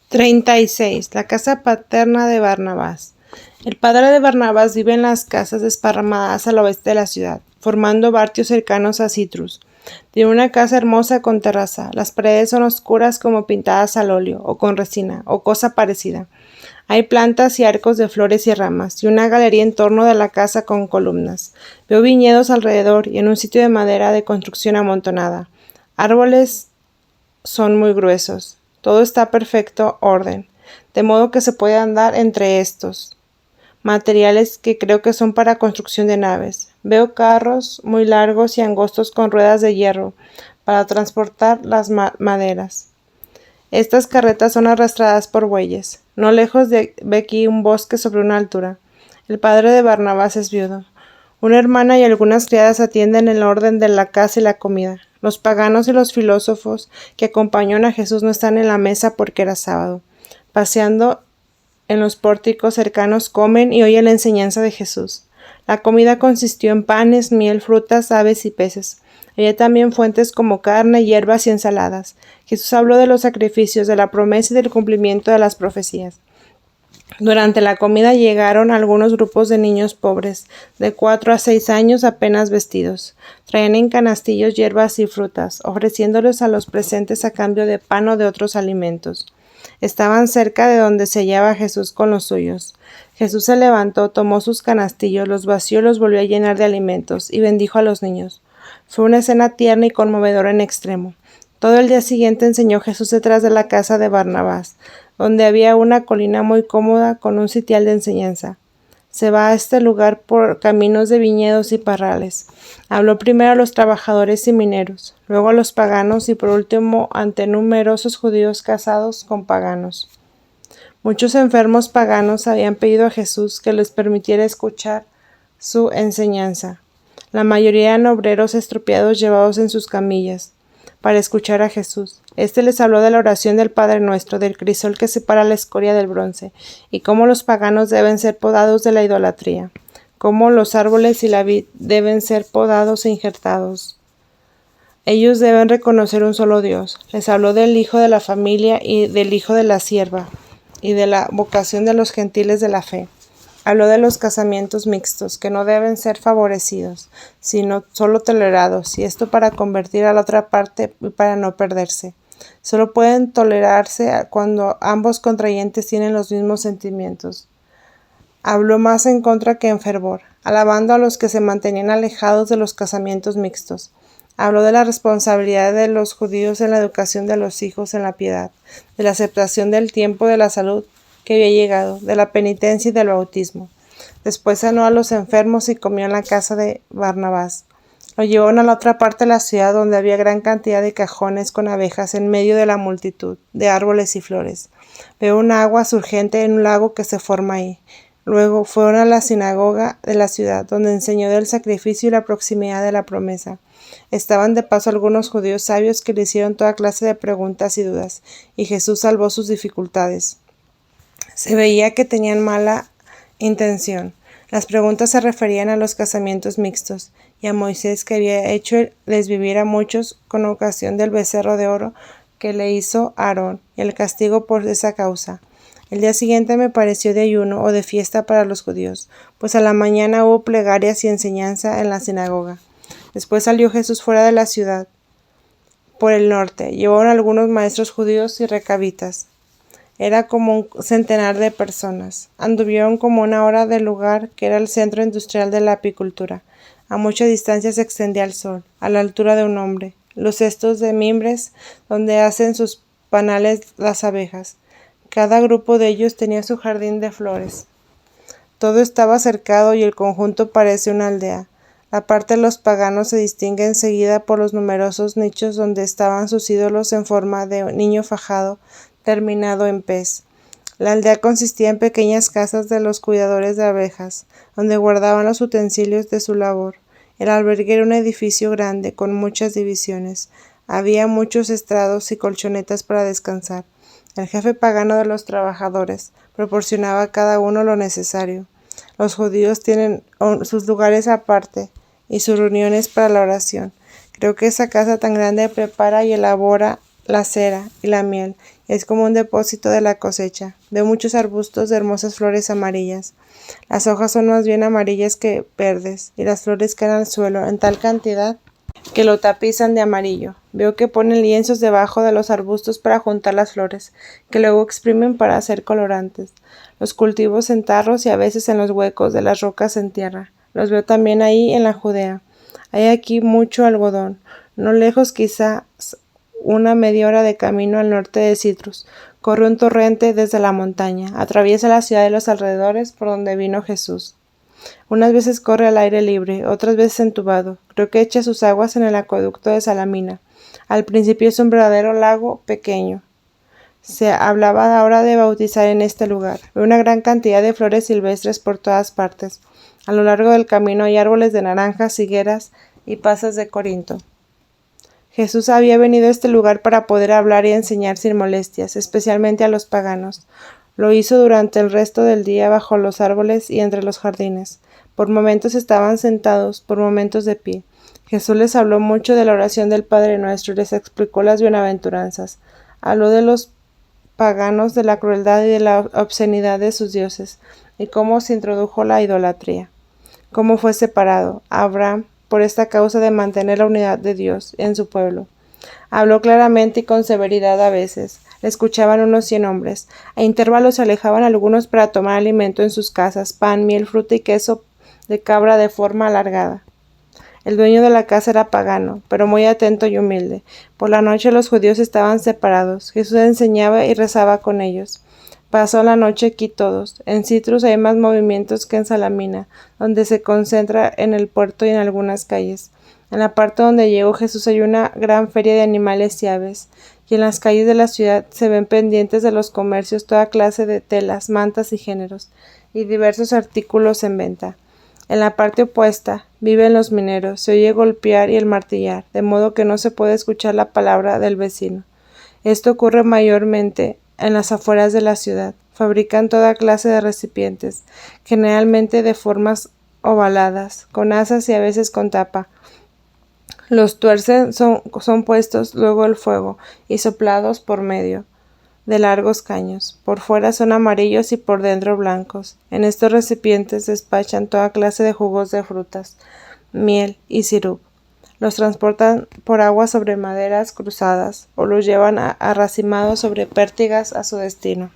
36. La casa paterna de Barnabás. El padre de Barnabás vive en las casas desparramadas al oeste de la ciudad, formando barrios cercanos a Citrus. Tiene una casa hermosa con terraza. Las paredes son oscuras como pintadas al óleo, o con resina, o cosa parecida. Hay plantas y arcos de flores y ramas, y una galería en torno de la casa con columnas. Veo viñedos alrededor y en un sitio de madera de construcción amontonada. Árboles son muy gruesos. Todo está perfecto orden, de modo que se puede andar entre estos materiales que creo que son para construcción de naves. Veo carros muy largos y angostos con ruedas de hierro para transportar las maderas. Estas carretas son arrastradas por bueyes. No lejos ve aquí un bosque sobre una altura. El padre de Barnabás es viudo. Una hermana y algunas criadas atienden el orden de la casa y la comida. Los paganos y los filósofos que acompañaron a Jesús no están en la mesa porque era sábado. Paseando en los pórticos cercanos comen y oyen la enseñanza de Jesús. La comida consistió en panes, miel, frutas, aves y peces. Había también fuentes como carne, hierbas y ensaladas. Jesús habló de los sacrificios, de la promesa y del cumplimiento de las profecías. Durante la comida llegaron algunos grupos de niños pobres, de 4 a 6 años apenas vestidos. Traían en canastillos hierbas y frutas, ofreciéndoles a los presentes a cambio de pan o de otros alimentos. Estaban cerca de donde se hallaba Jesús con los suyos. Jesús se levantó, tomó sus canastillos, los vació y los volvió a llenar de alimentos, y bendijo a los niños. Fue una escena tierna y conmovedora en extremo. Todo el día siguiente enseñó Jesús detrás de la casa de Barnabás, donde había una colina muy cómoda con un sitial de enseñanza. Se va a este lugar por caminos de viñedos y parrales. Habló primero a los trabajadores y mineros, luego a los paganos y por último ante numerosos judíos casados con paganos. Muchos enfermos paganos habían pedido a Jesús que les permitiera escuchar su enseñanza. La mayoría eran obreros estropeados llevados en sus camillas para escuchar a Jesús. Este les habló de la oración del Padre Nuestro, del crisol que separa la escoria del bronce, y cómo los paganos deben ser podados de la idolatría, cómo los árboles y la vid deben ser podados e injertados. Ellos deben reconocer un solo Dios. Les habló del hijo de la familia y del hijo de la sierva, y de la vocación de los gentiles de la fe. Habló de los casamientos mixtos, que no deben ser favorecidos, sino solo tolerados, y esto para convertir a la otra parte y para no perderse. Solo pueden tolerarse cuando ambos contrayentes tienen los mismos sentimientos. Habló más en contra que en fervor, alabando a los que se mantenían alejados de los casamientos mixtos. Habló de la responsabilidad de los judíos en la educación de los hijos en la piedad, de la aceptación del tiempo de la salud que había llegado, de la penitencia y del bautismo. Después sanó a los enfermos y comió en la casa de Barnabás. Lo llevaron a la otra parte de la ciudad donde había gran cantidad de cajones con abejas en medio de la multitud de árboles y flores. Veo una agua surgente en un lago que se forma ahí. Luego fueron a la sinagoga de la ciudad, donde enseñó del sacrificio y la proximidad de la promesa. Estaban de paso algunos judíos sabios que le hicieron toda clase de preguntas y dudas, y Jesús salvó sus dificultades. Se veía que tenían mala intención. Las preguntas se referían a los casamientos mixtos y a Moisés, que había hecho desvivir a muchos con ocasión del becerro de oro que le hizo Aarón, y el castigo por esa causa. El día siguiente me pareció de ayuno o de fiesta para los judíos, pues a la mañana hubo plegarias y enseñanza en la sinagoga. Después salió Jesús fuera de la ciudad, por el norte. Llevaron algunos maestros judíos y recabitas. Era como un centenar de personas. Anduvieron como una hora del lugar que era el centro industrial de la apicultura. A mucha distancia se extendía el sol, a la altura de un hombre. Los cestos de mimbres donde hacen sus panales las abejas. Cada grupo de ellos tenía su jardín de flores. Todo estaba cercado y el conjunto parece una aldea. La parte de los paganos se distingue enseguida por los numerosos nichos donde estaban sus ídolos en forma de niño fajado, terminado en pez. La aldea consistía en pequeñas casas de los cuidadores de abejas, donde guardaban los utensilios de su labor. El albergue era un edificio grande, con muchas divisiones. Había muchos estrados y colchonetas para descansar. El jefe pagano de los trabajadores proporcionaba a cada uno lo necesario. Los judíos tienen sus lugares aparte y sus reuniones para la oración. Creo que esa casa tan grande prepara y elabora la cera y la miel, y es como un depósito de la cosecha. Veo muchos arbustos de hermosas flores amarillas. Las hojas son más bien amarillas que verdes, y las flores caen al suelo en tal cantidad que lo tapizan de amarillo. Veo que ponen lienzos debajo de los arbustos para juntar las flores, que luego exprimen para hacer colorantes. Los cultivos en tarros y a veces en los huecos de las rocas en tierra. Los veo también ahí en la Judea. Hay aquí mucho algodón, no lejos quizás una media hora de camino al norte de Citrus. Corre un torrente desde la montaña, atraviesa la ciudad y los alrededores por donde vino Jesús. Unas veces corre al aire libre, otras veces entubado. Creo que echa sus aguas en el acueducto de Salamina. Al principio es un verdadero lago pequeño. Se hablaba ahora de bautizar en este lugar. Veo una gran cantidad de flores silvestres por todas partes. A lo largo del camino hay árboles de naranjas, higueras y pasas de Corinto. Jesús había venido a este lugar para poder hablar y enseñar sin molestias, especialmente a los paganos. Lo hizo durante el resto del día bajo los árboles y entre los jardines. Por momentos estaban sentados, por momentos de pie. Jesús les habló mucho de la oración del Padre Nuestro y les explicó las bienaventuranzas. Habló de los paganos, de la crueldad y de la obscenidad de sus dioses, y cómo se introdujo la idolatría. Cómo fue separado Abraham por esta causa de mantener la unidad de Dios en su pueblo. Habló claramente y con severidad a veces. Le escuchaban unos 100 hombres. A intervalos se alejaban algunos para tomar alimento en sus casas, pan, miel, fruta y queso de cabra de forma alargada. El dueño de la casa era pagano, pero muy atento y humilde. Por la noche los judíos estaban separados. Jesús enseñaba y rezaba con ellos. Pasó la noche aquí todos. En Citrus hay más movimientos que en Salamina, donde se concentra en el puerto y en algunas calles. En la parte donde llegó Jesús hay una gran feria de animales y aves, y en las calles de la ciudad se ven pendientes de los comercios toda clase de telas, mantas y géneros, y diversos artículos en venta. En la parte opuesta viven los mineros, se oye golpear y el martillar, de modo que no se puede escuchar la palabra del vecino. Esto ocurre mayormente en las afueras de la ciudad. Fabrican toda clase de recipientes, generalmente de formas ovaladas, con asas y a veces con tapa. Los tuercen son puestos luego al fuego y soplados por medio de largos caños. Por fuera son amarillos y por dentro blancos. En estos recipientes despachan toda clase de jugos de frutas, miel y sirup. Los transportan por agua sobre maderas cruzadas o los llevan arracimados sobre pértigas a su destino.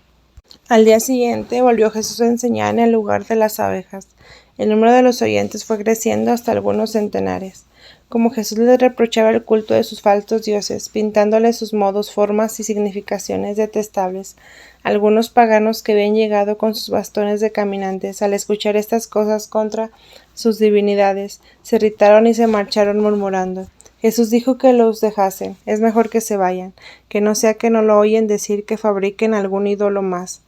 Al día siguiente volvió Jesús a enseñar en el lugar de las abejas. El número de los oyentes fue creciendo hasta algunos centenares. Como Jesús les reprochaba el culto de sus falsos dioses, pintándoles sus modos, formas y significaciones detestables, algunos paganos que habían llegado con sus bastones de caminantes, al escuchar estas cosas contra sus divinidades, se irritaron y se marcharon murmurando. Jesús dijo que los dejasen, es mejor que se vayan, que no sea que no lo oyen decir que fabriquen algún ídolo más.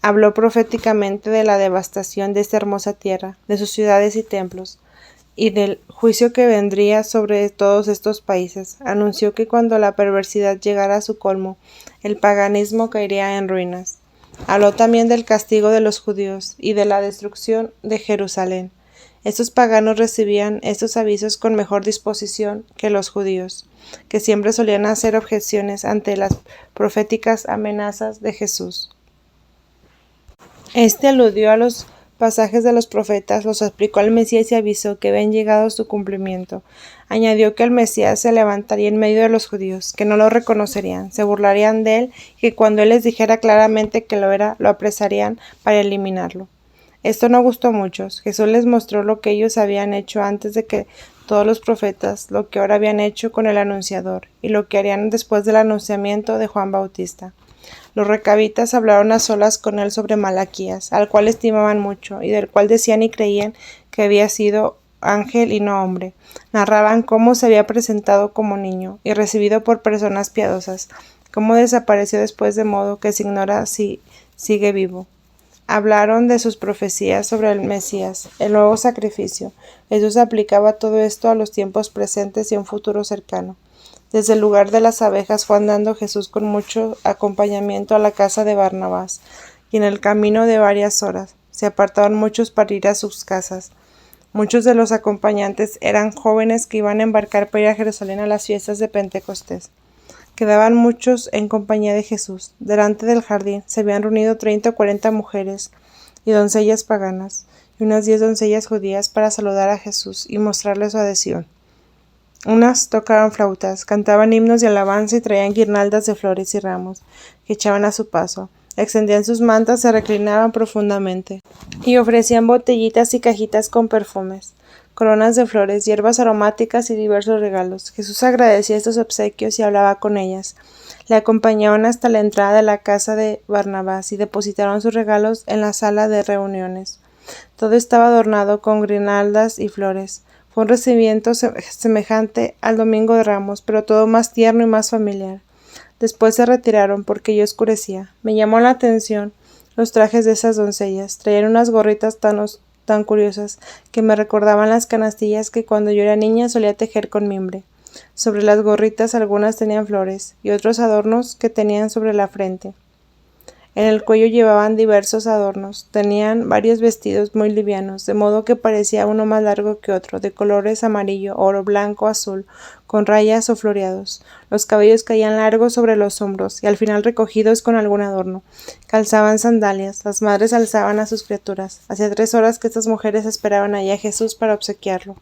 Habló proféticamente de la devastación de esta hermosa tierra, de sus ciudades y templos, y del juicio que vendría sobre todos estos países. Anunció que cuando la perversidad llegara a su colmo, el paganismo caería en ruinas. Habló también del castigo de los judíos y de la destrucción de Jerusalén. Estos paganos recibían estos avisos con mejor disposición que los judíos, que siempre solían hacer objeciones ante las proféticas amenazas de Jesús. Este aludió a los pasajes de los profetas, los explicó al Mesías y avisó que habían llegado a su cumplimiento. Añadió que el Mesías se levantaría en medio de los judíos, que no lo reconocerían, se burlarían de él y que cuando él les dijera claramente que lo era, lo apresarían para eliminarlo. Esto no gustó a muchos. Jesús les mostró lo que ellos habían hecho antes de que todos los profetas, lo que ahora habían hecho con el anunciador y lo que harían después del anunciamiento de Juan Bautista. Los recabitas hablaron a solas con él sobre Malaquías, al cual estimaban mucho, y del cual decían y creían que había sido ángel y no hombre. Narraban cómo se había presentado como niño, y recibido por personas piadosas, cómo desapareció después de modo que se ignora si sigue vivo. Hablaron de sus profecías sobre el Mesías, el nuevo sacrificio. Jesús aplicaba todo esto a los tiempos presentes y a un futuro cercano. Desde el lugar de las abejas fue andando Jesús con mucho acompañamiento a la casa de Barnabás, y en el camino de varias horas se apartaban muchos para ir a sus casas. Muchos de los acompañantes eran jóvenes que iban a embarcar para ir a Jerusalén a las fiestas de Pentecostés. Quedaban muchos en compañía de Jesús. Delante del jardín se habían reunido 30 o 40 mujeres y doncellas paganas, y unas 10 doncellas judías para saludar a Jesús y mostrarle su adhesión. Unas tocaban flautas, cantaban himnos de alabanza y traían guirnaldas de flores y ramos que echaban a su paso. Extendían sus mantas, se reclinaban profundamente y ofrecían botellitas y cajitas con perfumes, coronas de flores, hierbas aromáticas y diversos regalos. Jesús agradecía estos obsequios y hablaba con ellas. Le acompañaban hasta la entrada de la casa de Barnabás y depositaron sus regalos en la sala de reuniones. Todo estaba adornado con guirnaldas y flores. Fue un recibimiento semejante al Domingo de Ramos, pero todo más tierno y más familiar. Después se retiraron porque ya oscurecía. Me llamó la atención los trajes de esas doncellas. Traían unas gorritas tan curiosas que me recordaban las canastillas que cuando yo era niña solía tejer con mimbre. Sobre las gorritas algunas tenían flores y otros adornos que tenían sobre la frente. En el cuello llevaban diversos adornos. Tenían varios vestidos muy livianos, de modo que parecía uno más largo que otro, de colores amarillo, oro, blanco, azul, con rayas o floreados. Los cabellos caían largos sobre los hombros y al final recogidos con algún adorno. Calzaban sandalias. Las madres alzaban a sus criaturas. Hacía 3 horas que estas mujeres esperaban allí a Jesús para obsequiarlo.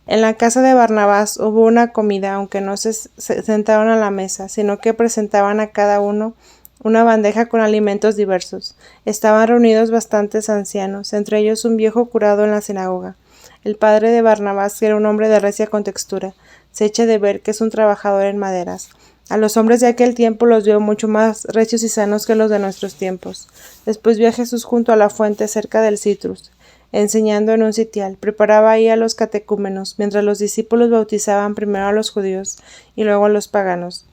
En la casa de Barnabás hubo una comida, aunque no se sentaron a la mesa, sino que presentaban a cada uno una bandeja con alimentos diversos. Estaban reunidos bastantes ancianos, entre ellos un viejo curado en la sinagoga. El padre de Barnabás, que era un hombre de recia contextura, se echa de ver que es un trabajador en maderas. A los hombres de aquel tiempo los vio mucho más recios y sanos que los de nuestros tiempos. Después vio a Jesús junto a la fuente cerca del Citrus, enseñando en un sitial. Preparaba ahí a los catecúmenos, mientras los discípulos bautizaban primero a los judíos y luego a los paganos.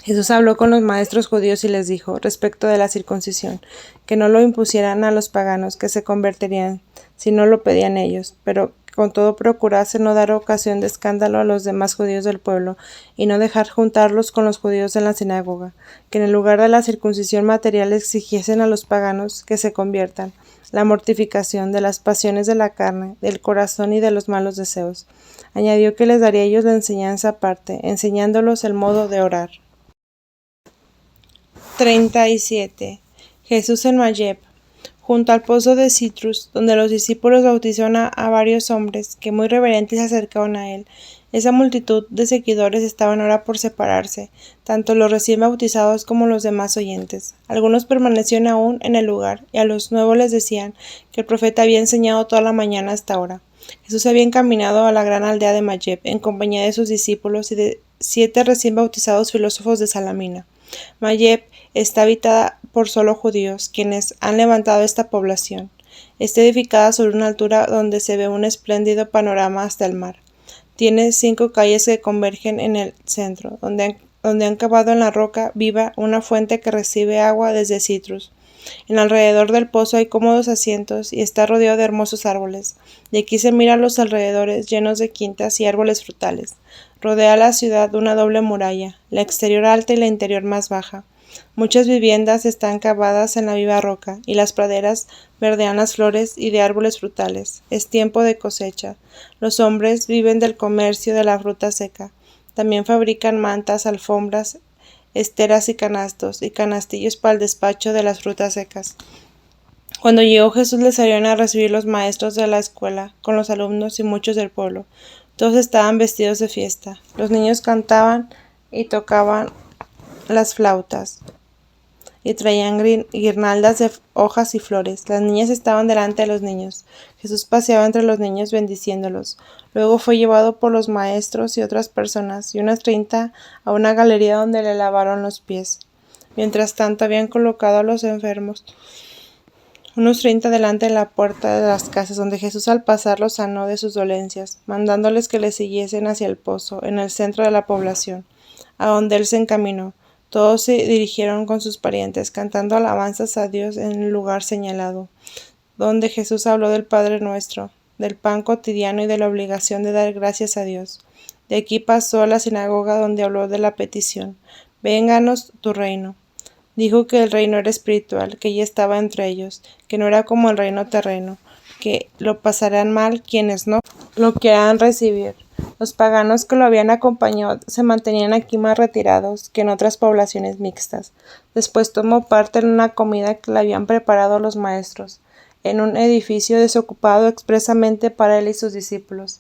Jesús habló con los maestros judíos y les dijo, respecto de la circuncisión, que no lo impusieran a los paganos, que se convertirían si no lo pedían ellos, pero con todo procurase no dar ocasión de escándalo a los demás judíos del pueblo, y no dejar juntarlos con los judíos en la sinagoga, que en el lugar de la circuncisión material exigiesen a los paganos que se conviertan, la mortificación de las pasiones de la carne, del corazón y de los malos deseos. Añadió que les daría a ellos la enseñanza aparte, enseñándolos el modo de orar. 37. Jesús en Mayeb. Junto al pozo de Citrus, donde los discípulos bautizaron a varios hombres, que muy reverentes se acercaban a él. Esa multitud de seguidores estaban ahora por separarse, tanto los recién bautizados como los demás oyentes. Algunos permanecieron aún en el lugar, y a los nuevos les decían que el profeta había enseñado toda la mañana hasta ahora. Jesús había encaminado a la gran aldea de Mayeb, en compañía de sus discípulos y de 7 recién bautizados filósofos de Salamina. Mayeb está habitada por solo judíos, quienes han levantado esta población. Está edificada sobre una altura donde se ve un espléndido panorama hasta el mar. Tiene 5 calles que convergen en el centro, donde han cavado en la roca viva una fuente que recibe agua desde Citrus. En alrededor del pozo hay cómodos asientos y está rodeado de hermosos árboles. De aquí se miran los alrededores llenos de quintas y árboles frutales. Rodea la ciudad una doble muralla, la exterior alta y la interior más baja. Muchas viviendas están cavadas en la viva roca, y las praderas verdean las flores y de árboles frutales. Es tiempo de cosecha. Los hombres viven del comercio de la fruta seca. También fabrican mantas, alfombras, esteras y canastos, y canastillos para el despacho de las frutas secas. Cuando llegó Jesús, le salieron a recibir los maestros de la escuela, con los alumnos y muchos del pueblo. Todos estaban vestidos de fiesta. Los niños cantaban y tocaban las flautas y traían guirnaldas de hojas y flores. Las niñas estaban delante de los niños. Jesús paseaba entre los niños bendiciéndolos. Luego fue llevado por los maestros y otras personas, y unas 30 a una galería donde le lavaron los pies. Mientras tanto habían colocado a los enfermos, unos 30 delante de la puerta de las casas, donde Jesús al pasar los sanó de sus dolencias, mandándoles que le siguiesen hacia el pozo, en el centro de la población, a donde él se encaminó. Todos se dirigieron con sus parientes, cantando alabanzas a Dios en el lugar señalado, donde Jesús habló del Padre Nuestro, del pan cotidiano y de la obligación de dar gracias a Dios. De aquí pasó a la sinagoga, donde habló de la petición: vénganos tu reino. Dijo que el reino era espiritual, que ya estaba entre ellos, que no era como el reino terreno, que lo pasarán mal quienes no lo quieran recibir, Los paganos que lo habían acompañado se mantenían aquí más retirados que en otras poblaciones mixtas. Después tomó parte en una comida que le habían preparado los maestros, en un edificio desocupado expresamente para él y sus discípulos.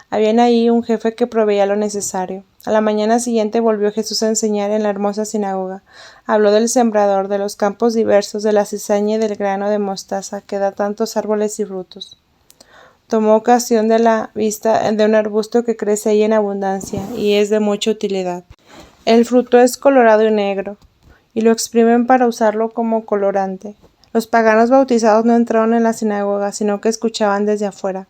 Había ahí un jefe que proveía lo necesario. A la mañana siguiente volvió Jesús a enseñar en la hermosa sinagoga. Habló del sembrador, de los campos diversos, de la cizaña y del grano de mostaza que da tantos árboles y frutos. Tomó ocasión de la vista de un arbusto que crece ahí en abundancia y es de mucha utilidad. El fruto es colorado y negro, y lo exprimen para usarlo como colorante. Los paganos bautizados no entraron en la sinagoga, sino que escuchaban desde afuera.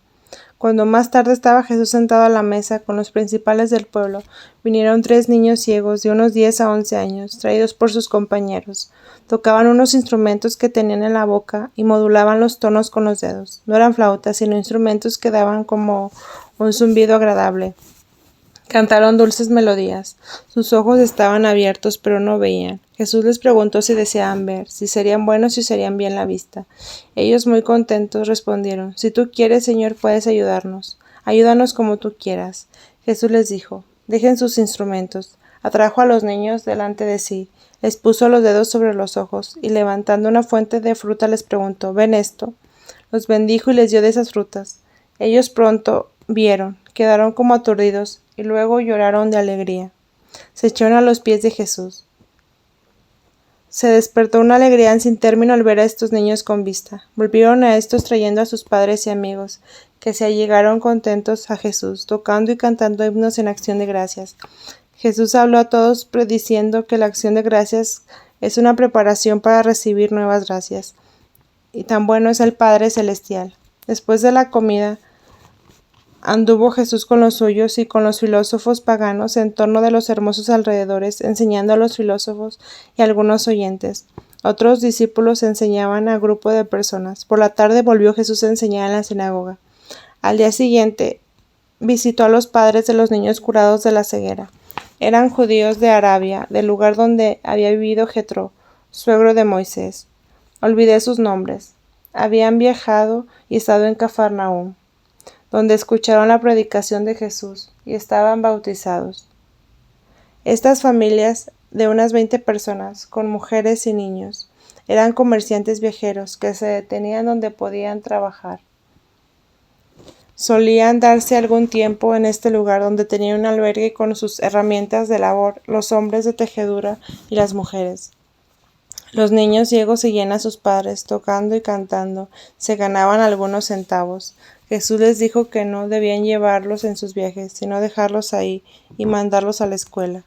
Cuando más tarde estaba Jesús sentado a la mesa con los principales del pueblo, vinieron 3 niños ciegos de unos 10 a 11 años, traídos por sus compañeros. Tocaban unos instrumentos que tenían en la boca y modulaban los tonos con los dedos. No eran flautas, sino instrumentos que daban como un zumbido agradable. Cantaron dulces melodías. Sus ojos estaban abiertos, pero no veían. Jesús les preguntó si deseaban ver, si serían buenos y si serían bien la vista. Ellos, muy contentos, respondieron: Si tú quieres, Señor, puedes ayudarnos. Ayúdanos como tú quieras. Jesús les dijo: Dejen sus instrumentos. Atrajo a los niños delante de sí, les puso los dedos sobre los ojos, y levantando una fuente de fruta les preguntó: ¿Ven esto? Los bendijo y les dio de esas frutas. Ellos pronto vieron, quedaron como aturdidos, y luego lloraron de alegría. Se echaron a los pies de Jesús. Se despertó una alegría sin término al ver a estos niños con vista. Volvieron a estos trayendo a sus padres y amigos, que se allegaron contentos a Jesús, tocando y cantando himnos en acción de gracias. Jesús habló a todos prediciendo que la acción de gracias es una preparación para recibir nuevas gracias. Y tan bueno es el Padre Celestial. Después de la comida, anduvo Jesús con los suyos y con los filósofos paganos en torno de los hermosos alrededores, enseñando a los filósofos y a algunos oyentes. Otros discípulos enseñaban a grupo de personas. Por la tarde volvió Jesús a enseñar en la sinagoga. Al día siguiente visitó a los padres de los niños curados de la ceguera. Eran judíos de Arabia, del lugar donde había vivido Jetro, suegro de Moisés. Olvidé sus nombres. Habían viajado y estado en Cafarnaúm, donde escucharon la predicación de Jesús y estaban bautizados. Estas familias, de unas 20 personas, con mujeres y niños, eran comerciantes viajeros que se detenían donde podían trabajar. Solían darse algún tiempo en este lugar donde tenían un albergue con sus herramientas de labor, los hombres de tejedura y las mujeres. Los niños ciegos seguían a sus padres, tocando y cantando, se ganaban algunos centavos. Jesús les dijo que no debían llevarlos en sus viajes, sino dejarlos ahí y mandarlos a la escuela.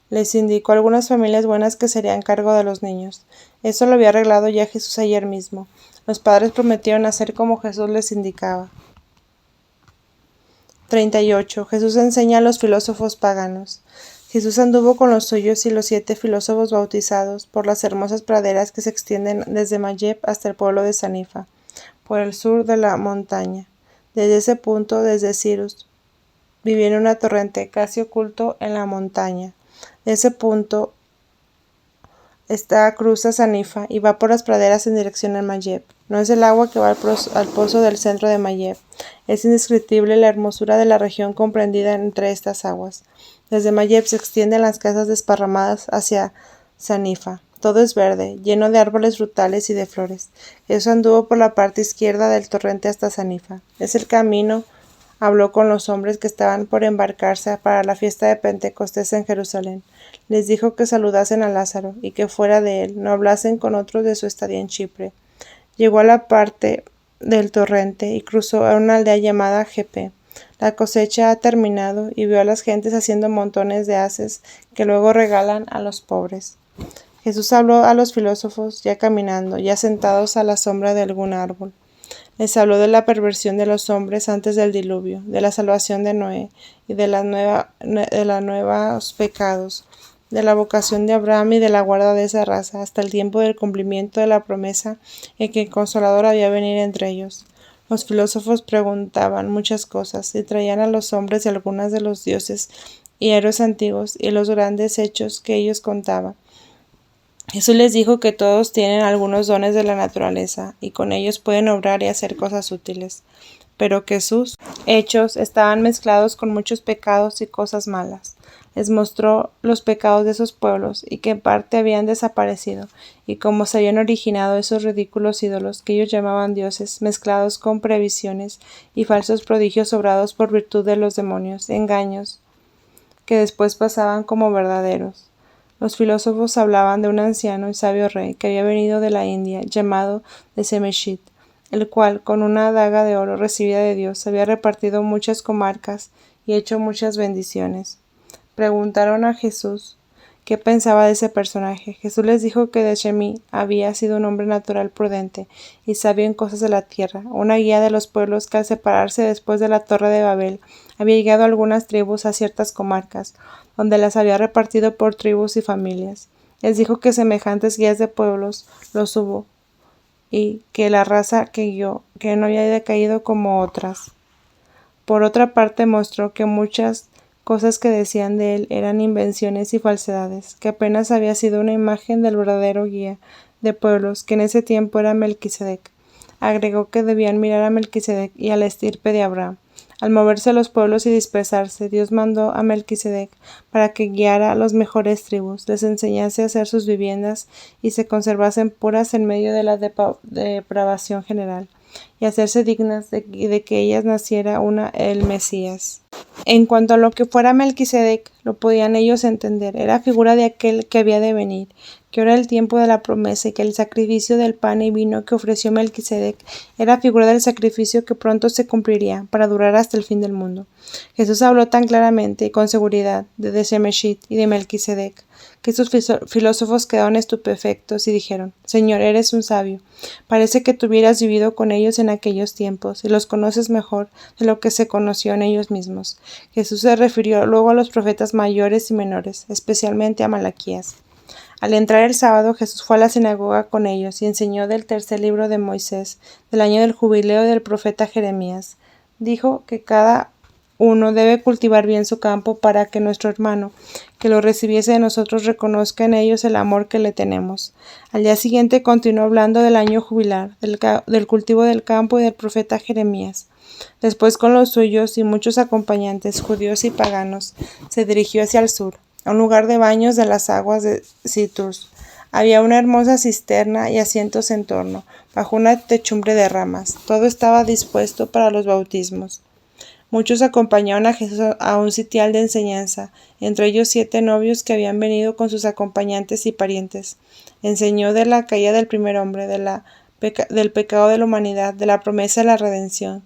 Les indicó algunas familias buenas que serían cargo de los niños. Eso lo había arreglado ya Jesús ayer mismo. Los padres prometieron hacer como Jesús les indicaba. 38. Jesús enseña a los filósofos paganos. Jesús anduvo con los suyos y los 7 filósofos bautizados por las hermosas praderas que se extienden desde Mayeb hasta el pueblo de Sanifa, por el sur de la montaña. Desde ese punto, desde Cyrus, vivía en una torrente casi oculto en la montaña. De ese punto cruza Sanifa y va por las praderas en dirección al Mayeb. No es el agua que va al pozo del centro de Mayeb. Es indescriptible la hermosura de la región comprendida entre estas aguas. Desde Mayeb se extienden las casas desparramadas hacia Sanifa. Todo es verde, lleno de árboles frutales y de flores. Jesús anduvo por la parte izquierda del torrente hasta Sanifa. Es el camino. Habló con los hombres que estaban por embarcarse para la fiesta de Pentecostés en Jerusalén. Les dijo que saludasen a Lázaro y que fuera de él no hablasen con otros de su estadía en Chipre. Llegó a la parte del torrente y cruzó a una aldea llamada Jepe. La cosecha ha terminado y vio a las gentes haciendo montones de haces que luego regalan a los pobres. Jesús habló a los filósofos ya caminando, ya sentados a la sombra de algún árbol. Les habló de la perversión de los hombres antes del diluvio, de la salvación de Noé y de los nuevos pecados, de la vocación de Abraham y de la guarda de esa raza, hasta el tiempo del cumplimiento de la promesa en que el Consolador había de venir entre ellos. Los filósofos preguntaban muchas cosas y traían a los hombres de algunos de los dioses y héroes antiguos y los grandes hechos que ellos contaban. Jesús les dijo que todos tienen algunos dones de la naturaleza y con ellos pueden obrar y hacer cosas útiles. pero que sus hechos estaban mezclados con muchos pecados y cosas malas. Les mostró los pecados de esos pueblos y que en parte habían desaparecido, y cómo se habían originado esos ridículos ídolos que ellos llamaban dioses, mezclados con previsiones y falsos prodigios obrados por virtud de los demonios, engaños que después pasaban como verdaderos. Los filósofos hablaban de un anciano y sabio rey que había venido de la India, llamado Desemeshit, el cual, con una daga de oro recibida de Dios, había repartido muchas comarcas y hecho muchas bendiciones. Preguntaron a Jesús qué pensaba de ese personaje. Jesús les dijo que Deshemí había sido un hombre natural prudente y sabio en cosas de la tierra, una guía de los pueblos que al separarse después de la Torre de Babel había llegado a algunas tribus a ciertas comarcas, donde las había repartido por tribus y familias. Les dijo que semejantes guías de pueblos los hubo, y que la raza que no había decaído como otras. Por otra parte mostró que muchas cosas que decían de él eran invenciones y falsedades, que apenas había sido una imagen del verdadero guía de pueblos, que en ese tiempo era Melquisedec. Agregó que debían mirar a Melquisedec y a la estirpe de Abraham. Al moverse los pueblos y dispersarse, Dios mandó a Melquisedec para que guiara a las mejores tribus, les enseñase a hacer sus viviendas y se conservasen puras en medio de la depravación general, y hacerse dignas de que ellas naciera el Mesías. En cuanto a lo que fuera Melquisedec, lo podían ellos entender. Era figura de aquel que había de venir, que era el tiempo de la promesa, y que el sacrificio del pan y vino que ofreció Melquisedec era figura del sacrificio que pronto se cumpliría, para durar hasta el fin del mundo. Jesús habló tan claramente y con seguridad de Desemeshit y de Melquisedec, que sus filósofos quedaron estupefactos y dijeron: Señor, eres un sabio. Parece que tú hubieras vivido con ellos en aquellos tiempos, y los conoces mejor de lo que se conoció en ellos mismos. Jesús se refirió luego a los profetas mayores y menores, especialmente a Malaquías. Al entrar el sábado, Jesús fue a la sinagoga con ellos y enseñó del tercer libro de Moisés, del año del jubileo del profeta Jeremías. Dijo que cada uno debe cultivar bien su campo para que nuestro hermano, que lo recibiese de nosotros, reconozca en ellos el amor que le tenemos. Al día siguiente continuó hablando del año jubilar, del cultivo del campo y del profeta Jeremías. Después, con los suyos y muchos acompañantes, judíos y paganos, se dirigió hacia el sur, a un lugar de baños de las aguas de Citrus. Había una hermosa cisterna y asientos en torno, bajo una techumbre de ramas. Todo estaba dispuesto para los bautismos. Muchos acompañaron a Jesús a un sitial de enseñanza, entre ellos 7 novios que habían venido con sus acompañantes y parientes. Enseñó de la caída del primer hombre, del pecado de la humanidad, de la promesa de la redención,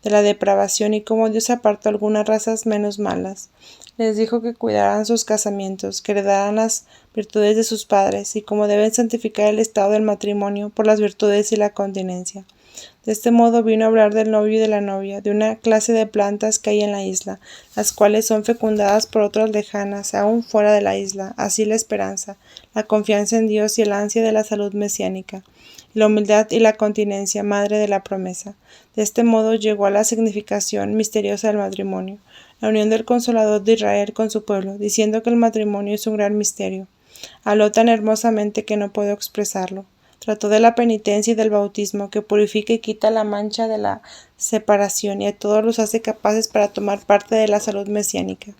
de la depravación y cómo Dios apartó algunas razas menos malas. Les dijo que cuidaran sus casamientos, que heredaran las virtudes de sus padres y cómo deben santificar el estado del matrimonio por las virtudes y la continencia. De este modo vino a hablar del novio y de la novia, de una clase de plantas que hay en la isla, las cuales son fecundadas por otras lejanas, aún fuera de la isla, así la esperanza, la confianza en Dios y el ansia de la salud mesiánica, la humildad y la continencia, madre de la promesa. De este modo llegó a la significación misteriosa del matrimonio, la unión del Consolador de Israel con su pueblo, diciendo que el matrimonio es un gran misterio. Habló tan hermosamente que no puedo expresarlo. Trató de la penitencia y del bautismo, que purifica y quita la mancha de la separación y a todos los hace capaces para tomar parte de la salud mesiánica.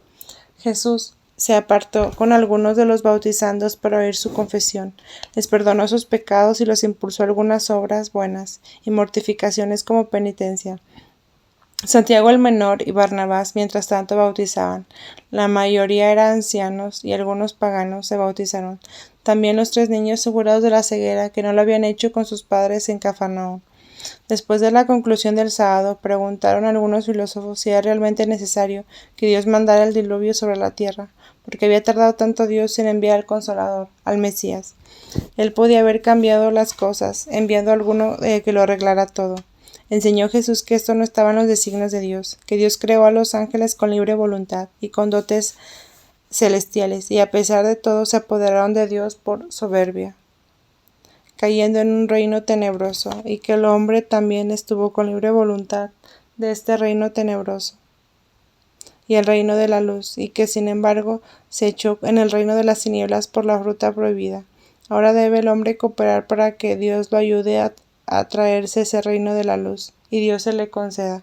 Jesús se apartó con algunos de los bautizandos para oír su confesión, les perdonó sus pecados y los impulsó a algunas obras buenas y mortificaciones como penitencia. Santiago el menor y Barnabás mientras tanto bautizaban. La mayoría eran ancianos y algunos paganos se bautizaron. También los 3 niños curados de la ceguera que no lo habían hecho con sus padres en Cafarnaúm. Después de la conclusión del sábado, preguntaron a algunos filósofos si era realmente necesario que Dios mandara el diluvio sobre la tierra, porque había tardado tanto Dios en enviar al Consolador, al Mesías. Él podía haber cambiado las cosas, enviando a alguno que lo arreglara todo. Enseñó Jesús que esto no estaba en los designios de Dios, que Dios creó a los ángeles con libre voluntad y con dotes celestiales, y a pesar de todo se apoderaron de Dios por soberbia, cayendo en un reino tenebroso, y que el hombre también estuvo con libre voluntad de este reino tenebroso y el reino de la luz, y que sin embargo se echó en el reino de las tinieblas por la fruta prohibida. Ahora debe el hombre cooperar para que Dios lo ayude a traerse ese reino de la luz, y Dios se le conceda.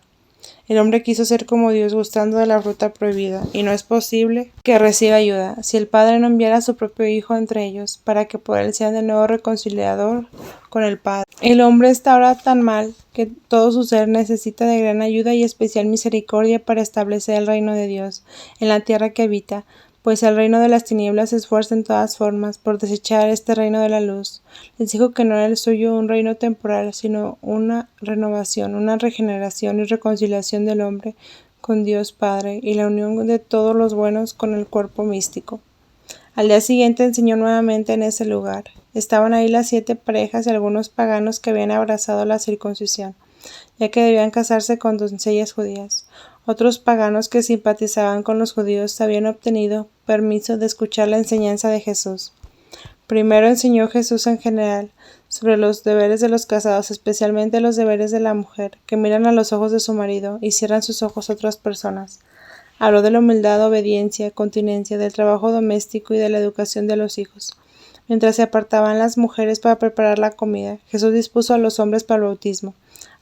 El hombre quiso ser como Dios, gustando de la fruta prohibida, y no es posible que reciba ayuda si el Padre no enviara a su propio Hijo entre ellos, para que por él sea de nuevo reconciliador con el Padre. El hombre está ahora tan mal que todo su ser necesita de gran ayuda y especial misericordia para establecer el reino de Dios en la tierra que habita, pues el reino de las tinieblas se esfuerza en todas formas por desechar este reino de la luz. Les dijo que no era el suyo un reino temporal, sino una renovación, una regeneración y reconciliación del hombre con Dios Padre y la unión de todos los buenos con el cuerpo místico. Al día siguiente enseñó nuevamente en ese lugar. Estaban ahí las 7 parejas y algunos paganos que habían abrazado la circuncisión, ya que debían casarse con doncellas judías. Otros paganos que simpatizaban con los judíos habían obtenido permiso de escuchar la enseñanza de Jesús. Primero enseñó Jesús en general sobre los deberes de los casados, especialmente los deberes de la mujer, que miran a los ojos de su marido y cierran sus ojos a otras personas. Habló de la humildad, obediencia, continencia, del trabajo doméstico y de la educación de los hijos. Mientras se apartaban las mujeres para preparar la comida, Jesús dispuso a los hombres para el bautismo.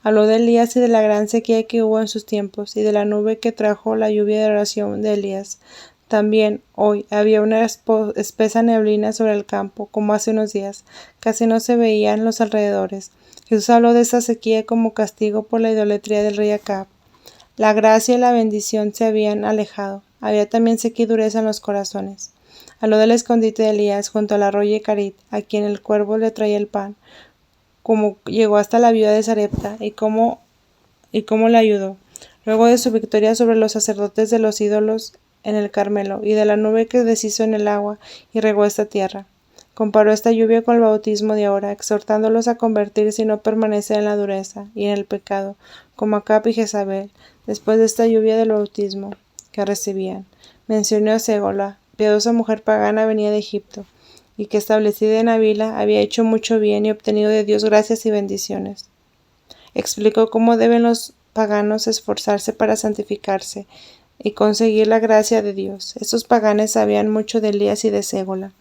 Habló de Elías y de la gran sequía que hubo en sus tiempos, y de la nube que trajo la lluvia de oración de Elías. También, hoy, había una espesa neblina sobre el campo, como hace unos días. Casi no se veían los alrededores. Jesús habló de esa sequía como castigo por la idolatría del rey Acab. La gracia y la bendición se habían alejado. Había también sequía y dureza en los corazones. Habló del escondite de Elías junto al arroyo Carit, a quien el cuervo le traía el pan, cómo llegó hasta la viuda de Sarepta y cómo le ayudó. Luego de su victoria sobre los sacerdotes de los ídolos en el Carmelo, y de la nube que deshizo en el agua y regó esta tierra. Comparó esta lluvia con el bautismo de ahora, exhortándolos a convertirse y no permanecer en la dureza y en el pecado, como Acab y Jezabel, después de esta lluvia del bautismo que recibían. Mencionó a Ségola, piadosa mujer pagana venida de Egipto, y que establecida en Avila había hecho mucho bien y obtenido de Dios gracias y bendiciones. Explicó cómo deben los paganos esforzarse para santificarse y conseguir la gracia de Dios. Estos paganos sabían mucho de Elías y de Ségola.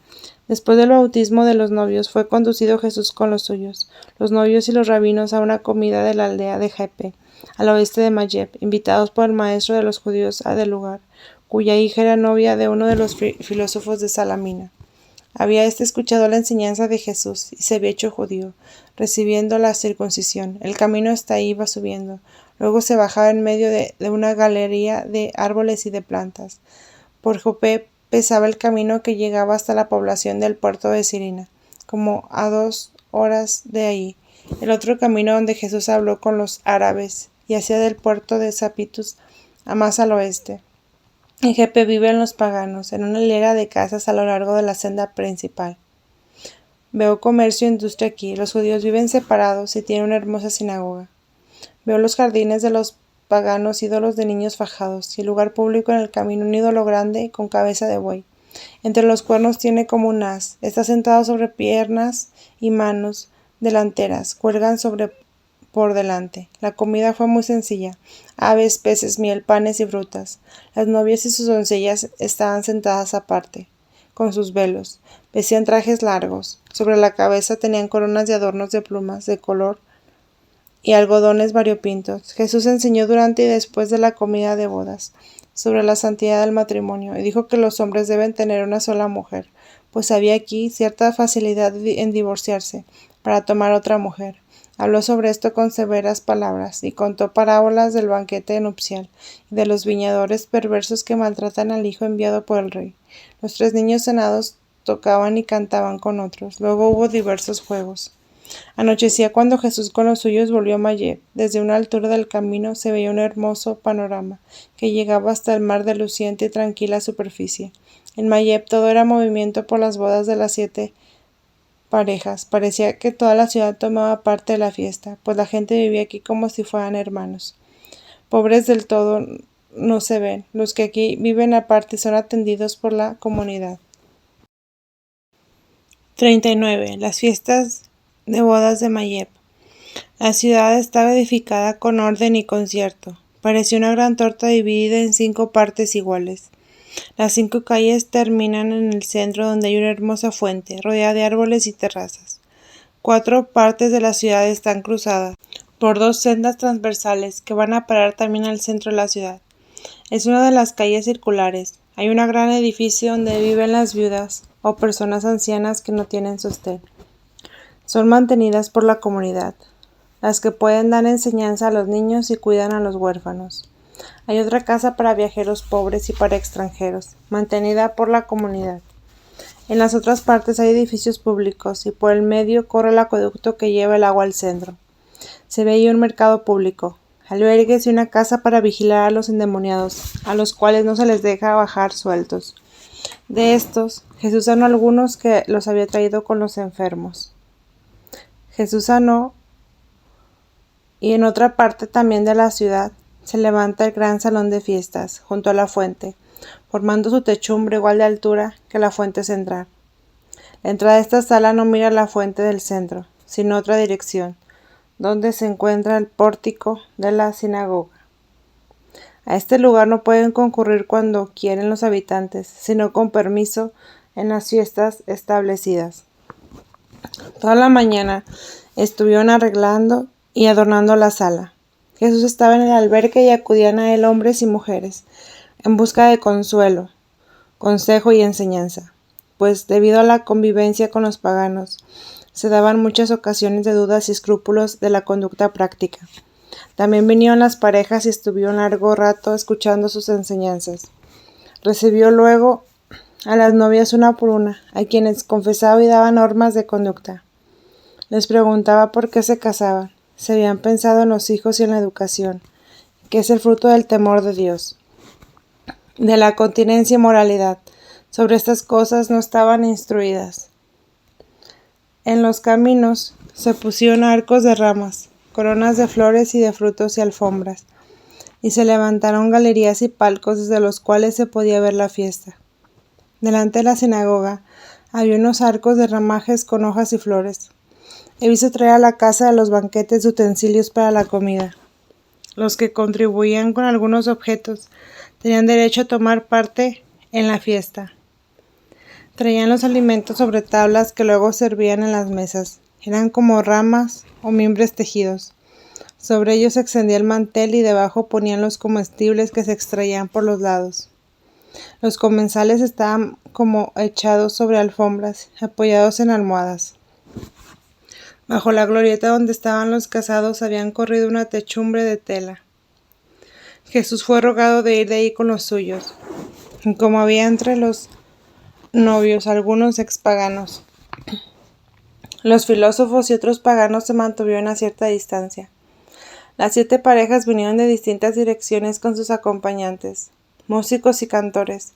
Después del bautismo de los novios, fue conducido Jesús con los suyos, los novios y los rabinos, a una comida de la aldea de Jope, al oeste de Mayeb, invitados por el maestro de los judíos del lugar, cuya hija era novia de uno de los filósofos de Salamina. Había escuchado la enseñanza de Jesús y se había hecho judío, recibiendo la circuncisión. El camino hasta ahí iba subiendo. Luego se bajaba en medio de una galería de árboles y de plantas. Por Jope pesaba el camino que llegaba hasta la población del puerto de Sirina, como a 2 horas de ahí. El otro camino donde Jesús habló con los árabes y hacia del puerto de Zapitus a más al oeste. En Jope viven los paganos, en una hilera de casas a lo largo de la senda principal. Veo comercio e industria aquí. Los judíos viven separados y tienen una hermosa sinagoga. Veo los jardines de los paganos, ídolos de niños fajados, y el lugar público en el camino, un ídolo grande con cabeza de buey. Entre los cuernos tiene como un as. Está sentado sobre piernas y manos delanteras. Cuelgan por delante. La comida fue muy sencilla: aves, peces, miel, panes y frutas. Las novias y sus doncellas estaban sentadas aparte, con sus velos. Vestían trajes largos. Sobre la cabeza tenían coronas de adornos de plumas de color y algodones variopintos. Jesús enseñó durante y después de la comida de bodas sobre la santidad del matrimonio, y dijo que los hombres deben tener una sola mujer, pues había aquí cierta facilidad en divorciarse para tomar otra mujer. Habló sobre esto con severas palabras, y contó parábolas del banquete nupcial y de los viñadores perversos que maltratan al hijo enviado por el rey. Los 3 niños cenados tocaban y cantaban con otros. Luego hubo diversos juegos. Anochecía cuando Jesús con los suyos volvió a Mayeb. Desde una altura del camino se veía un hermoso panorama que llegaba hasta el mar de luciente y tranquila superficie. En Mayeb todo era movimiento por las bodas de las 7 parejas. Parecía que toda la ciudad tomaba parte de la fiesta, pues la gente vivía aquí como si fueran hermanos. Pobres del todo no se ven. Los que aquí viven aparte son atendidos por la comunidad. 39. Las fiestas de bodas de Mayeb. La ciudad estaba edificada con orden y concierto. Parecía una gran torta dividida en 5 partes iguales. Las 5 calles terminan en el centro, donde hay una hermosa fuente, rodeada de árboles y terrazas. 4 partes de la ciudad están cruzadas. por dos sendas transversales que van a parar también al centro de la ciudad. Es una de las calles circulares. Hay un gran edificio donde viven las viudas o personas ancianas que no tienen sostén. Son mantenidas por la comunidad, las que pueden dar enseñanza a los niños y cuidan a los huérfanos. Hay otra casa para viajeros pobres y para extranjeros, mantenida por la comunidad. En las otras partes hay edificios públicos y por el medio corre el acueducto que lleva el agua al centro. Se ve ahí un mercado público, albergues y una casa para vigilar a los endemoniados, a los cuales no se les deja bajar sueltos. De estos, Jesús sanó a algunos que los había traído con los enfermos. Jesús sanó, y en otra parte también de la ciudad se levanta el gran salón de fiestas, junto a la fuente, formando su techumbre igual de altura que la fuente central. La entrada de esta sala no mira la fuente del centro, sino otra dirección, donde se encuentra el pórtico de la sinagoga. A este lugar no pueden concurrir cuando quieren los habitantes, sino con permiso en las fiestas establecidas. Toda la mañana estuvieron arreglando y adornando la sala. Jesús estaba en el albergue y acudían a él hombres y mujeres, en busca de consuelo, consejo y enseñanza, pues debido a la convivencia con los paganos, se daban muchas ocasiones de dudas y escrúpulos de la conducta práctica. También vinieron las parejas y estuvieron largo rato escuchando sus enseñanzas. Recibió luego a las novias una por una, a quienes confesaba y daba normas de conducta. Les preguntaba por qué se casaban, si habían pensado en los hijos y en la educación, que es el fruto del temor de Dios, de la continencia y moralidad. Sobre estas cosas no estaban instruidas. En los caminos se pusieron arcos de ramas, coronas de flores y de frutos y alfombras, y se levantaron galerías y palcos desde los cuales se podía ver la fiesta. Delante de la sinagoga había unos arcos de ramajes con hojas y flores. He visto traer a la casa de los banquetes utensilios para la comida. Los que contribuían con algunos objetos tenían derecho a tomar parte en la fiesta. Traían los alimentos sobre tablas que luego servían en las mesas. Eran como ramas o mimbres tejidos. Sobre ellos se extendía el mantel y debajo ponían los comestibles que se extraían por los lados. Los comensales estaban como echados sobre alfombras, apoyados en almohadas. Bajo la glorieta donde estaban los casados habían corrido una techumbre de tela. Jesús fue rogado de ir de ahí con los suyos. Y como había entre los novios algunos expaganos, los filósofos y otros paganos se mantuvieron a cierta distancia. Las 7 parejas vinieron de distintas direcciones con sus acompañantes, músicos y cantores,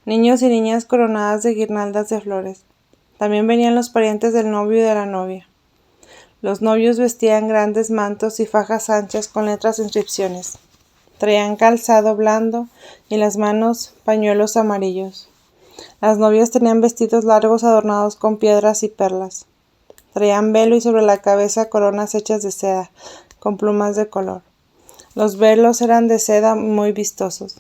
niños y niñas coronadas de guirnaldas de flores. También venían los parientes del novio y de la novia. Los novios vestían grandes mantos y fajas anchas con letras e inscripciones. Traían calzado blando y en las manos pañuelos amarillos. Las novias tenían vestidos largos adornados con piedras y perlas. Traían velo y sobre la cabeza coronas hechas de seda, con plumas de color. Los velos eran de seda muy vistosos.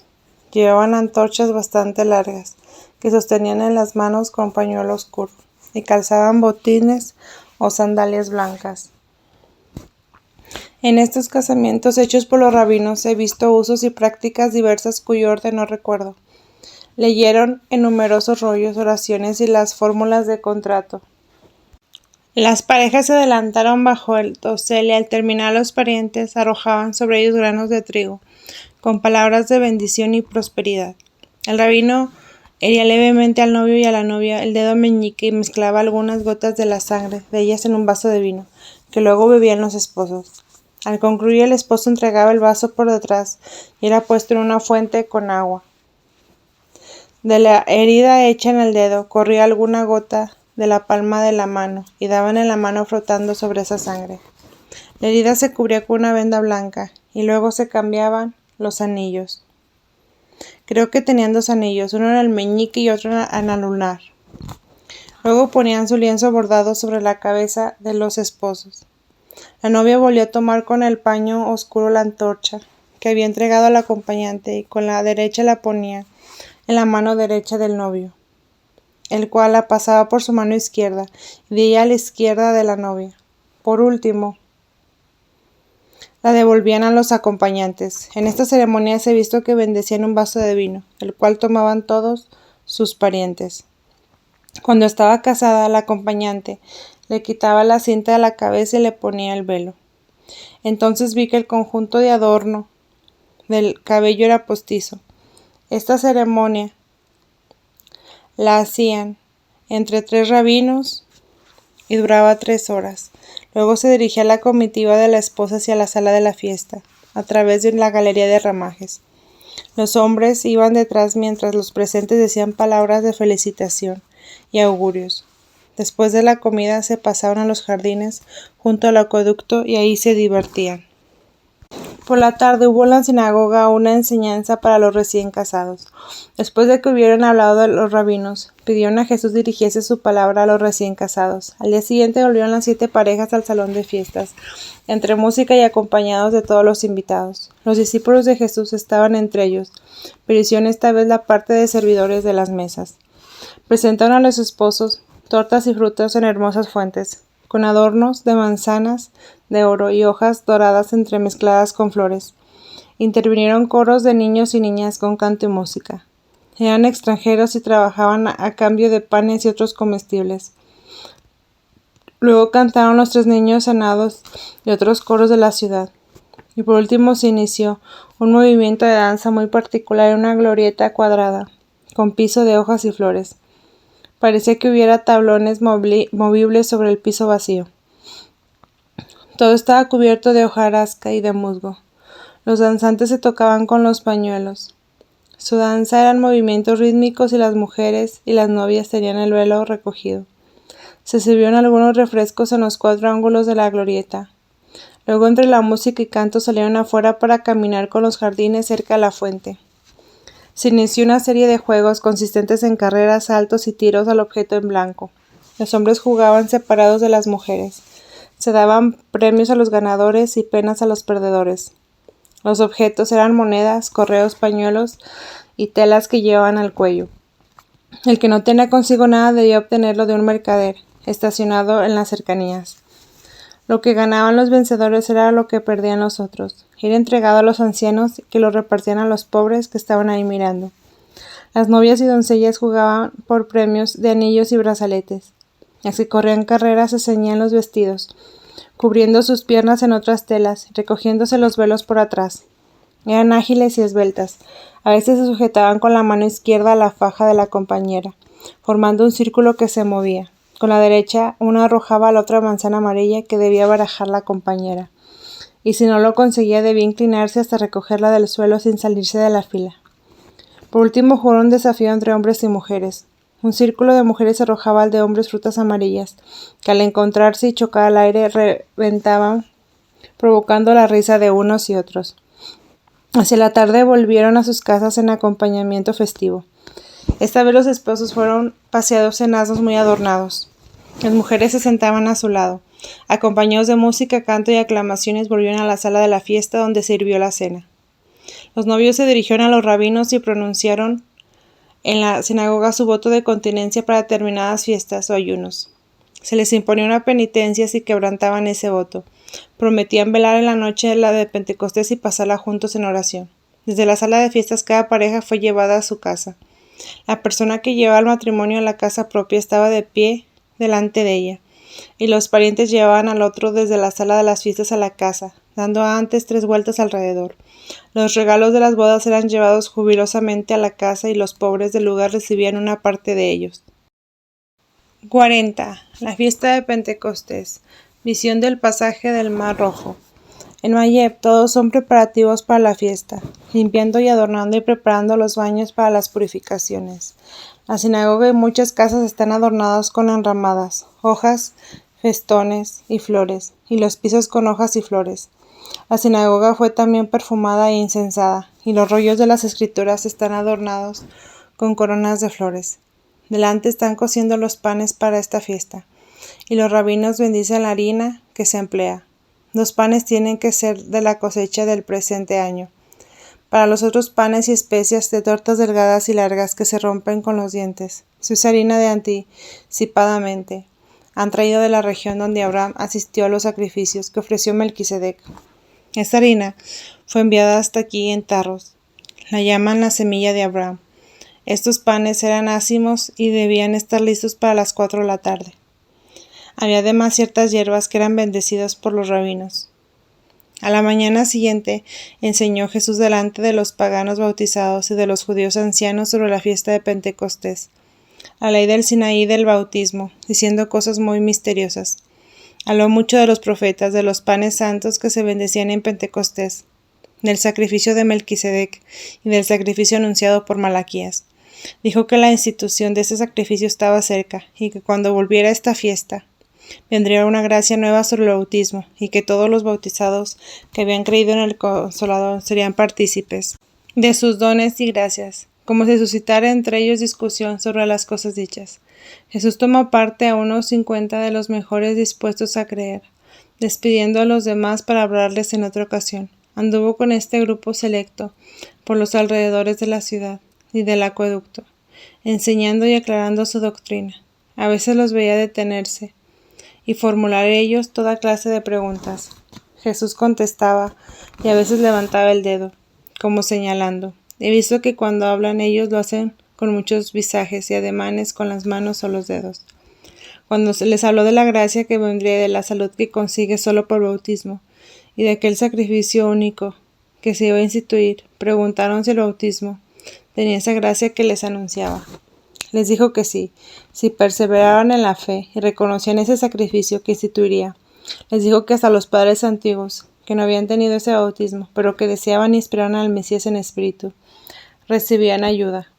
Llevaban antorchas bastante largas, que sostenían en las manos con pañuelo oscuro, y calzaban botines o sandalias blancas. En estos casamientos hechos por los rabinos he visto usos y prácticas diversas cuyo orden no recuerdo. Leyeron en numerosos rollos oraciones y las fórmulas de contrato. Las parejas se adelantaron bajo el dosel y al terminar los parientes arrojaban sobre ellos granos de trigo, con palabras de bendición y prosperidad. El rabino hería levemente al novio y a la novia el dedo meñique y mezclaba algunas gotas de la sangre de ellas en un vaso de vino, que luego bebían los esposos. Al concluir, el esposo entregaba el vaso por detrás y era puesto en una fuente con agua. De la herida hecha en el dedo corría alguna gota de la palma de la mano y daban en la mano frotando sobre esa sangre. La herida se cubría con una venda blanca y luego se cambiaban los anillos. Creo que tenían 2 anillos, uno en el meñique y otro en el lunar. Luego ponían su lienzo bordado sobre la cabeza de los esposos. La novia volvió a tomar con el paño oscuro la antorcha que había entregado al acompañante y con la derecha la ponía en la mano derecha del novio, el cual la pasaba por su mano izquierda y de ella a la izquierda de la novia. Por último, la devolvían a los acompañantes. En esta ceremonia se ha visto que bendecían un vaso de vino, el cual tomaban todos sus parientes. Cuando estaba casada, la acompañante le quitaba la cinta de la cabeza y le ponía el velo. Entonces vi que el conjunto de adorno del cabello era postizo. Esta ceremonia la hacían entre 3 rabinos y duraba 3 horas. Luego se dirigía la comitiva de la esposa hacia la sala de la fiesta, a través de la galería de ramajes. Los hombres iban detrás mientras los presentes decían palabras de felicitación y augurios. Después de la comida se pasaban a los jardines junto al acueducto y ahí se divertían. Por la tarde hubo en la sinagoga una enseñanza para los recién casados. Después de que hubieran hablado de los rabinos, pidieron a Jesús dirigiese su palabra a los recién casados. Al día siguiente volvieron las 7 parejas al salón de fiestas, entre música y acompañados de todos los invitados. Los discípulos de Jesús estaban entre ellos, pero hicieron esta vez la parte de servidores de las mesas. Presentaron a los esposos tortas y frutas en hermosas fuentes, con adornos de manzanas, de oro y hojas doradas entremezcladas con flores. Intervinieron coros de niños y niñas con canto y música. Eran extranjeros y trabajaban a cambio de panes y otros comestibles. Luego cantaron los 3 niños sanados y otros coros de la ciudad. Y por último se inició un movimiento de danza muy particular en una glorieta cuadrada, con piso de hojas y flores. Parecía que hubiera tablones movibles sobre el piso vacío. Todo estaba cubierto de hojarasca y de musgo. Los danzantes se tocaban con los pañuelos. Su danza eran movimientos rítmicos y las mujeres y las novias tenían el velo recogido. Se sirvieron algunos refrescos en los 4 ángulos de la glorieta. Luego entre la música y canto salieron afuera para caminar con los jardines cerca de la fuente. Se inició una serie de juegos consistentes en carreras, saltos y tiros al objeto en blanco. Los hombres jugaban separados de las mujeres. Se daban premios a los ganadores y penas a los perdedores. Los objetos eran monedas, correos, pañuelos y telas que llevaban al cuello. El que no tenía consigo nada debía obtenerlo de un mercader, estacionado en las cercanías. Lo que ganaban los vencedores era lo que perdían los otros. Era entregado a los ancianos que lo repartían a los pobres que estaban ahí mirando. Las novias y doncellas jugaban por premios de anillos y brazaletes. Las que corrían carreras se ceñían los vestidos, cubriendo sus piernas en otras telas, recogiéndose los velos por atrás. Eran ágiles y esbeltas. A veces se sujetaban con la mano izquierda a la faja de la compañera, formando un círculo que se movía. Con la derecha, una arrojaba a la otra manzana amarilla que debía barajar la compañera, y si no lo conseguía debía inclinarse hasta recogerla del suelo sin salirse de la fila. Por último jugó un desafío entre hombres y mujeres. Un círculo de mujeres arrojaba al de hombres frutas amarillas, que al encontrarse y chocar al aire reventaban, provocando la risa de unos y otros. Hacia la tarde volvieron a sus casas en acompañamiento festivo. Esta vez los esposos fueron paseados en asnos muy adornados. Las mujeres se sentaban a su lado. Acompañados de música, canto y aclamaciones volvieron a la sala de la fiesta donde sirvió la cena. Los novios se dirigieron a los rabinos y pronunciaron en la sinagoga su voto de continencia para determinadas fiestas o ayunos. Se les imponía una penitencia si quebrantaban ese voto. Prometían velar en la noche de la de Pentecostés y pasarla juntos en oración. Desde la sala de fiestas cada pareja fue llevada a su casa. La persona que llevaba el matrimonio a la casa propia estaba de pie delante de ella, y los parientes llevaban al otro desde la sala de las fiestas a la casa, dando antes 3 vueltas alrededor. Los regalos de las bodas eran llevados jubilosamente a la casa y los pobres del lugar recibían una parte de ellos. 40. La fiesta de Pentecostés. Visión del pasaje del Mar Rojo. En Mayeb todos son preparativos para la fiesta, limpiando y adornando y preparando los baños para las purificaciones. La sinagoga y muchas casas están adornadas con enramadas, hojas, festones y flores, y los pisos con hojas y flores. La sinagoga fue también perfumada e incensada, y los rollos de las escrituras están adornados con coronas de flores. Delante están cociendo los panes para esta fiesta, y los rabinos bendicen la harina que se emplea. Los panes tienen que ser de la cosecha del presente año. Para los otros panes y especias de tortas delgadas y largas que se rompen con los dientes, se usa harina de anticipadamente. Han traído de la región donde Abraham asistió a los sacrificios que ofreció Melquisedec. Esta harina fue enviada hasta aquí en tarros. La llaman la semilla de Abraham. Estos panes eran ácimos y debían estar listos para las 4 de la tarde. Había además ciertas hierbas que eran bendecidas por los rabinos. A la mañana siguiente enseñó Jesús delante de los paganos bautizados y de los judíos ancianos sobre la fiesta de Pentecostés, la ley del Sinaí del bautismo, diciendo cosas muy misteriosas. Habló mucho de los profetas, de los panes santos que se bendecían en Pentecostés, del sacrificio de Melquisedec y del sacrificio anunciado por Malaquías. Dijo que la institución de este sacrificio estaba cerca y que cuando volviera esta fiesta vendría una gracia nueva sobre el bautismo y que todos los bautizados que habían creído en el Consolador serían partícipes de sus dones y gracias, como si suscitara entre ellos discusión sobre las cosas dichas. Jesús tomó parte a unos 50 de los mejores dispuestos a creer, despidiendo a los demás para hablarles en otra ocasión. Anduvo con este grupo selecto por los alrededores de la ciudad y del acueducto, enseñando y aclarando su doctrina. A veces los veía detenerse y formular ellos toda clase de preguntas. Jesús contestaba y a veces levantaba el dedo, como señalando. He visto que cuando hablan ellos lo hacen con muchos visajes y ademanes con las manos o los dedos. Cuando se les habló de la gracia que vendría y de la salud que consigue solo por bautismo, y de aquel sacrificio único que se iba a instituir, preguntaron si el bautismo tenía esa gracia que les anunciaba. Les dijo que sí, si perseveraban en la fe y reconocían ese sacrificio que instituiría. Les dijo que hasta los padres antiguos, que no habían tenido ese bautismo, pero que deseaban y esperaban al Mesías en espíritu, recibían ayuda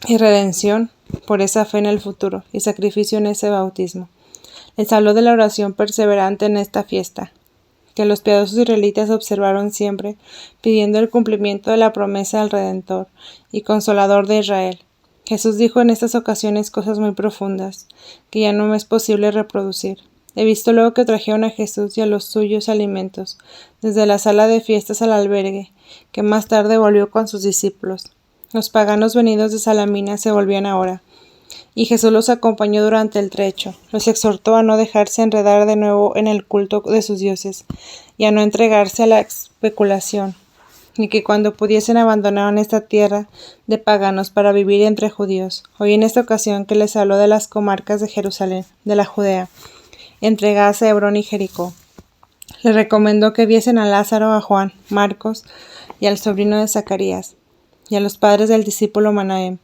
y redención por esa fe en el futuro y sacrificio en ese bautismo. Les habló de la oración perseverante en esta fiesta, que los piadosos israelitas observaron siempre, pidiendo el cumplimiento de la promesa del Redentor y Consolador de Israel. Jesús dijo en estas ocasiones cosas muy profundas, que ya no me es posible reproducir. He visto luego que trajeron a Jesús y a los suyos alimentos, desde la sala de fiestas al albergue, que más tarde volvió con sus discípulos. Los paganos venidos de Salamina se volvían ahora, y Jesús los acompañó durante el trecho. Los exhortó a no dejarse enredar de nuevo en el culto de sus dioses, y a no entregarse a la especulación, ni que cuando pudiesen abandonaran esta tierra de paganos para vivir entre judíos. Hoy en esta ocasión que les habló de las comarcas de Jerusalén, de la Judea, entre Gaza, Hebrón y Jericó. Les recomendó que viesen a Lázaro, a Juan, Marcos y al sobrino de Zacarías, y a los padres del discípulo Manahem,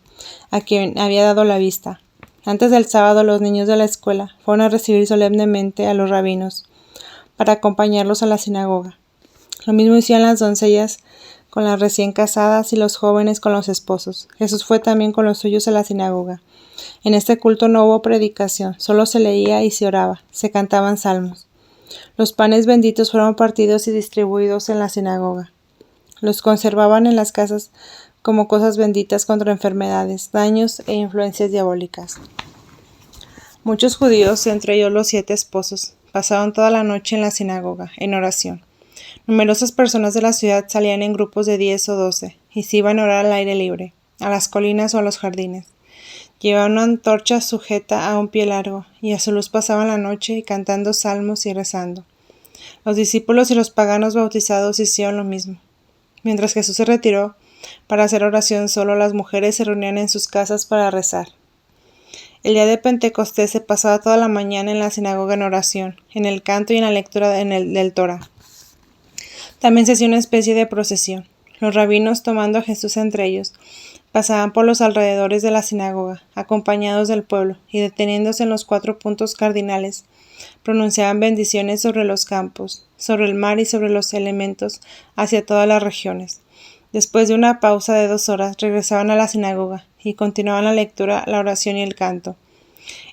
a quien había dado la vista. Antes del sábado los niños de la escuela fueron a recibir solemnemente a los rabinos, para acompañarlos a la sinagoga. Lo mismo hicieron las doncellas con las recién casadas y los jóvenes con los esposos. Jesús fue también con los suyos a la sinagoga. En este culto no hubo predicación, solo se leía y se oraba, se cantaban salmos. Los panes benditos fueron partidos y distribuidos en la sinagoga. Los conservaban en las casas como cosas benditas contra enfermedades, daños e influencias diabólicas. Muchos judíos, entre ellos los 7 esposos, pasaron toda la noche en la sinagoga, en oración. Numerosas personas de la ciudad salían en grupos de 10 o 12 y se iban a orar al aire libre, a las colinas o a los jardines. Llevaban una antorcha sujeta a un pie largo y a su luz pasaban la noche cantando salmos y rezando. Los discípulos y los paganos bautizados hicieron lo mismo. Mientras Jesús se retiró para hacer oración solo, las mujeres se reunían en sus casas para rezar. El día de Pentecostés se pasaba toda la mañana en la sinagoga en oración, en el canto y en la lectura del Torá. También se hacía una especie de procesión. Los rabinos, tomando a Jesús entre ellos, pasaban por los alrededores de la sinagoga, acompañados del pueblo, y deteniéndose en los 4 puntos cardinales, pronunciaban bendiciones sobre los campos, sobre el mar y sobre los elementos hacia todas las regiones. Después de una pausa de 2 horas, regresaban a la sinagoga y continuaban la lectura, la oración y el canto.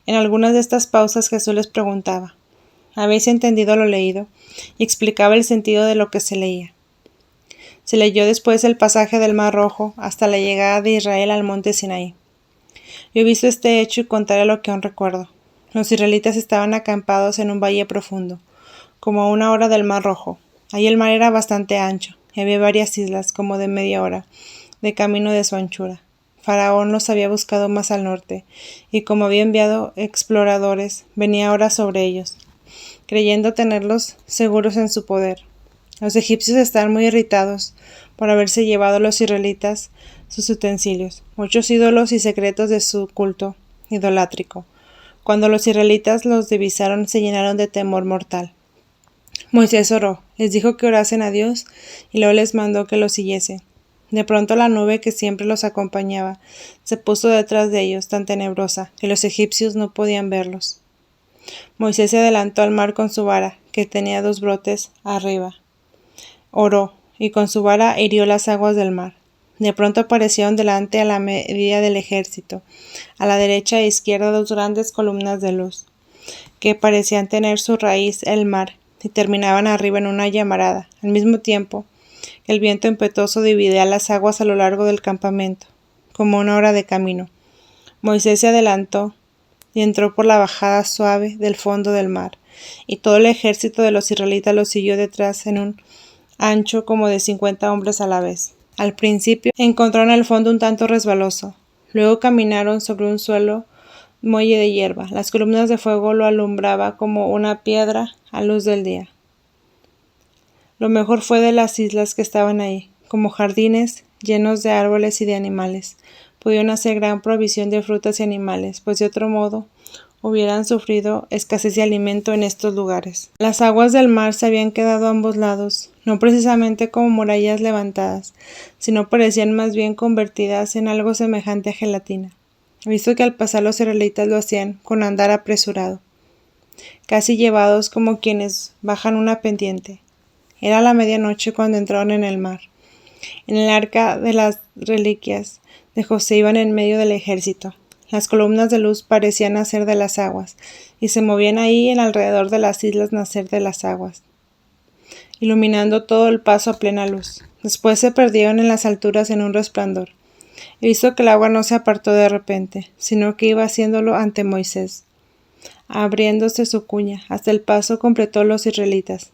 En algunas de estas pausas Jesús les preguntaba: ¿habéis entendido lo leído? Y explicaba el sentido de lo que se leía. Se leyó después el pasaje del Mar Rojo hasta la llegada de Israel al monte Sinaí. Yo he visto este hecho y contaré lo que aún recuerdo. Los israelitas estaban acampados en un valle profundo, como a 1 hora del Mar Rojo. Allí el mar era bastante ancho, y había varias islas, como de media hora, de camino de su anchura. Faraón los había buscado más al norte, y como había enviado exploradores, venía ahora sobre ellos, creyendo tenerlos seguros en su poder. Los egipcios estaban muy irritados por haberse llevado a los israelitas sus utensilios, muchos ídolos y secretos de su culto idolátrico. Cuando los israelitas los divisaron, se llenaron de temor mortal. Moisés oró, les dijo que orasen a Dios y luego les mandó que los siguiesen. De pronto la nube que siempre los acompañaba se puso detrás de ellos tan tenebrosa que los egipcios no podían verlos. Moisés se adelantó al mar con su vara, que tenía 2 brotes arriba. Oró, y con su vara hirió las aguas del mar. De pronto aparecieron delante a la medida del ejército, a la derecha e izquierda 2 grandes columnas de luz, que parecían tener su raíz el mar, y terminaban arriba en una llamarada. Al mismo tiempo, el viento impetuoso dividía las aguas a lo largo del campamento, como 1 hora de camino. Moisés se adelantó y entró por la bajada suave del fondo del mar, y todo el ejército de los israelitas lo siguió detrás en un ancho como de 50 hombres a la vez. Al principio encontraron el fondo un tanto resbaloso. Luego caminaron sobre un suelo muelle de hierba. Las columnas de fuego lo alumbraba como una piedra a luz del día. Lo mejor fue de las islas que estaban ahí, como jardines llenos de árboles y de animales. Pudieron hacer gran provisión de frutas y animales, pues de otro modo hubieran sufrido escasez de alimento en estos lugares. Las aguas del mar se habían quedado a ambos lados, no precisamente como murallas levantadas, sino parecían más bien convertidas en algo semejante a gelatina, visto que al pasar los israelitas lo hacían con andar apresurado, casi llevados como quienes bajan una pendiente. Era la medianoche cuando entraron en el mar. En el arca de las reliquias de José iban en medio del ejército. Las columnas de luz parecían nacer de las aguas, y se movían ahí en alrededor de las islas nacer de las aguas, iluminando todo el paso a plena luz. Después se perdieron en las alturas en un resplandor. He visto que el agua no se apartó de repente, sino que iba haciéndolo ante Moisés, abriéndose su cuña, hasta el paso completó los israelitas.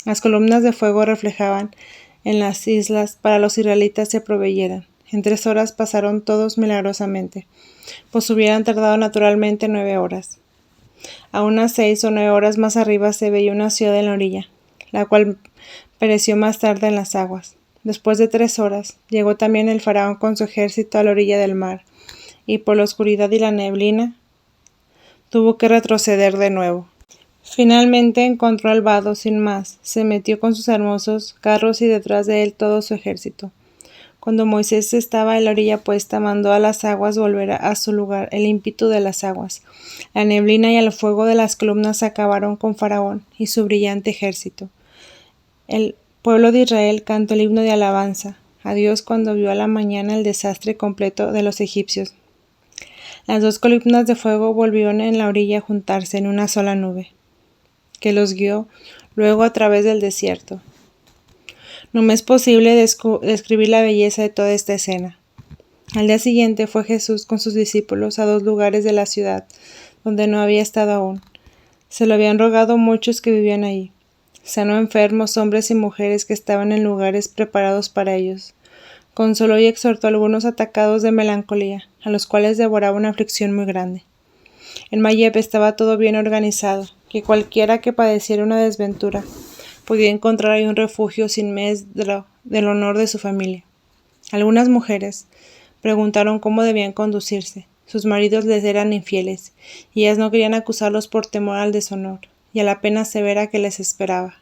Las columnas de fuego reflejaban en las islas para los israelitas se proveyeran. En 3 horas pasaron todos milagrosamente, pues hubieran tardado naturalmente 9 horas. A unas 6 o 9 horas más arriba se veía una ciudad en la orilla, la cual pereció más tarde en las aguas. Después de 3 horas, llegó también el faraón con su ejército a la orilla del mar, y por la oscuridad y la neblina tuvo que retroceder de nuevo. Finalmente encontró al vado sin más, se metió con sus hermosos carros y detrás de él todo su ejército. Cuando Moisés estaba en la orilla puesta, mandó a las aguas volver a su lugar, el ímpetu de las aguas. La neblina y el fuego de las columnas acabaron con Faraón y su brillante ejército. El pueblo de Israel cantó el himno de alabanza a Dios cuando vio a la mañana el desastre completo de los egipcios. Las 2 columnas de fuego volvieron en la orilla a juntarse en una sola nube, que los guió luego a través del desierto. No me es posible describir la belleza de toda esta escena. Al día siguiente fue Jesús con sus discípulos a 2 lugares de la ciudad, donde no había estado aún. Se lo habían rogado muchos que vivían allí. Sanó enfermos, hombres y mujeres que estaban en lugares preparados para ellos. Consoló y exhortó a algunos atacados de melancolía, a los cuales devoraba una aflicción muy grande. En Mayeb estaba todo bien organizado, que cualquiera que padeciera una desventura podía encontrar ahí un refugio sin medro del honor de su familia. Algunas mujeres preguntaron cómo debían conducirse. Sus maridos les eran infieles, y ellas no querían acusarlos por temor al deshonor y a la pena severa que les esperaba.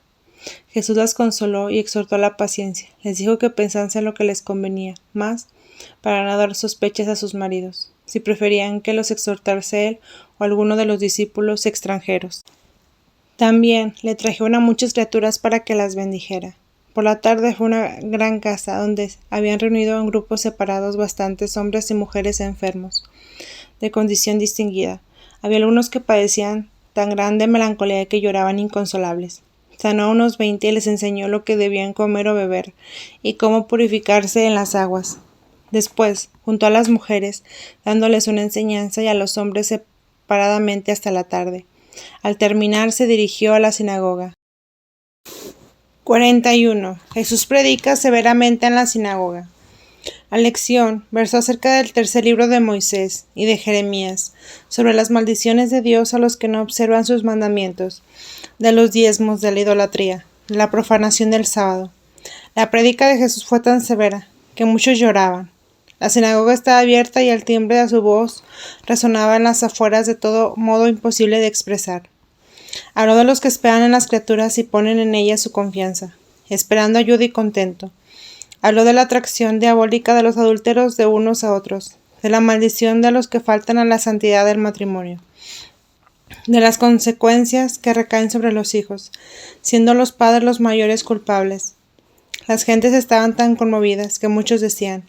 Jesús las consoló y exhortó a la paciencia. Les dijo que pensasen lo que les convenía, más para no dar sospechas a sus maridos, si preferían que los exhortase él o alguno de los discípulos extranjeros. También le trajeron a muchas criaturas para que las bendijera. Por la tarde fue una gran casa donde habían reunido en grupos separados bastantes hombres y mujeres enfermos, de condición distinguida. Había algunos que padecían tan grande melancolía que lloraban inconsolables. Sanó a unos 20 y les enseñó lo que debían comer o beber, y cómo purificarse en las aguas. Después, juntó a las mujeres, dándoles una enseñanza, y a los hombres separadamente hasta la tarde. Al terminar se dirigió a la sinagoga. 41. Jesús predica severamente en la sinagoga. La lección versó acerca del 3er libro de Moisés y de Jeremías, sobre las maldiciones de Dios a los que no observan sus mandamientos, de los diezmos, de la idolatría, La profanación del sábado. La prédica de Jesús fue tan severa que muchos lloraban. La sinagoga estaba abierta y el timbre de su voz resonaba en las afueras de todo modo imposible de expresar. Habló de los que esperan en las criaturas y ponen en ellas su confianza, esperando ayuda y contento. Habló de la atracción diabólica de los adúlteros de unos a otros, de la maldición de los que faltan a la santidad del matrimonio, de las consecuencias que recaen sobre los hijos, siendo los padres los mayores culpables. Las gentes estaban tan conmovidas que muchos decían: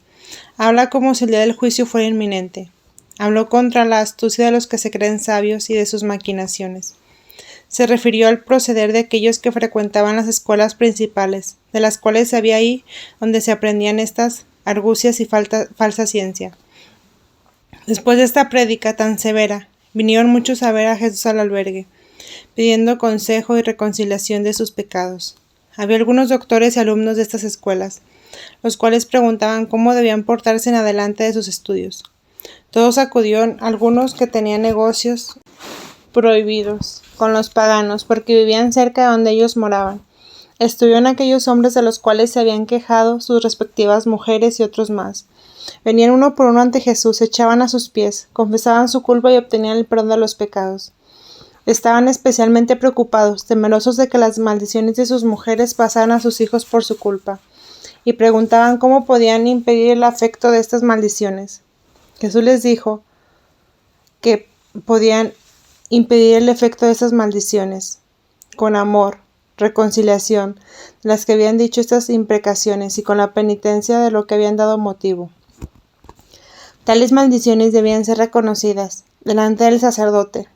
habla como si el día del juicio fuera inminente. Habló contra la astucia de los que se creen sabios y de sus maquinaciones. Se refirió al proceder de aquellos que frecuentaban las escuelas principales, de las cuales había ahí donde se aprendían estas argucias y falsa ciencia. Después de esta prédica tan severa, vinieron muchos a ver a Jesús al albergue, pidiendo consejo y reconciliación de sus pecados. Había algunos doctores y alumnos de estas escuelas, los cuales preguntaban cómo debían portarse en adelante de sus estudios. Todos acudieron, algunos que tenían negocios prohibidos con los paganos, porque vivían cerca de donde ellos moraban. Estuvieron aquellos hombres de los cuales se habían quejado sus respectivas mujeres y otros más. Venían uno por uno ante Jesús, se echaban a sus pies, confesaban su culpa y obtenían el perdón de los pecados. Estaban especialmente preocupados, temerosos de que las maldiciones de sus mujeres pasaran a sus hijos por su culpa, y preguntaban cómo podían impedir el efecto de estas maldiciones. Jesús les dijo que podían impedir el efecto de estas maldiciones con amor, reconciliación, de las que habían dicho estas imprecaciones y con la penitencia de lo que habían dado motivo. Tales maldiciones debían ser reconocidas delante del sacerdote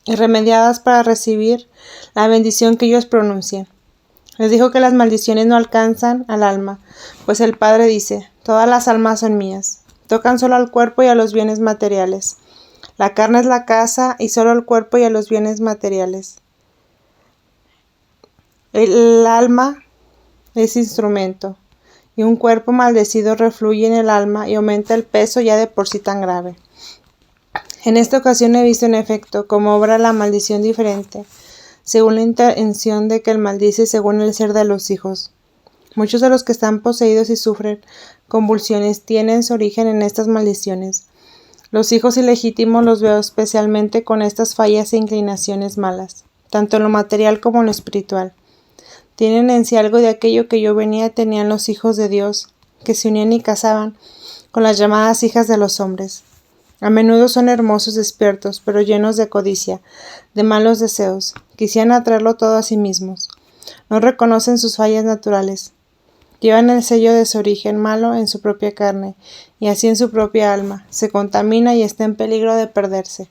y remediadas para recibir la bendición que ellos pronuncian. Les dijo que las maldiciones no alcanzan al alma, pues el Padre dice: todas las almas son mías. Tocan solo al cuerpo y a los bienes materiales. La carne es la casa y solo al cuerpo y a los bienes materiales. El alma es instrumento, y un cuerpo maldecido refluye en el alma y aumenta el peso ya de por sí tan grave. En esta ocasión he visto en efecto cómo obra la maldición diferente, según la intención de que él maldice según el ser de los hijos. Muchos de los que están poseídos y sufren convulsiones tienen su origen en estas maldiciones. Los hijos ilegítimos los veo especialmente con estas fallas e inclinaciones malas, tanto en lo material como en lo espiritual. Tienen en sí algo de aquello que yo tenían los hijos de Dios, que se unían y casaban con las llamadas hijas de los hombres. A menudo son hermosos, despiertos, pero llenos de codicia, de malos deseos. Quisieran atraerlo todo a sí mismos. No reconocen sus fallas naturales. Llevan el sello de su origen malo en su propia carne, y así en su propia alma. Se contamina y está en peligro de perderse.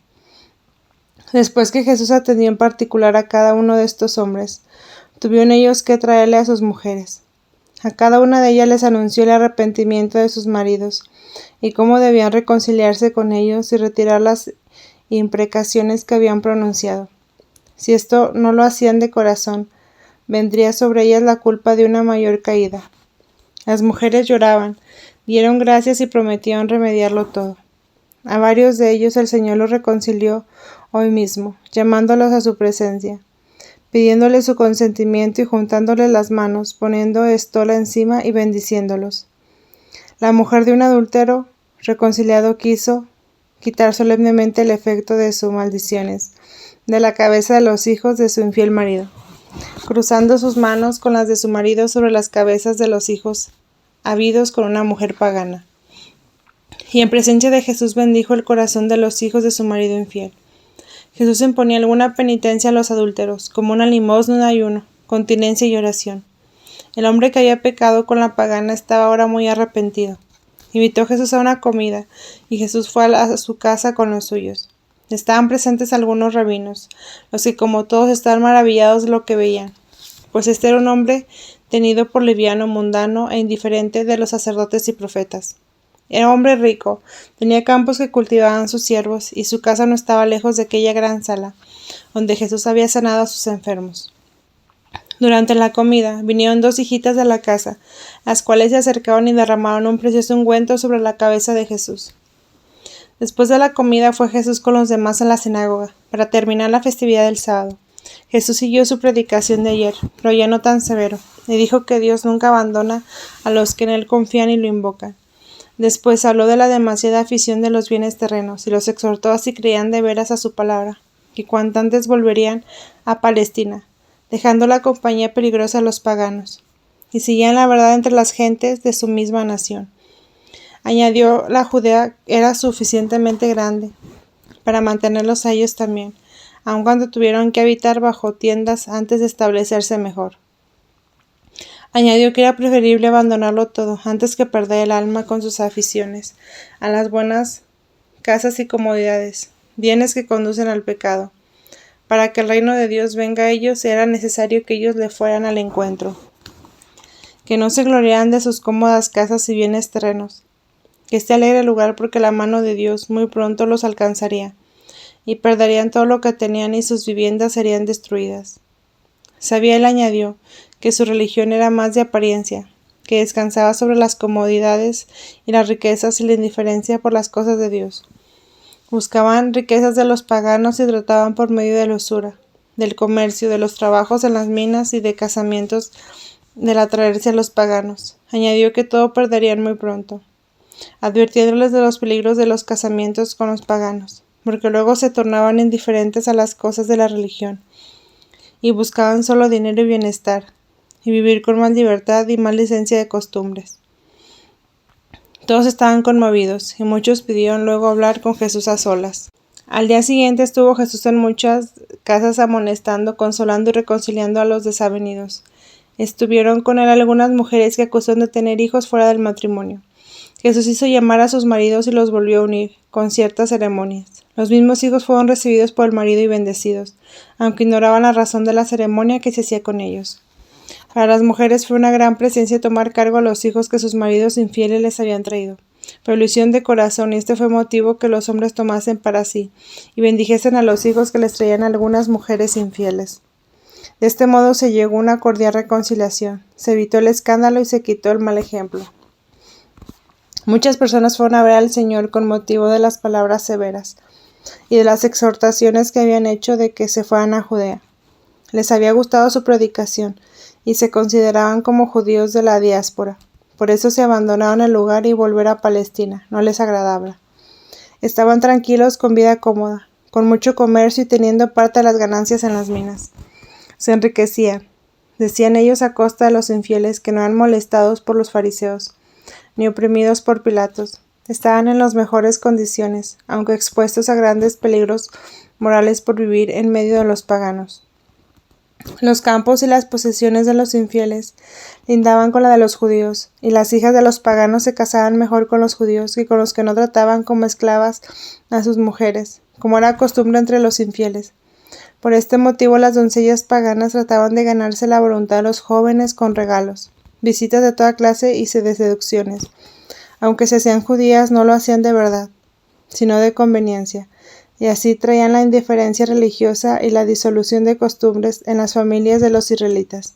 Después que Jesús atendió en particular a cada uno de estos hombres, tuvieron ellos que traerle a sus mujeres. A cada una de ellas les anunció el arrepentimiento de sus maridos, y cómo debían reconciliarse con ellos y retirar las imprecaciones que habían pronunciado. Si esto no lo hacían de corazón, vendría sobre ellas la culpa de una mayor caída. Las mujeres lloraban, dieron gracias y prometieron remediarlo todo. A varios de ellos el Señor los reconcilió hoy mismo, llamándolos a su presencia, pidiéndoles su consentimiento y juntándoles las manos, poniendo estola encima y bendiciéndolos. La mujer de un adúltero reconciliado quiso quitar solemnemente el efecto de sus maldiciones de la cabeza de los hijos de su infiel marido, cruzando sus manos con las de su marido sobre las cabezas de los hijos habidos con una mujer pagana. Y en presencia de Jesús bendijo el corazón de los hijos de su marido infiel. Jesús imponía alguna penitencia a los adúlteros, como una limosna, un ayuno, continencia y oración. El hombre que había pecado con la pagana estaba ahora muy arrepentido. Invitó a Jesús a una comida, y Jesús fue a su casa con los suyos. Estaban presentes algunos rabinos, los que como todos estaban maravillados de lo que veían, pues este era un hombre tenido por liviano, mundano e indiferente de los sacerdotes y profetas. Era hombre rico, tenía campos que cultivaban sus siervos, y su casa no estaba lejos de aquella gran sala, donde Jesús había sanado a sus enfermos. Durante la comida, vinieron 2 hijitas de la casa, las cuales se acercaron y derramaron un precioso ungüento sobre la cabeza de Jesús. Después de la comida fue Jesús con los demás a la sinagoga, para terminar la festividad del sábado. Jesús siguió su predicación de ayer, pero ya no tan severo, y dijo que Dios nunca abandona a los que en Él confían y lo invocan. Después habló de la demasiada afición de los bienes terrenos, y los exhortó a si creían de veras a su palabra, que cuanto antes volverían a Palestina, dejando la compañía peligrosa a los paganos, y seguían la verdad entre las gentes de su misma nación. Añadió, la Judea era suficientemente grande para mantenerlos a ellos también, aun cuando tuvieron que habitar bajo tiendas antes de establecerse mejor. Añadió que era preferible abandonarlo todo antes que perder el alma con sus aficiones a las buenas casas y comodidades, bienes que conducen al pecado. Para que el reino de Dios venga a ellos era necesario que ellos le fueran al encuentro, que no se gloriaran de sus cómodas casas y bienes terrenos, que esté alegre el lugar porque la mano de Dios muy pronto los alcanzaría, y perderían todo lo que tenían y sus viviendas serían destruidas. Sabía, él añadió, que su religión era más de apariencia, que descansaba sobre las comodidades y las riquezas y la indiferencia por las cosas de Dios. Buscaban riquezas de los paganos y trataban por medio de la usura, del comercio, de los trabajos en las minas y de casamientos del atraerse a los paganos. Añadió que todo perderían muy pronto, advirtiéndoles de los peligros de los casamientos con los paganos, porque luego se tornaban indiferentes a las cosas de la religión, y buscaban solo dinero y bienestar, y vivir con más libertad y más licencia de costumbres. Todos estaban conmovidos, y muchos pidieron luego hablar con Jesús a solas. Al día siguiente estuvo Jesús en muchas casas amonestando, consolando y reconciliando a los desavenidos. Estuvieron con él algunas mujeres que acusaron de tener hijos fuera del matrimonio. Jesús hizo llamar a sus maridos y los volvió a unir, con ciertas ceremonias. Los mismos hijos fueron recibidos por el marido y bendecidos, aunque ignoraban la razón de la ceremonia que se hacía con ellos. Para las mujeres fue una gran presencia tomar cargo a los hijos que sus maridos infieles les habían traído, pero lo hicieron de corazón, y este fue motivo que los hombres tomasen para sí, y bendijesen a los hijos que les traían algunas mujeres infieles. De este modo se llegó a una cordial reconciliación, se evitó el escándalo y se quitó el mal ejemplo. Muchas personas fueron a ver al Señor con motivo de las palabras severas y de las exhortaciones que habían hecho de que se fueran a Judea. Les había gustado su predicación y se consideraban como judíos de la diáspora. Por eso se abandonaron el lugar y volver a Palestina no les agradaba. Estaban tranquilos con vida cómoda, con mucho comercio y teniendo parte de las ganancias en las minas. Se enriquecían, decían ellos, a costa de los infieles que no eran molestados por los fariseos, ni oprimidos por Pilatos. Estaban en las mejores condiciones, aunque expuestos a grandes peligros morales por vivir en medio de los paganos. Los campos y las posesiones de los infieles lindaban con la de los judíos, y las hijas de los paganos se casaban mejor con los judíos que con los que no trataban como esclavas a sus mujeres, como era costumbre entre los infieles. Por este motivo las doncellas paganas trataban de ganarse la voluntad de los jóvenes con regalos, visitas de toda clase y de seducciones. Aunque se hacían judías, no lo hacían de verdad, sino de conveniencia, y así traían la indiferencia religiosa y la disolución de costumbres en las familias de los israelitas.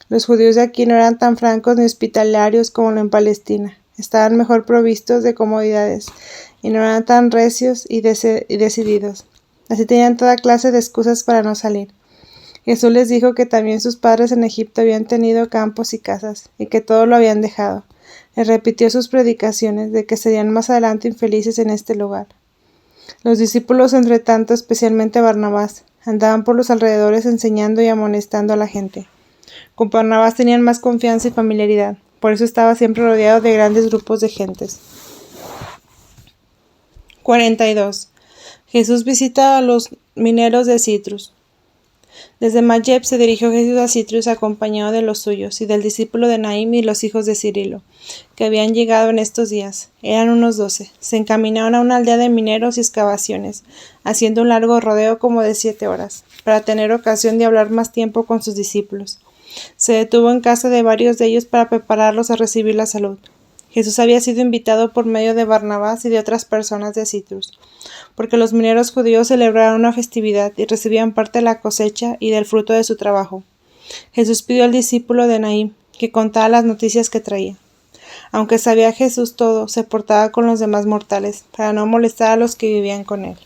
Los judíos de aquí no eran tan francos ni hospitalarios como en Palestina, estaban mejor provistos de comodidades, y no eran tan recios y decididos. Así tenían toda clase de excusas para no salir. Jesús les dijo que también sus padres en Egipto habían tenido campos y casas, y que todo lo habían dejado. Les repitió sus predicaciones de que serían más adelante infelices en este lugar. Los discípulos, entre tanto, especialmente Barnabás, andaban por los alrededores enseñando y amonestando a la gente. Con Barnabás tenían más confianza y familiaridad, por eso estaba siempre rodeado de grandes grupos de gentes. 42. Jesús visita a los mineros de Citrus. Desde Mayeb se dirigió Jesús a Citrus acompañado de los suyos y del discípulo de Naim y los hijos de Cirilo, que habían llegado en estos días. Eran unos 12. Se encaminaron a una aldea de mineros y excavaciones, haciendo un largo rodeo como de 7 horas, para tener ocasión de hablar más tiempo con sus discípulos. Se detuvo en casa de varios de ellos para prepararlos a recibir la salud. Jesús había sido invitado por medio de Barnabás y de otras personas de Citrus, porque los mineros judíos celebraron una festividad y recibían parte de la cosecha y del fruto de su trabajo. Jesús pidió al discípulo de Naim que contara las noticias que traía. Aunque sabía Jesús todo, se portaba con los demás mortales, para no molestar a los que vivían con él.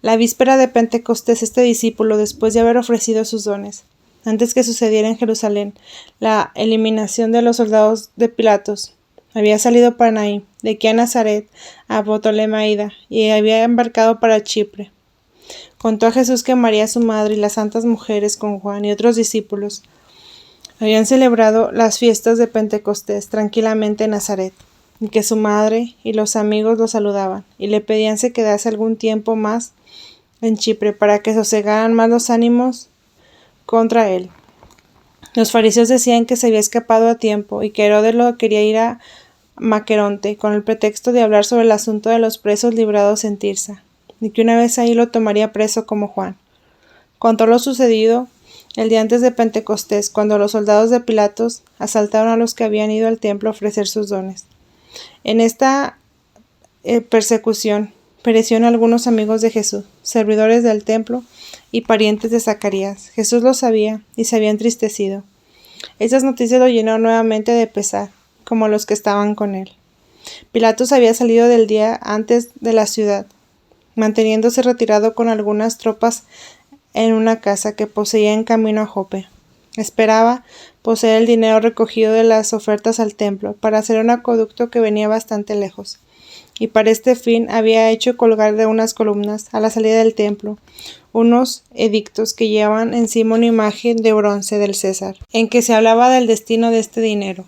La víspera de Pentecostés, este discípulo, después de haber ofrecido sus dones, antes que sucediera en Jerusalén la eliminación de los soldados de Pilatos, había salido para Naín, de aquí a Nazaret, a Ptolemaida, y había embarcado para Chipre. Contó a Jesús que María su madre y las santas mujeres con Juan y otros discípulos habían celebrado las fiestas de Pentecostés tranquilamente en Nazaret, y que su madre y los amigos lo saludaban, y le pedían se quedase algún tiempo más en Chipre para que sosegaran más los ánimos contra él. Los fariseos decían que se había escapado a tiempo y que Herodes lo quería ir a Maqueronte con el pretexto de hablar sobre el asunto de los presos librados en Tirsa, y que una vez ahí lo tomaría preso como Juan. Contó lo sucedido el día antes de Pentecostés, cuando los soldados de Pilatos asaltaron a los que habían ido al templo a ofrecer sus dones. En esta persecución perecieron algunos amigos de Jesús, servidores del templo y parientes de Zacarías. Jesús lo sabía y se había entristecido. Estas noticias lo llenaron nuevamente de pesar, como los que estaban con él. Pilatos había salido del día antes de la ciudad, manteniéndose retirado con algunas tropas en una casa que poseía en camino a Jope. Esperaba poseer el dinero recogido de las ofertas al templo para hacer un acueducto que venía bastante lejos, y para este fin había hecho colgar de unas columnas a la salida del templo unos edictos que llevaban encima una imagen de bronce del César, en que se hablaba del destino de este dinero.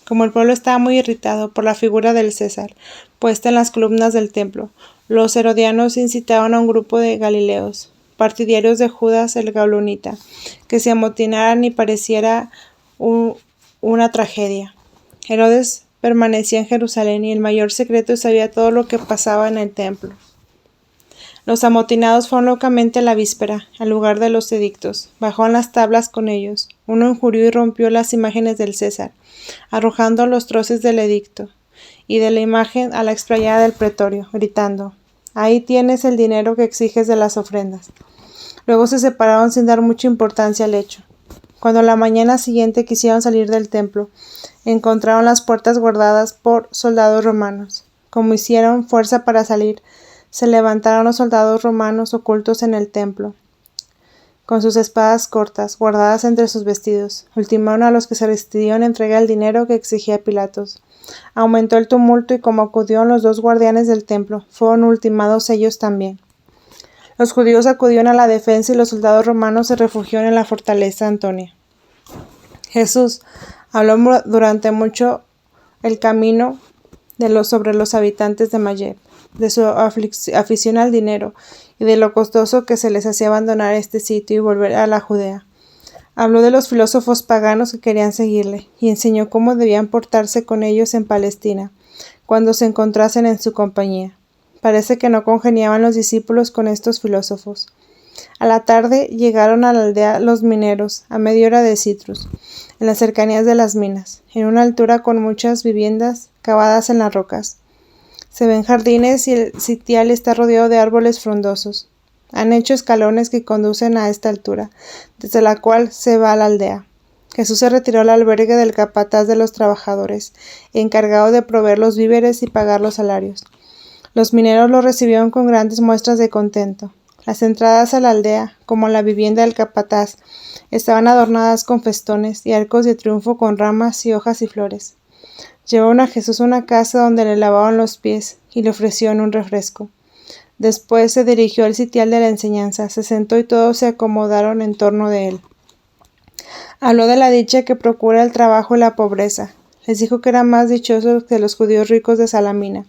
Como el pueblo estaba muy irritado por la figura del César puesta en las columnas del templo, los herodianos incitaron a un grupo de galileos, partidarios de Judas el Gaulonita, que se amotinaran y pareciera una tragedia. Herodes permanecía en Jerusalén y el mayor secreto sabía todo lo que pasaba en el templo. Los amotinados fueron locamente a la víspera, al lugar de los edictos. Bajaron las tablas con ellos. Uno injurió y rompió las imágenes del César, arrojando los troces del edicto y de la imagen a la explayada del pretorio, gritando: «Ahí tienes el dinero que exiges de las ofrendas». Luego se separaron sin dar mucha importancia al hecho. Cuando la mañana siguiente quisieron salir del templo, encontraron las puertas guardadas por soldados romanos. Como hicieron fuerza para salir, se levantaron los soldados romanos ocultos en el templo, con sus espadas cortas, guardadas entre sus vestidos. Ultimaron a los que se decidieron a entregar el dinero que exigía Pilatos. Aumentó el tumulto y como acudieron los dos guardianes del templo, fueron ultimados ellos también. Los judíos acudieron a la defensa y los soldados romanos se refugiaron en la fortaleza Antonia. Jesús habló durante mucho el camino sobre los habitantes de Mayeb, de su afición al dinero y de lo costoso que se les hacía abandonar este sitio y volver a la Judea. Habló de los filósofos paganos que querían seguirle y enseñó cómo debían portarse con ellos en Palestina cuando se encontrasen en su compañía. Parece que no congeniaban los discípulos con estos filósofos. A la tarde llegaron a la aldea los mineros, a media hora de Citrus, en las cercanías de las minas, en una altura con muchas viviendas cavadas en las rocas. Se ven jardines y el sitial está rodeado de árboles frondosos. Han hecho escalones que conducen a esta altura, desde la cual se va a la aldea. Jesús se retiró al albergue del capataz de los trabajadores, encargado de proveer los víveres y pagar los salarios. Los mineros lo recibieron con grandes muestras de contento. Las entradas a la aldea, como la vivienda del capataz, estaban adornadas con festones y arcos de triunfo con ramas y hojas y flores. Llevaron a Jesús a una casa donde le lavaban los pies y le ofrecieron un refresco. Después se dirigió al sitial de la enseñanza, se sentó y todos se acomodaron en torno de él. Habló de la dicha que procura el trabajo y la pobreza. Les dijo que eran más dichosos que los judíos ricos de Salamina,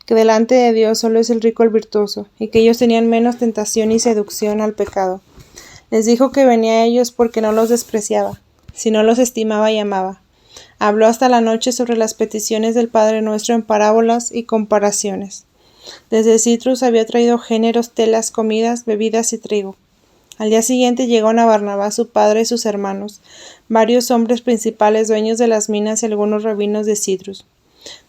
que delante de Dios solo es el rico el virtuoso, y que ellos tenían menos tentación y seducción al pecado. Les dijo que venía a ellos porque no los despreciaba, sino los estimaba y amaba. Habló hasta la noche sobre las peticiones del Padre Nuestro en parábolas y comparaciones. Desde Citrus había traído géneros, telas, comidas, bebidas y trigo. Al día siguiente llegaron a Barnabás su padre y sus hermanos, varios hombres principales dueños de las minas y algunos rabinos de Citrus.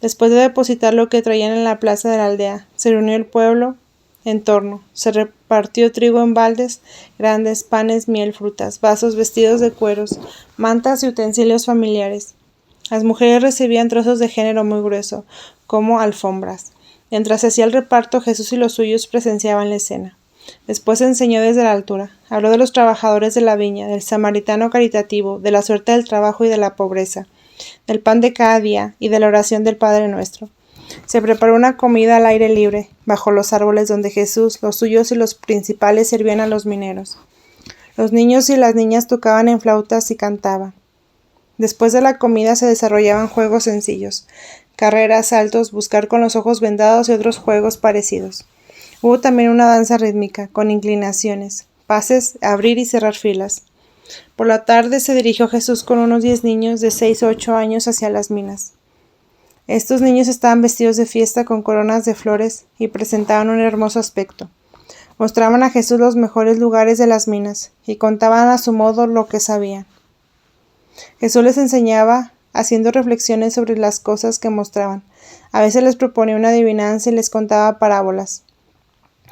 Después de depositar lo que traían en la plaza de la aldea, se reunió el pueblo en torno. Se repartió trigo en baldes grandes, panes, miel, frutas, vasos, vestidos de cueros, mantas y utensilios familiares. Las mujeres recibían trozos de género muy grueso, como alfombras. Mientras se hacía el reparto, Jesús y los suyos presenciaban la escena. Después enseñó desde la altura. Habló de los trabajadores de la viña, del samaritano caritativo, de la suerte del trabajo y de la pobreza, del pan de cada día y de la oración del Padre Nuestro. Se preparó una comida al aire libre, bajo los árboles donde Jesús, los suyos y los principales servían a los mineros. Los niños y las niñas tocaban en flautas y cantaban. Después de la comida se desarrollaban juegos sencillos, carreras, saltos, buscar con los ojos vendados y otros juegos parecidos. Hubo también una danza rítmica, con inclinaciones, pases, abrir y cerrar filas. Por la tarde se dirigió Jesús con unos 10 niños de 6 o 8 años hacia las minas. Estos niños estaban vestidos de fiesta con coronas de flores y presentaban un hermoso aspecto. Mostraban a Jesús los mejores lugares de las minas y contaban a su modo lo que sabían. Jesús les enseñaba haciendo reflexiones sobre las cosas que mostraban. A veces les proponía una adivinanza y les contaba parábolas.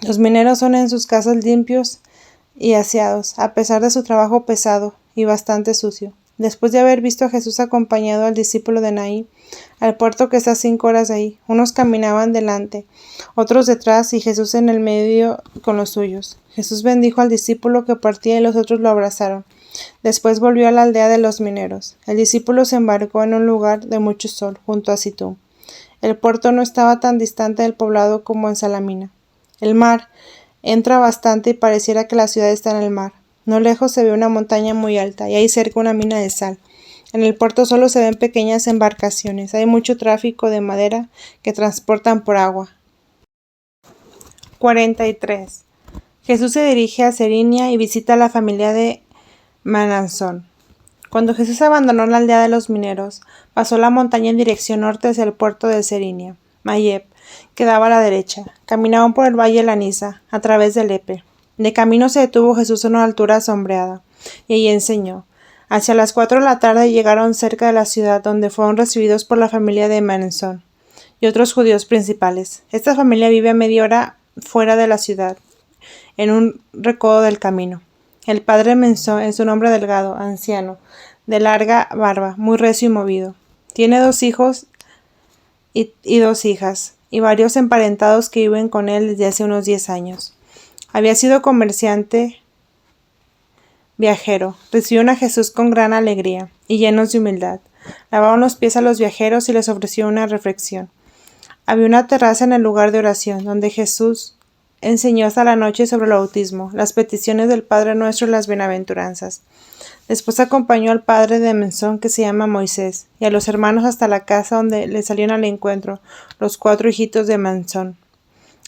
Los mineros son en sus casas limpios y aseados, a pesar de su trabajo pesado y bastante sucio. Después de haber visto a Jesús acompañado al discípulo de Naín al puerto que está a 5 horas de ahí, unos caminaban delante, otros detrás y Jesús en el medio con los suyos. Jesús bendijo al discípulo que partía y los otros lo abrazaron. Después volvió a la aldea de los mineros. El discípulo se embarcó en un lugar de mucho sol, junto a Sitú. El puerto no estaba tan distante del poblado como en Salamina. El mar entra bastante y pareciera que la ciudad está en el mar. No lejos se ve una montaña muy alta y hay cerca una mina de sal. En el puerto solo se ven pequeñas embarcaciones. Hay mucho tráfico de madera que transportan por agua. 43. Jesús se dirige a Serinia y visita a la familia de Manansón. Cuando Jesús abandonó la aldea de los mineros, pasó la montaña en dirección norte hacia el puerto de Serinia. Mayeb quedaba a la derecha. Caminaban por el valle Lanisa, a través del Lepe. De camino se detuvo Jesús en una altura sombreada, y allí enseñó. Hacia las 4 de la tarde llegaron cerca de la ciudad, donde fueron recibidos por la familia de Manansón y otros judíos principales. Esta familia vive a media hora fuera de la ciudad, en un recodo del camino. El padre Manansón es un hombre delgado, anciano, de larga barba, muy recio y movido. Tiene 2 hijos y 2 hijas, y varios emparentados que viven con él desde hace unos 10 años. Había sido comerciante viajero. Recibieron a Jesús con gran alegría y llenos de humildad. Lavaron los pies a los viajeros y les ofrecieron una reflexión. Había una terraza en el lugar de oración, donde Jesús enseñó hasta la noche sobre el bautismo, las peticiones del Padre Nuestro y las bienaventuranzas. Después acompañó al padre de Manansón, que se llama Moisés, y a los hermanos hasta la casa donde le salieron al encuentro los 4 hijitos de Manansón,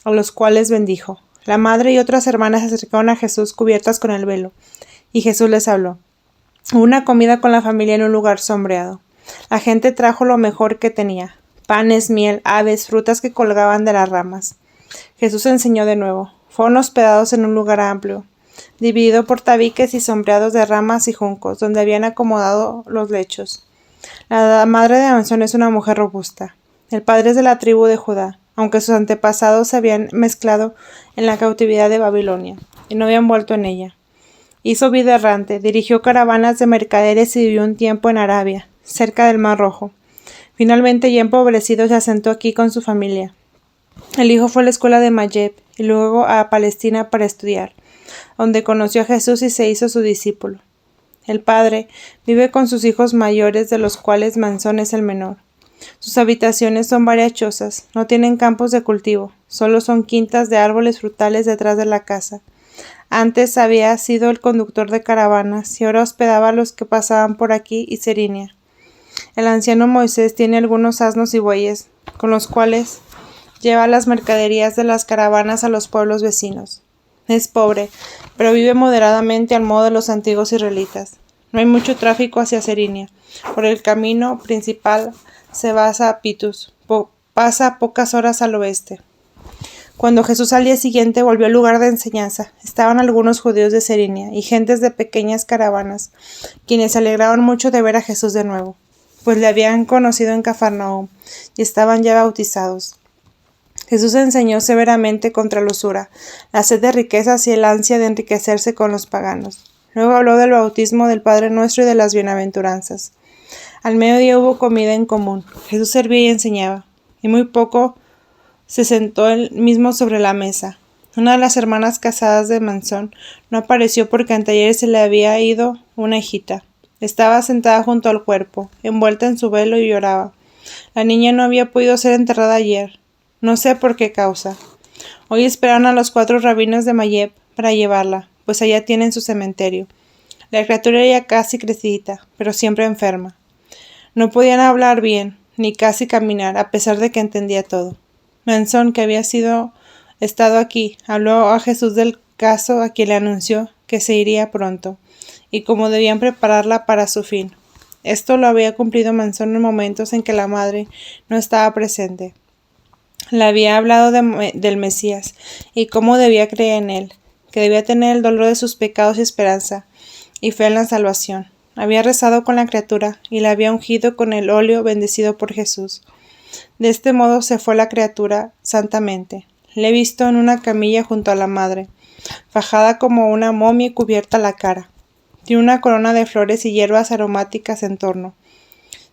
a los cuales bendijo. La madre y otras hermanas se acercaron a Jesús cubiertas con el velo, y Jesús les habló. Hubo una comida con la familia en un lugar sombreado. La gente trajo lo mejor que tenía: panes, miel, aves, frutas que colgaban de las ramas. Jesús enseñó de nuevo. Fueron hospedados en un lugar amplio, dividido por tabiques y sombreados de ramas y juncos, donde habían acomodado los lechos. La madre de Manansón es una mujer robusta. El padre es de la tribu de Judá, aunque sus antepasados se habían mezclado en la cautividad de Babilonia y no habían vuelto en ella. Hizo vida errante, dirigió caravanas de mercaderes y vivió un tiempo en Arabia, cerca del Mar Rojo. Finalmente, ya empobrecido, se asentó aquí con su familia. El hijo fue a la escuela de Mayeb y luego a Palestina para estudiar, donde conoció a Jesús y se hizo su discípulo. El padre vive con sus hijos mayores, de los cuales Manansón es el menor. Sus habitaciones son varias chozas, no tienen campos de cultivo, solo son quintas de árboles frutales detrás de la casa. Antes había sido el conductor de caravanas y ahora hospedaba a los que pasaban por aquí y Serinia. El anciano Moisés tiene algunos asnos y bueyes, con los cuales lleva las mercaderías de las caravanas a los pueblos vecinos. Es pobre, pero vive moderadamente al modo de los antiguos israelitas. No hay mucho tráfico hacia Serinia. Por el camino principal se va a Pitus. Pasa pocas horas al oeste. Cuando Jesús al día siguiente volvió al lugar de enseñanza, estaban algunos judíos de Serinia y gentes de pequeñas caravanas, quienes se alegraron mucho de ver a Jesús de nuevo, pues le habían conocido en Cafarnaúm y estaban ya bautizados. Jesús enseñó severamente contra la usura, la sed de riquezas y el ansia de enriquecerse con los paganos. Luego habló del bautismo, del Padre Nuestro y de las bienaventuranzas. Al mediodía hubo comida en común. Jesús servía y enseñaba, y muy poco se sentó él mismo sobre la mesa. Una de las hermanas casadas de Manzón no apareció porque anteayer se le había ido una hijita. Estaba sentada junto al cuerpo, envuelta en su velo, y lloraba. La niña no había podido ser enterrada ayer. No sé por qué causa. Hoy esperaron a los 4 rabinos de Mayeb para llevarla, pues allá tienen su cementerio. La criatura era ya casi crecidita, pero siempre enferma. No podían hablar bien, ni casi caminar, a pesar de que entendía todo. Manzón, que había estado aquí, habló a Jesús del caso, a quien le anunció que se iría pronto, y cómo debían prepararla para su fin. Esto lo había cumplido Manzón en momentos en que la madre no estaba presente. Le había hablado del Mesías, y cómo debía creer en él, que debía tener el dolor de sus pecados y esperanza, y fe en la salvación. Había rezado con la criatura, y la había ungido con el óleo bendecido por Jesús. De este modo se fue la criatura santamente. Le he visto en una camilla junto a la madre, fajada como una momia y cubierta la cara. Tiene una corona de flores y hierbas aromáticas en torno.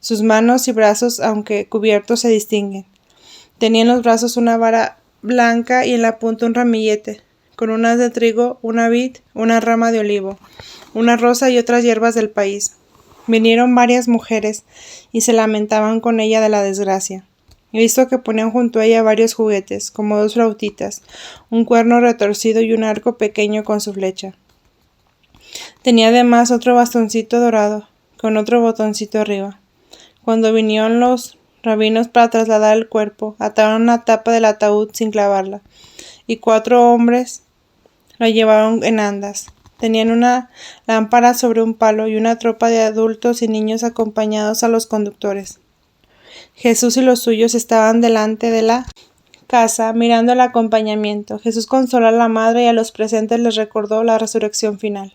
Sus manos y brazos, aunque cubiertos, se distinguen. Tenía en los brazos una vara blanca y en la punta un ramillete, con un haz de trigo, una vid, una rama de olivo, una rosa y otras hierbas del país. Vinieron varias mujeres y se lamentaban con ella de la desgracia. He visto que ponían junto a ella varios juguetes, como 2 flautitas, un cuerno retorcido y un arco pequeño con su flecha. Tenía además otro bastoncito dorado, con otro botoncito arriba. Cuando vinieron los rabinos para trasladar el cuerpo, ataron una tapa del ataúd sin clavarla, y 4 hombres lo llevaron en andas. Tenían una lámpara sobre un palo y una tropa de adultos y niños acompañados a los conductores. Jesús y los suyos estaban delante de la casa, mirando el acompañamiento. Jesús consoló a la madre y a los presentes les recordó la resurrección final.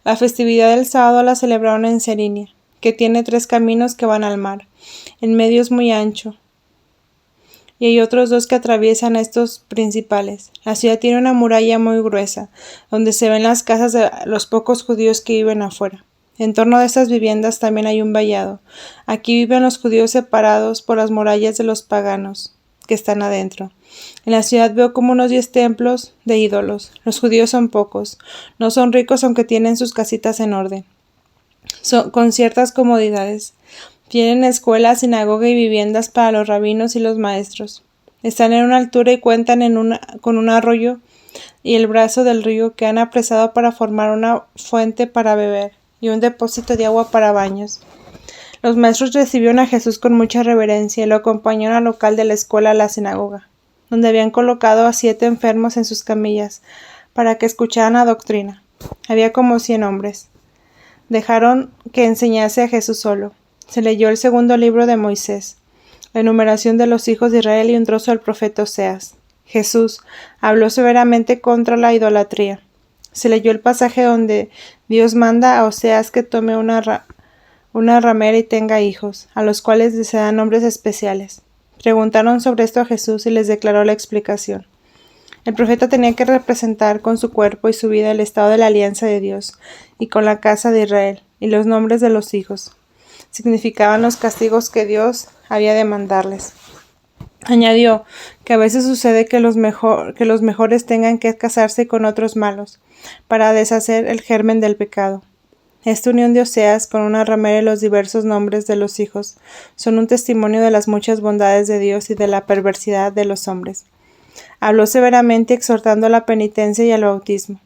La festividad del sábado la celebraron en Serinia, que tiene 3 caminos que van al mar. En medio es muy ancho, y hay otros 2 que atraviesan estos principales. La ciudad tiene una muralla muy gruesa, donde se ven las casas de los pocos judíos que viven afuera. En torno de estas viviendas también hay un vallado. Aquí viven los judíos separados por las murallas de los paganos, que están adentro. En la ciudad veo como unos 10 templos de ídolos. Los judíos son pocos. No son ricos, aunque tienen sus casitas en orden, con ciertas comodidades. Tienen escuela, sinagoga y viviendas para los rabinos y los maestros. Están en una altura y cuentan con un arroyo y el brazo del río que han apresado para formar una fuente para beber y un depósito de agua para baños. Los maestros recibieron a Jesús con mucha reverencia y lo acompañaron al local de la escuela, a la sinagoga, donde habían colocado a 7 enfermos en sus camillas para que escucharan la doctrina. Había como 100 hombres. Dejaron que enseñase a Jesús solo. Se leyó el 2.º libro de Moisés, la enumeración de los hijos de Israel y un trozo del profeta Oseas. Jesús habló severamente contra la idolatría. Se leyó el pasaje donde Dios manda a Oseas que tome una ramera y tenga hijos, a los cuales se dan nombres especiales. Preguntaron sobre esto a Jesús y les declaró la explicación. El profeta tenía que representar con su cuerpo y su vida el estado de la alianza de Dios y con la casa de Israel, y los nombres de los hijos significaban los castigos que Dios había de mandarles. Añadió que a veces sucede que los mejores tengan que casarse con otros malos para deshacer el germen del pecado. Esta unión de Oseas con una ramera y los diversos nombres de los hijos son un testimonio de las muchas bondades de Dios y de la perversidad de los hombres. Habló severamente exhortando a la penitencia y al bautismo.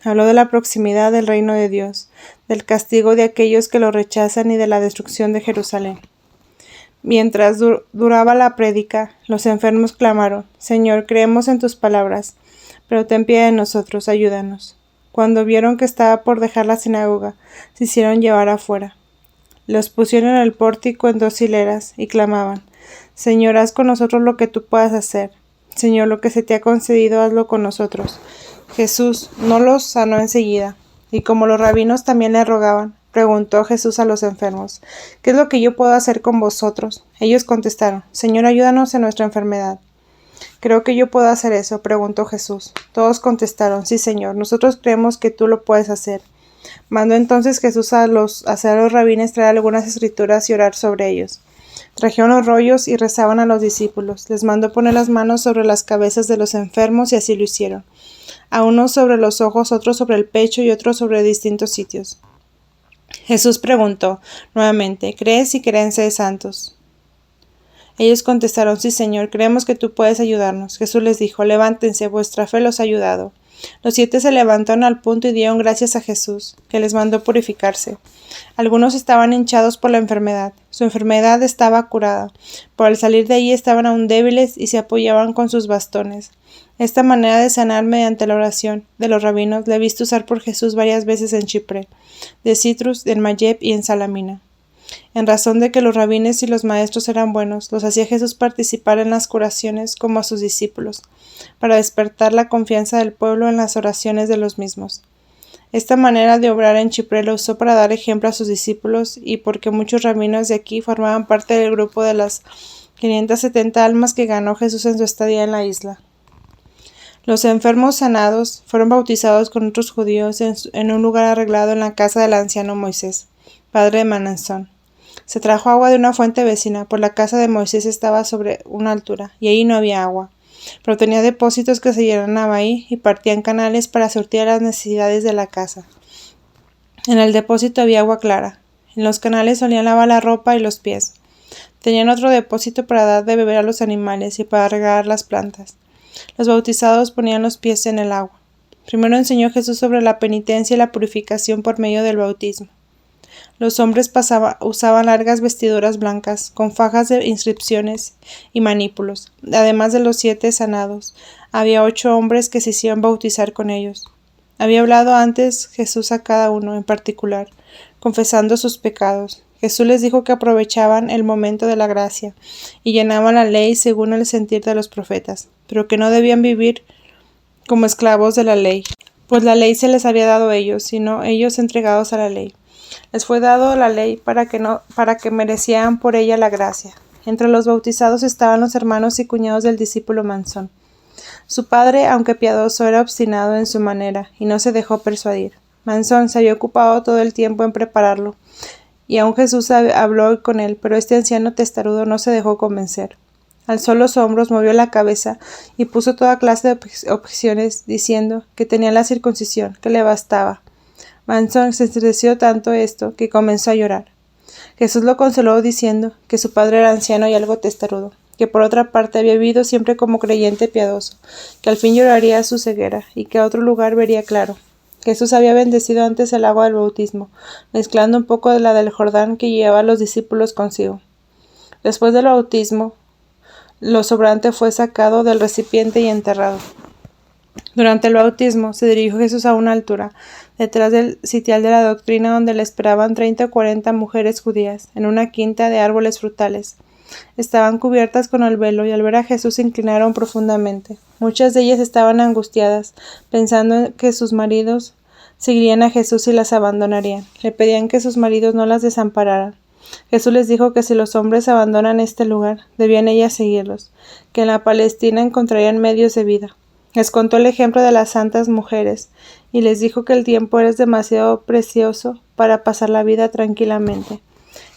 Habló de la proximidad del reino de Dios, del castigo de aquellos que lo rechazan y de la destrucción de Jerusalén. Mientras duraba la prédica, los enfermos clamaron: Señor, creemos en tus palabras, pero ten piedad de nosotros, ayúdanos. Cuando vieron que estaba por dejar la sinagoga, se hicieron llevar afuera. Los pusieron en el pórtico en 2 hileras y clamaban: Señor, haz con nosotros lo que tú puedas hacer. Señor, lo que se te ha concedido, hazlo con nosotros. Jesús no los sanó enseguida, y como los rabinos también le rogaban, preguntó Jesús a los enfermos: ¿Qué es lo que yo puedo hacer con vosotros? Ellos contestaron: Señor, ayúdanos en nuestra enfermedad. ¿Creo que yo puedo hacer eso?, preguntó Jesús. Todos contestaron: Sí, Señor, nosotros creemos que tú lo puedes hacer. Mandó entonces Jesús a los rabinos traer algunas escrituras y orar sobre ellos. Trajeron los rollos y rezaban a los discípulos. Les mandó poner las manos sobre las cabezas de los enfermos y así lo hicieron. A unos sobre los ojos, otros sobre el pecho y otros sobre distintos sitios. Jesús preguntó nuevamente: ¿Crees y creense de santos? Ellos contestaron: Sí, Señor, creemos que tú puedes ayudarnos. Jesús les dijo: Levántense, vuestra fe los ha ayudado. Los 7 se levantaron al punto y dieron gracias a Jesús, que les mandó purificarse. Algunos estaban hinchados por la enfermedad. Su enfermedad estaba curada. Pero al salir de allí estaban aún débiles y se apoyaban con sus bastones. Esta manera de sanar mediante la oración de los rabinos la he visto usar por Jesús varias veces en Chipre, de Citrus, en Mayeb y en Salamina. En razón de que los rabines y los maestros eran buenos, los hacía Jesús participar en las curaciones como a sus discípulos, para despertar la confianza del pueblo en las oraciones de los mismos. Esta manera de obrar en Chipre lo usó para dar ejemplo a sus discípulos y porque muchos rabinos de aquí formaban parte del grupo de las 570 almas que ganó Jesús en su estadía en la isla. Los enfermos sanados fueron bautizados con otros judíos en un lugar arreglado en la casa del anciano Moisés, padre de Manansón. Se trajo agua de una fuente vecina, pues la casa de Moisés estaba sobre una altura, y ahí no había agua. Pero tenía depósitos que se llenaban ahí y partían canales para surtir las necesidades de la casa. En el depósito había agua clara. En los canales solían lavar la ropa y los pies. Tenían otro depósito para dar de beber a los animales y para regar las plantas. Los bautizados ponían los pies en el agua. Primero enseñó Jesús sobre la penitencia y la purificación por medio del bautismo. Los hombres usaban largas vestiduras blancas, con fajas de inscripciones y manípulos. Además de los 7 sanados, había 8 hombres que se hicieron bautizar con ellos. Había hablado antes Jesús a cada uno en particular, confesando sus pecados. Jesús les dijo que aprovechaban el momento de la gracia y llenaban la ley según el sentir de los profetas, pero que no debían vivir como esclavos de la ley, pues la ley se les había dado a ellos, sino ellos entregados a la ley. Les fue dado la ley para que merecieran por ella la gracia. Entre los bautizados estaban los hermanos y cuñados del discípulo Manansón. Su padre, aunque piadoso, era obstinado en su manera y no se dejó persuadir. Manansón se había ocupado todo el tiempo en prepararlo, y aun Jesús habló con él, pero este anciano testarudo no se dejó convencer. Alzó los hombros, movió la cabeza y puso toda clase de objeciones, diciendo que tenía la circuncisión, que le bastaba. Manansón se entristeció tanto esto que comenzó a llorar. Jesús lo consoló diciendo que su padre era anciano y algo testarudo, que por otra parte había vivido siempre como creyente piadoso, que al fin lloraría su ceguera y que a otro lugar vería claro. Jesús había bendecido antes el agua del bautismo, mezclando un poco de la del Jordán que llevaba a los discípulos consigo. Después del bautismo, lo sobrante fue sacado del recipiente y enterrado. Durante el bautismo se dirigió Jesús a una altura, detrás del sitial de la doctrina, donde le esperaban 30 o 40 mujeres judías, en una quinta de árboles frutales. Estaban cubiertas con el velo y al ver a Jesús se inclinaron profundamente. Muchas de ellas estaban angustiadas, pensando en que sus maridos seguirían a Jesús y las abandonarían. Le pedían que sus maridos no las desampararan. Jesús les dijo que si los hombres abandonan este lugar, debían ellas seguirlos, que en la Palestina encontrarían medios de vida. Les contó el ejemplo de las santas mujeres y les dijo que el tiempo era demasiado precioso para pasar la vida tranquilamente,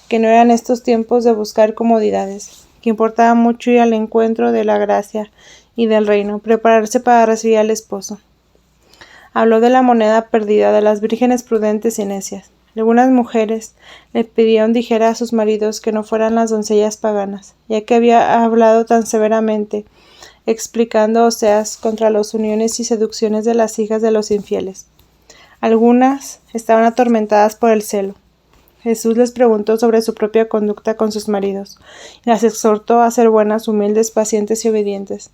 que no eran estos tiempos de buscar comodidades, que importaba mucho ir al encuentro de la gracia y del reino, prepararse para recibir al esposo. Habló de la moneda perdida, de las vírgenes prudentes y necias. Algunas mujeres le pidieron dijera a sus maridos que no fueran las doncellas paganas, ya que había hablado tan severamente, explicando Oseas contra las uniones y seducciones de las hijas de los infieles. Algunas estaban atormentadas por el celo. Jesús les preguntó sobre su propia conducta con sus maridos, y las exhortó a ser buenas, humildes, pacientes y obedientes,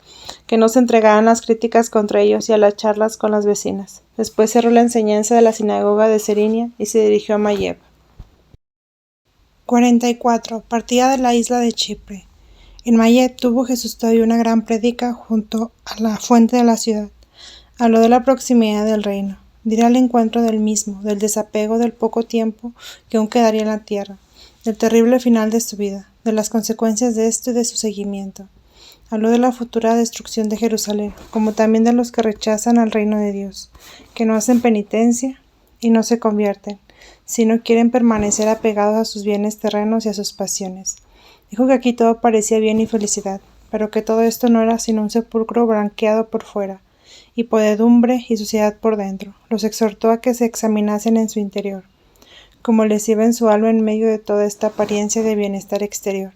que no se entregaran las críticas contra ellos y a las charlas con las vecinas. Después cerró la enseñanza de la sinagoga de Serinia y se dirigió a Mayeb. 44. Partida de la isla de Chipre. En Mayeb tuvo Jesús todavía una gran prédica junto a la fuente de la ciudad. Habló de la proximidad del reino, de ir al encuentro del mismo, del desapego del poco tiempo que aún quedaría en la tierra, del terrible final de su vida, de las consecuencias de esto y de su seguimiento. Habló de la futura destrucción de Jerusalén, como también de los que rechazan al reino de Dios, que no hacen penitencia y no se convierten, sino quieren permanecer apegados a sus bienes terrenos y a sus pasiones. Dijo que aquí todo parecía bien y felicidad, pero que todo esto no era sino un sepulcro blanqueado por fuera, y podredumbre y suciedad por dentro. Los exhortó a que se examinasen en su interior, como les iba en su alma en medio de toda esta apariencia de bienestar exterior.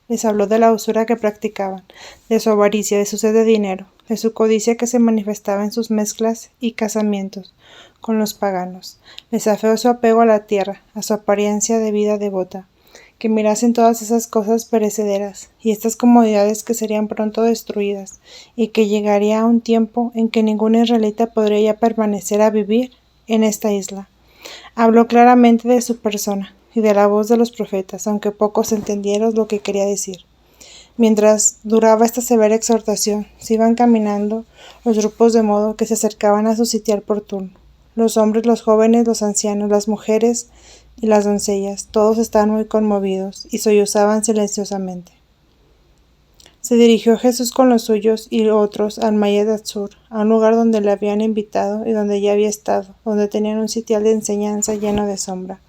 Les habló de la usura que practicaban, de su avaricia, de su sed de dinero, de su codicia que se manifestaba en sus mezclas y casamientos con los paganos. Les afeó su apego a la tierra, a su apariencia de vida devota, que mirasen todas esas cosas perecederas y estas comodidades que serían pronto destruidas, y que llegaría un tiempo en que ningún israelita podría ya permanecer a vivir en esta isla. Habló claramente de su persona y de la voz de los profetas, aunque pocos entendieron lo que quería decir. Mientras duraba esta severa exhortación, se iban caminando los grupos de modo que se acercaban a su sitial por turno. Los hombres, los jóvenes, los ancianos, las mujeres y las doncellas, todos estaban muy conmovidos y sollozaban silenciosamente. Se dirigió Jesús con los suyos y otros al Maye de Atzur, a un lugar donde le habían invitado y donde ya había estado, donde tenían un sitial de enseñanza lleno de sombra.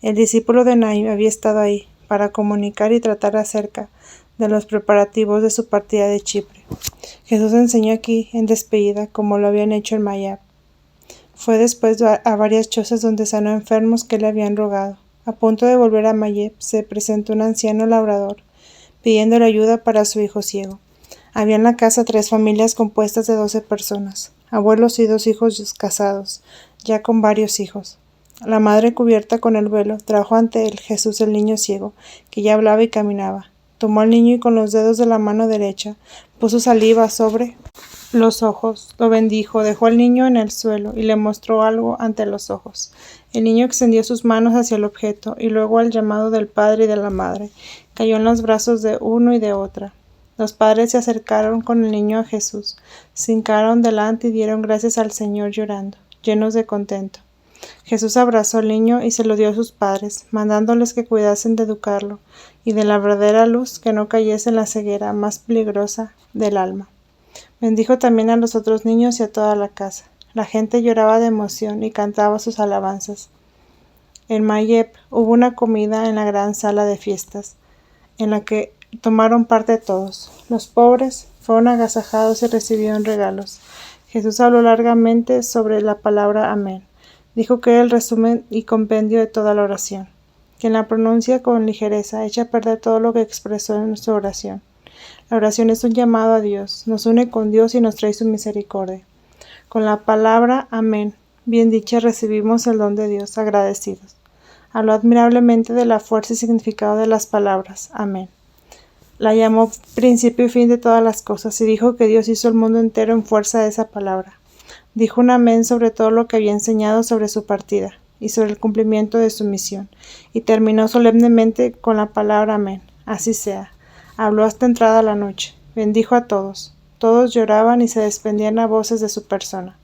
El discípulo de Naim había estado ahí para comunicar y tratar acerca de los preparativos de su partida de Chipre. Jesús enseñó aquí en despedida como lo habían hecho en Mayab. Fue después a varias chozas donde sanó enfermos que le habían rogado. A punto de volver a Mayeb, se presentó un anciano labrador, pidiéndole ayuda para su hijo ciego. Había en la casa 3 familias compuestas de 12 personas, abuelos y 2 hijos casados, ya con varios hijos. La madre, cubierta con el velo, trajo ante él Jesús el niño ciego, que ya hablaba y caminaba. Tomó al niño y con los dedos de la mano derecha puso saliva sobre los ojos, lo bendijo, dejó al niño en el suelo y le mostró algo ante los ojos. El niño extendió sus manos hacia el objeto y luego al llamado del padre y de la madre, cayó en los brazos de uno y de otra. Los padres se acercaron con el niño a Jesús, se hincaron delante y dieron gracias al Señor llorando, llenos de contento. Jesús abrazó al niño y se lo dio a sus padres, mandándoles que cuidasen de educarlo y de la verdadera luz que no cayese en la ceguera más peligrosa del alma. Bendijo también a los otros niños y a toda la casa. La gente lloraba de emoción y cantaba sus alabanzas. En Mayeb hubo una comida en la gran sala de fiestas, en la que tomaron parte todos. Los pobres fueron agasajados y recibieron regalos. Jesús habló largamente sobre la palabra amén. Dijo que era el resumen y compendio de toda la oración. Quien la pronuncia con ligereza echa a perder todo lo que expresó en su oración. La oración es un llamado a Dios, nos une con Dios y nos trae su misericordia. Con la palabra amén, bien dicha, recibimos el don de Dios, agradecidos. Habló admirablemente de la fuerza y significado de las palabras amén. La llamó principio y fin de todas las cosas y dijo que Dios hizo el mundo entero en fuerza de esa palabra. Dijo un amén sobre todo lo que había enseñado sobre su partida y sobre el cumplimiento de su misión, y terminó solemnemente con la palabra amén. Así sea. Habló hasta entrada la noche. Bendijo a todos. Todos lloraban y se despedían a voces de su persona.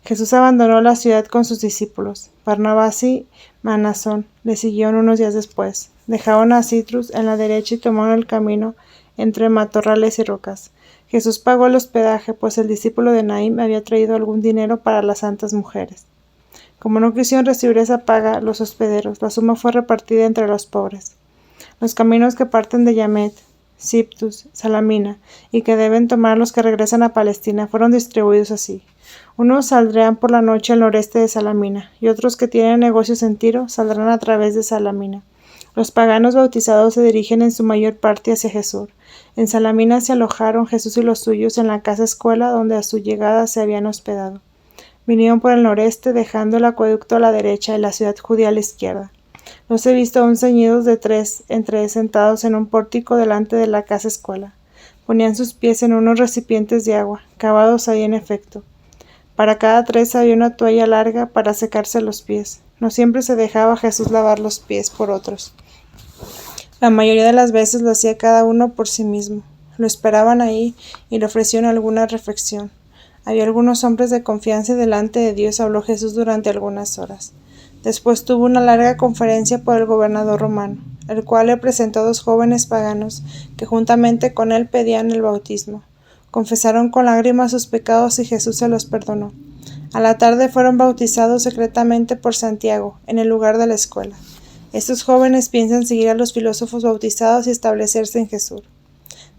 Jesús abandonó la ciudad con sus discípulos. Barnabás y Manasón le siguieron unos días después. Dejaron a Citrus en la derecha y tomaron el camino entre matorrales y rocas. Jesús pagó el hospedaje, pues el discípulo de Naim había traído algún dinero para las santas mujeres. Como no quisieron recibir esa paga los hospederos, la suma fue repartida entre los pobres. Los caminos que parten de Yamet, Siptus, Salamina, y que deben tomar los que regresan a Palestina fueron distribuidos así. Unos saldrán por la noche al noreste de Salamina, y otros que tienen negocios en Tiro saldrán a través de Salamina. Los paganos bautizados se dirigen en su mayor parte hacia Jesús. En Salamina se alojaron Jesús y los suyos en la casa escuela donde a su llegada se habían hospedado. Vinieron por el noreste, dejando el acueducto a la derecha y la ciudad judía a la izquierda. Los he visto aún ceñidos de 3 en 3 sentados en un pórtico delante de la casa escuela. Ponían sus pies en unos recipientes de agua, cavados ahí en efecto. Para cada 3 había una toalla larga para secarse los pies. No siempre se dejaba a Jesús lavar los pies por otros. La mayoría de las veces lo hacía cada uno por sí mismo. Lo esperaban ahí y le ofrecieron alguna reflexión. Había algunos hombres de confianza y delante de Dios habló Jesús durante algunas horas. Después tuvo una larga conferencia por el gobernador romano, el cual le presentó a 2 jóvenes paganos que juntamente con él pedían el bautismo. Confesaron con lágrimas sus pecados y Jesús se los perdonó. A la tarde fueron bautizados secretamente por Santiago, en el lugar de la escuela. Estos jóvenes piensan seguir a los filósofos bautizados y establecerse en Jesús.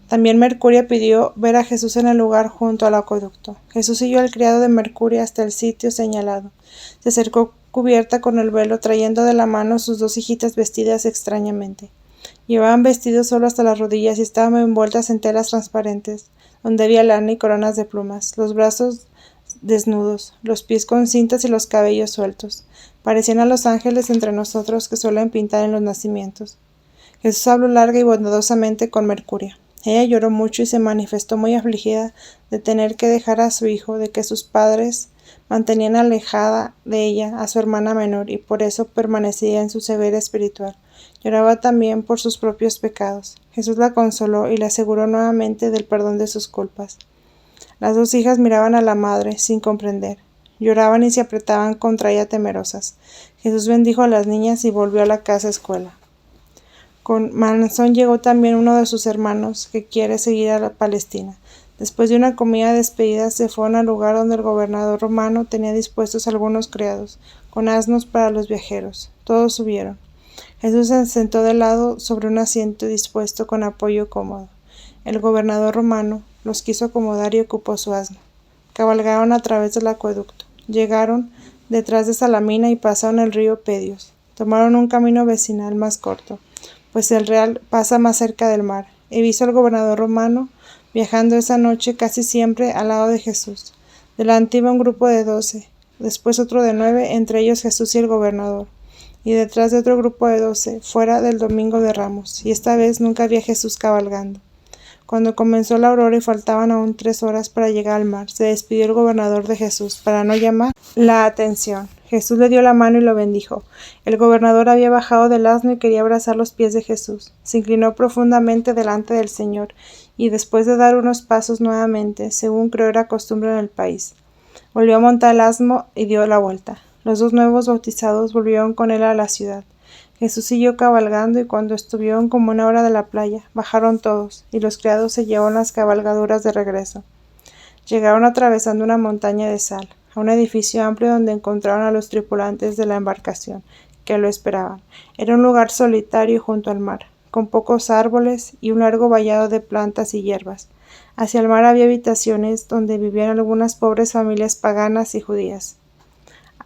También Mercuria pidió ver a Jesús en el lugar junto al acueducto. Jesús siguió al criado de Mercuria hasta el sitio señalado. Se acercó cubierta con el velo, trayendo de la mano sus dos hijitas vestidas extrañamente. Llevaban vestidos solo hasta las rodillas y estaban envueltas en telas transparentes, donde había lana y coronas de plumas, los brazos desnudos, los pies con cintas y los cabellos sueltos. Parecían a los ángeles entre nosotros que suelen pintar en los nacimientos. Jesús habló larga y bondadosamente con Mercuria. Ella lloró mucho y se manifestó muy afligida de tener que dejar a su hijo, de que sus padres mantenían alejada de ella a su hermana menor y por eso permanecía en su ceguera espiritual. Lloraba también por sus propios pecados. Jesús la consoló y le aseguró nuevamente del perdón de sus culpas. Las dos hijas miraban a la madre sin comprender. Lloraban y se apretaban contra ella temerosas. Jesús bendijo a las niñas y volvió a la casa escuela. Con Manansón llegó también uno de sus hermanos, que quiere seguir a la Palestina. Después de una comida de despedida, se fueron al lugar donde el gobernador romano tenía dispuestos algunos criados, con asnos para los viajeros. Todos subieron. Jesús se sentó de lado sobre un asiento dispuesto con apoyo cómodo. El gobernador romano los quiso acomodar y ocupó su asno. Cabalgaron a través del acueducto. Llegaron detrás de Salamina y pasaron el río Pedios. Tomaron un camino vecinal más corto, pues el real pasa más cerca del mar. He visto al gobernador romano viajando esa noche casi siempre al lado de Jesús. Delante iba un grupo de 12, después otro de 9, entre ellos Jesús y el gobernador, y detrás de otro grupo de 12, fuera del Domingo de Ramos, y esta vez nunca había Jesús cabalgando. Cuando comenzó la aurora y faltaban aún 3 horas para llegar al mar, se despidió el gobernador de Jesús para no llamar la atención. Jesús le dio la mano y lo bendijo. El gobernador había bajado del asno y quería abrazar los pies de Jesús. Se inclinó profundamente delante del Señor y después de dar unos pasos nuevamente, según creo era costumbre en el país, volvió a montar el asno y dio la vuelta. Los 2 nuevos bautizados volvieron con él a la ciudad. Jesús siguió cabalgando y cuando estuvieron como 1 hora de la playa, bajaron todos, y los criados se llevaron las cabalgaduras de regreso. Llegaron atravesando una montaña de sal, a un edificio amplio donde encontraron a los tripulantes de la embarcación, que lo esperaban. Era un lugar solitario junto al mar, con pocos árboles y un largo vallado de plantas y hierbas. Hacia el mar había habitaciones donde vivían algunas pobres familias paganas y judías.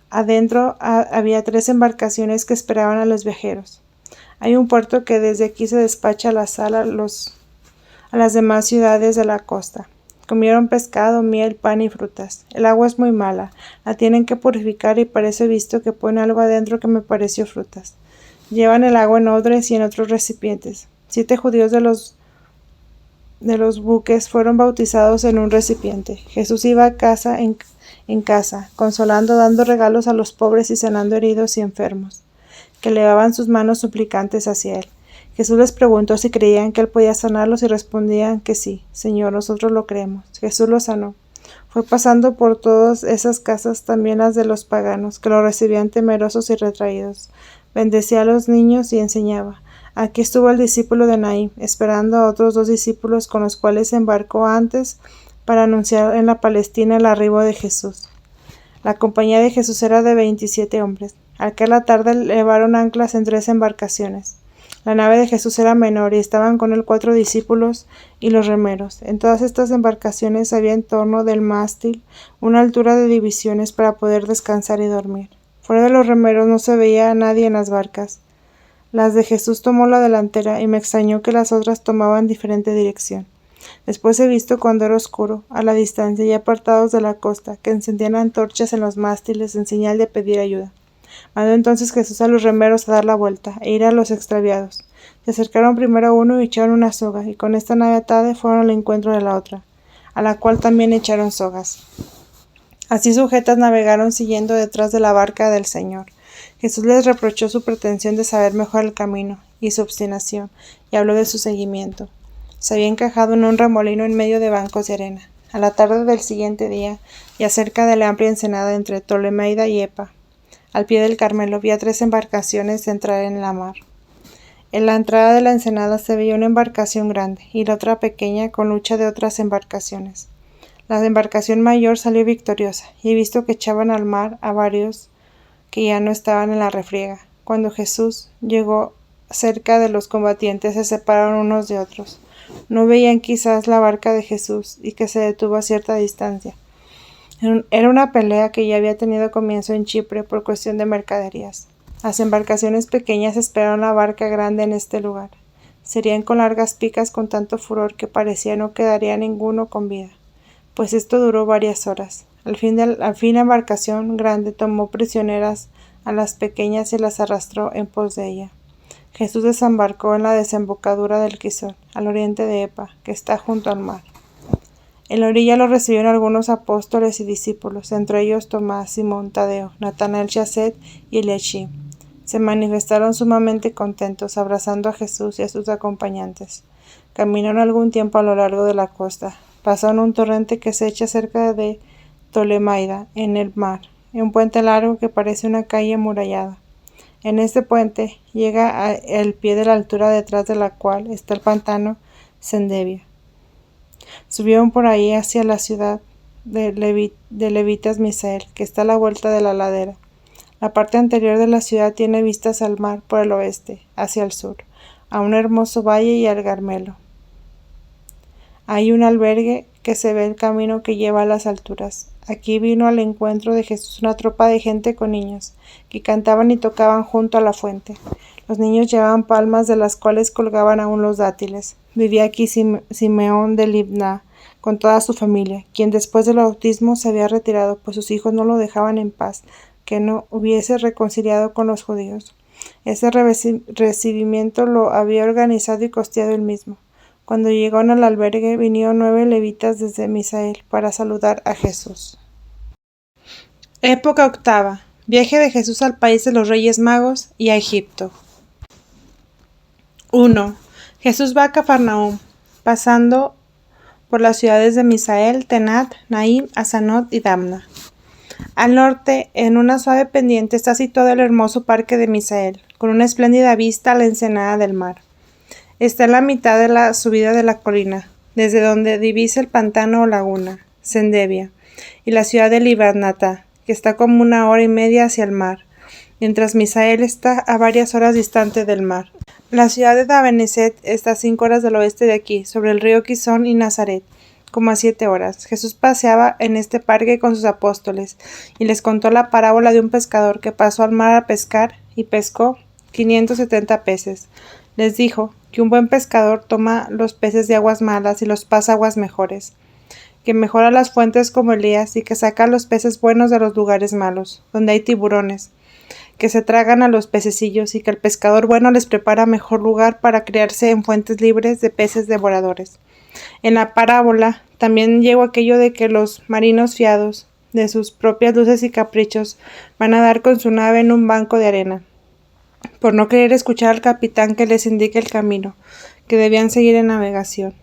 Adentro había 3 embarcaciones que esperaban a los viajeros. Hay un puerto que desde aquí se despacha la sal a las demás ciudades de la costa. Comieron pescado, miel, pan y frutas. El agua es muy mala, la tienen que purificar y para eso he visto que pone algo adentro que me pareció frutas. Llevan el agua en odres y en otros recipientes. 7 judíos de los buques fueron bautizados en un recipiente. Jesús iba a casa en casa, consolando, dando regalos a los pobres y sanando heridos y enfermos, que elevaban sus manos suplicantes hacia él. Jesús les preguntó si creían que él podía sanarlos y respondían que sí. Señor, nosotros lo creemos. Jesús los sanó. Fue pasando por todas esas casas, también las de los paganos, que lo recibían temerosos y retraídos. Bendecía a los niños y enseñaba. Aquí estuvo el discípulo de Naín, esperando a otros 2 discípulos con los cuales se embarcó antes para anunciar en la Palestina el arribo de Jesús. La compañía de Jesús era de 27 hombres. Aquella tarde levaron anclas en 3 embarcaciones. La nave de Jesús era menor y estaban con él 4 discípulos y los remeros. En todas estas embarcaciones había en torno del mástil una altura de divisiones para poder descansar y dormir. Fuera de los remeros no se veía a nadie en las barcas. Las de Jesús tomó la delantera y me extrañó que las otras tomaban diferente dirección. Después he visto cuando era oscuro, a la distancia y apartados de la costa, que encendían antorchas en los mástiles en señal de pedir ayuda. Mandó entonces Jesús a los remeros a dar la vuelta e ir a los extraviados. Se acercaron primero a uno y echaron una soga, y con esta nave atada fueron al encuentro de la otra, a la cual también echaron sogas. Así sujetas navegaron siguiendo detrás de la barca del Señor. Jesús les reprochó su pretensión de saber mejor el camino y su obstinación, y habló de su seguimiento. Se había encajado en un remolino en medio de bancos de arena. A la tarde del siguiente día, y acerca de la amplia ensenada entre Ptolemaida y Epa, al pie del Carmelo, vi a 3 embarcaciones entrar en la mar. En la entrada de la ensenada se veía una embarcación grande y la otra pequeña con lucha de otras embarcaciones. La embarcación mayor salió victoriosa, y he visto que echaban al mar a varios que ya no estaban en la refriega. Cuando Jesús llegó cerca de los combatientes, se separaron unos de otros. No veían quizás la barca de Jesús y que se detuvo a cierta distancia. Era una pelea que ya había tenido comienzo en Chipre por cuestión de mercaderías. Las embarcaciones pequeñas esperaron la barca grande en este lugar. Serían con largas picas con tanto furor que parecía no quedaría ninguno con vida. Pues esto duró varias horas. Al fin la embarcación grande tomó prisioneras a las pequeñas y las arrastró en pos de ella. Jesús desembarcó en la desembocadura del Quizón, al oriente de Epa, que está junto al mar. En la orilla lo recibieron algunos apóstoles y discípulos, entre ellos Tomás, Simón, Tadeo, Natanael Chacet y Eliashib. Se manifestaron sumamente contentos, abrazando a Jesús y a sus acompañantes. Caminaron algún tiempo a lo largo de la costa. Pasaron un torrente que se echa cerca de Tolemaida, en el mar, un puente largo que parece una calle amurallada. En este puente llega al pie de la altura detrás de la cual está el pantano Sendevia. Subieron por ahí hacia la ciudad de Levitas Misael, que está a la vuelta de la ladera. La parte anterior de la ciudad tiene vistas al mar por el oeste, hacia el sur, a un hermoso valle y al Carmelo. Hay un albergue que se ve el camino que lleva a las alturas. Aquí vino al encuentro de Jesús una tropa de gente con niños, que cantaban y tocaban junto a la fuente. Los niños llevaban palmas de las cuales colgaban aún los dátiles. Vivía aquí Simeón de Libna, con toda su familia, quien después del bautismo se había retirado, pues sus hijos no lo dejaban en paz, que no hubiese reconciliado con los judíos. Ese recibimiento lo había organizado y costeado él mismo. Cuando llegaron al albergue, vinieron 9 levitas desde Misael para saludar a Jesús. Época octava. Viaje de Jesús al país de los Reyes Magos y a Egipto. 1. Jesús va a Cafarnaúm, pasando por las ciudades de Misael, Tenat, Naim, Asanot y Damna. Al norte, en una suave pendiente, está situado el hermoso parque de Misael, con una espléndida vista a la ensenada del mar. Está en la mitad de la subida de la colina, desde donde divisa el pantano o laguna, Sendevia, y la ciudad de Libanata, que está como 1 hora y media hacia el mar, mientras Misael está a varias horas distante del mar. La ciudad de Dabeneset está a 5 horas del oeste de aquí, sobre el río Quizón y Nazaret, como a 7 horas. Jesús paseaba en este parque con sus apóstoles, y les contó la parábola de un pescador que pasó al mar a pescar y pescó 570 peces. Les dijo que un buen pescador toma los peces de aguas malas y los pasa a aguas mejores, que mejora las fuentes como Elías y que saca los peces buenos de los lugares malos, donde hay tiburones, que se tragan a los pececillos y que el pescador bueno les prepara mejor lugar para criarse en fuentes libres de peces devoradores. En la parábola también llegó aquello de que los marinos fiados de sus propias luces y caprichos van a dar con su nave en un banco de arena, por no querer escuchar al capitán que les indique el camino que debían seguir en navegación.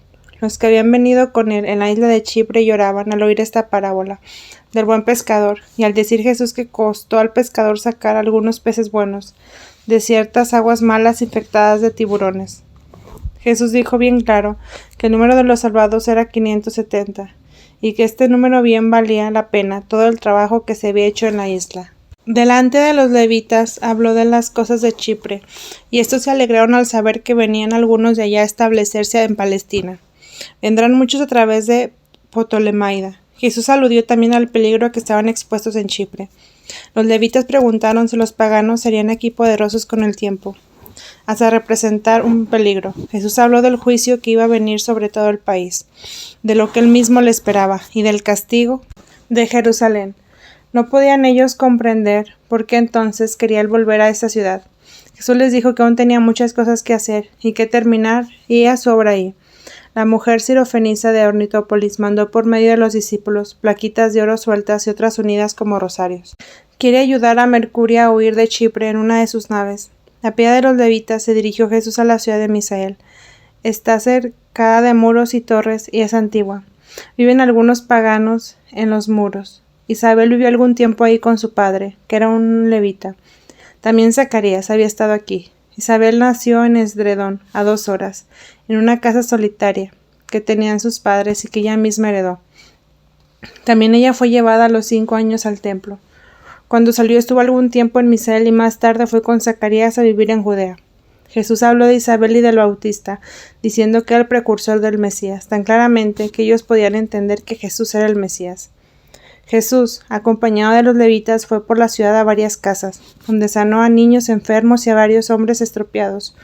Los que habían venido con él en la isla de Chipre lloraban al oír esta parábola del buen pescador, y al decir Jesús que costó al pescador sacar algunos peces buenos de ciertas aguas malas infectadas de tiburones. Jesús dijo bien claro que el número de los salvados era 570, y que este número bien valía la pena todo el trabajo que se había hecho en la isla. Delante de los levitas habló de las cosas de Chipre, y estos se alegraron al saber que venían algunos de allá a establecerse en Palestina. Vendrán muchos a través de Ptolemaida. Jesús aludió también al peligro a que estaban expuestos en Chipre. Los levitas preguntaron si los paganos serían aquí poderosos con el tiempo, hasta representar un peligro. Jesús habló del juicio que iba a venir sobre todo el país, de lo que él mismo le esperaba, y del castigo de Jerusalén. No podían ellos comprender por qué entonces quería él volver a esta ciudad. Jesús les dijo que aún tenía muchas cosas que hacer y que terminar, y a su obra ahí. La mujer sirofenisa de Ornitópolis mandó por medio de los discípulos plaquitas de oro sueltas y otras unidas como rosarios. Quiere ayudar a Mercurio a huir de Chipre en una de sus naves. A pie de los levitas se dirigió Jesús a la ciudad de Misael. Está cercada de muros y torres y es antigua. Viven algunos paganos en los muros. Isabel vivió algún tiempo ahí con su padre, que era un levita. También Zacarías había estado aquí. Isabel nació en Esdredón, a 2 horas, en una casa solitaria que tenían sus padres y que ella misma heredó. También ella fue llevada a los 5 años al templo. Cuando salió estuvo algún tiempo en Misael y más tarde fue con Zacarías a vivir en Judea. Jesús habló de Isabel y del Bautista, diciendo que era el precursor del Mesías, tan claramente que ellos podían entender que Jesús era el Mesías. Jesús, acompañado de los levitas, fue por la ciudad a varias casas, donde sanó a niños enfermos y a varios hombres estropeados,